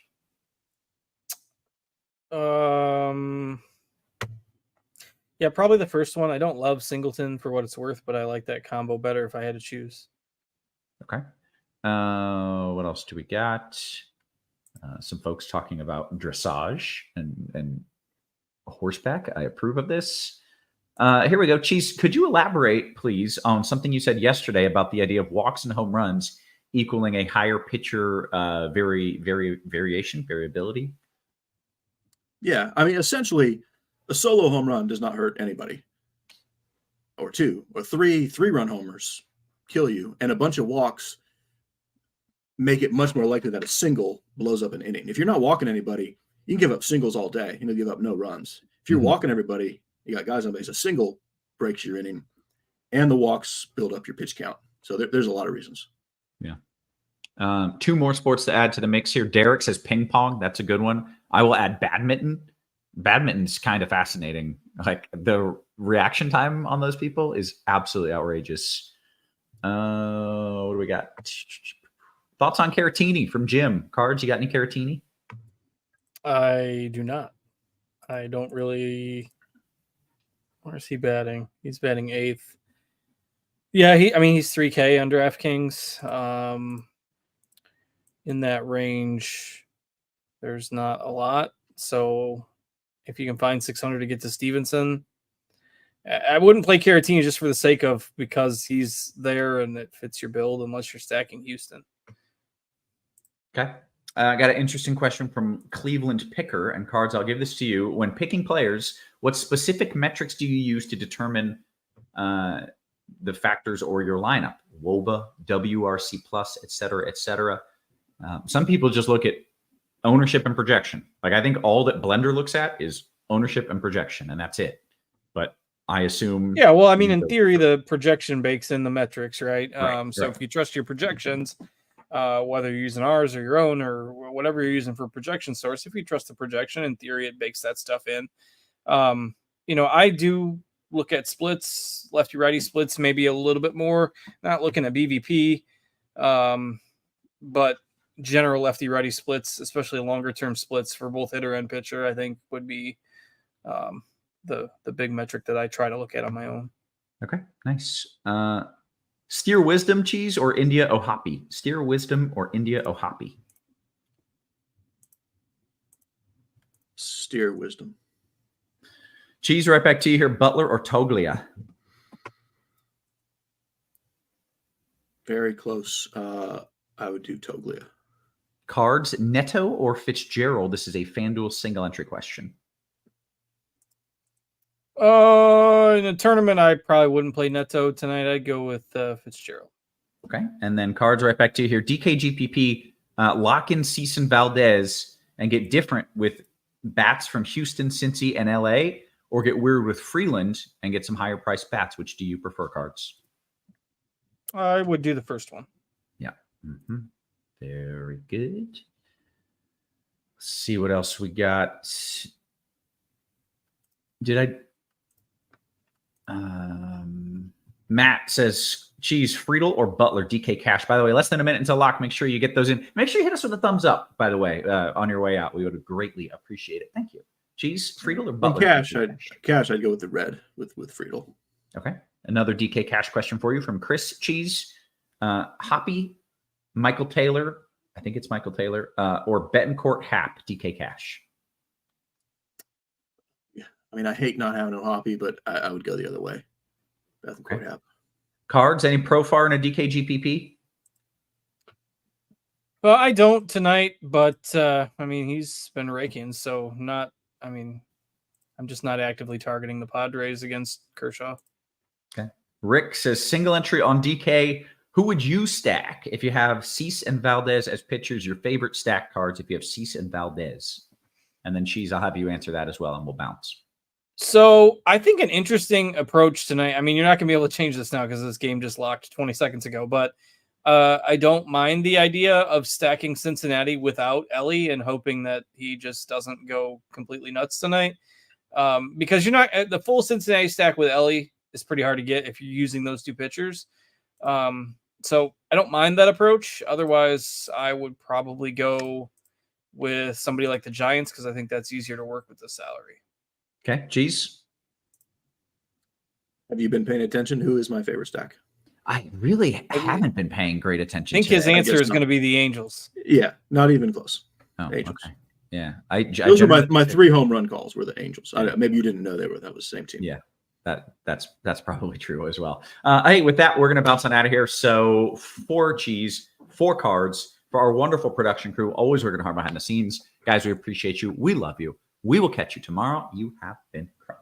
Yeah, probably the first one. I don't love Singleton for what it's worth, but I like that combo better if I had to choose. Okay. What else do we got? Some folks talking about dressage and horseback. I approve of this. Here we go. Cheese, could you elaborate, please, on something you said yesterday about the idea of walks and home runs equaling a higher pitcher variability? Yeah. I mean, essentially, a solo home run does not hurt anybody. Or two or three-run homers kill you. And a bunch of walks make it much more likely that a single blows up an inning. If you're not walking anybody, you can give up singles all day. Give up no runs. If you're walking everybody, you got guys on base. A single breaks your inning, and the walks build up your pitch count. So there's a lot of reasons. Yeah. Two more sports to add to the mix here. Derek says ping pong. That's a good one. I will add badminton. Badminton's kind of fascinating. Like the reaction time on those people is absolutely outrageous. What do we got? Thoughts on Caratini from Jim? Cards, you got any Caratini? I do not. I don't really. Where's he batting? He's batting 8th. Yeah, he's 3K on DraftKings. In that range, there's not a lot. So if you can find 600 to get to Stevenson, I wouldn't play Caratini just for the sake of because he's there and it fits your build unless you're stacking Houston. Okay. I got an interesting question from Cleveland Picker and Cards. I'll give this to you. When picking players, what specific metrics do you use to determine the factors or your lineup? WOBA, WRC plus, et cetera, et cetera. Some people just look at ownership and projection. Like I think all that Blender looks at is ownership and projection, and that's it. But I assume. Yeah, well, I mean, in theory, the projection bakes in the metrics, right? So right. if you trust your projections, whether you're using ours or your own or whatever you're using for projection source, if you trust the projection, in theory, it bakes that stuff in. I do look at splits, lefty righty splits, maybe a little bit more, not looking at BVP, but general lefty righty splits, especially longer term splits for both hitter and pitcher, I think would be the big metric that I try to look at on my own. Okay, nice. Steer Wisdom, Cheese, or India Ohapi? Steer Wisdom or India Ohapi? Steer Wisdom. Cheese, right back to you here. Butler or Toglia? Very close. I would do Toglia. Cards, Neto or Fitzgerald? This is a FanDuel single entry question. In a tournament, I probably wouldn't play Neto tonight. I'd go with Fitzgerald. Okay. And then Cards, right back to you here. DKGPP, lock in CIN Valdez and get different with bats from Houston, Cincy, and LA, or get weird with Freeland and get some higher priced bats. Which do you prefer, Cards? I would do the first one. Yeah. Mm-hmm. Very good. Let's see what else we got. Matt says Cheese, Friedel or Butler, DK Cash. By the way, less than a minute until lock. Make sure you get those in. Make sure you hit us with a thumbs up, by the way, on your way out. We would greatly appreciate it. Thank you. Cheese, Friedel or Butler? Cash, I'd go with the red with Friedel. Okay. Another DK Cash question for you from Chris. Cheese, Hoppy, Michael Taylor, I think it's Michael Taylor, or Betancourt Hap, DK Cash. Yeah. I mean, I hate not having a Hoppy, but I would go the other way. Betancourt Hap. Cards, any Profar in a DK GPP? Well, I don't tonight, but I mean, he's been raking, so not. I mean, I'm just not actively targeting the Padres against Kershaw. Okay. Rick says single entry on DK. Who would you stack if you have Cease and Valdez as pitchers? Your favorite stack cards if you have Cease and Valdez, and then Cheese, I'll have you answer that as well, and we'll bounce. So I think an interesting approach tonight. I mean, you're not going to be able to change this now because this game just locked 20 seconds ago. But I don't mind the idea of stacking Cincinnati without Ellie and hoping that he just doesn't go completely nuts tonight. Because you're not the full Cincinnati stack with Ellie is pretty hard to get if you're using those two pitchers. So I don't mind that approach. Otherwise, I would probably go with somebody like the Giants because I think that's easier to work with the salary. Okay, Cheese. Have you been paying attention? Who is my favorite stack? I really haven't been paying great attention. I think his answer is going to be the Angels. Yeah, not even close. Oh, Angels. okay. Yeah, those were my 3 home run calls were the Angels. Maybe you didn't know that was the same team. Yeah, that's probably true as well. Hey, with that, we're going to bounce on out of here. So 4 Cheese, 4 cards for our wonderful production crew. Always working hard behind the scenes. Guys, we appreciate you. We love you. We will catch you tomorrow. You have been crushed.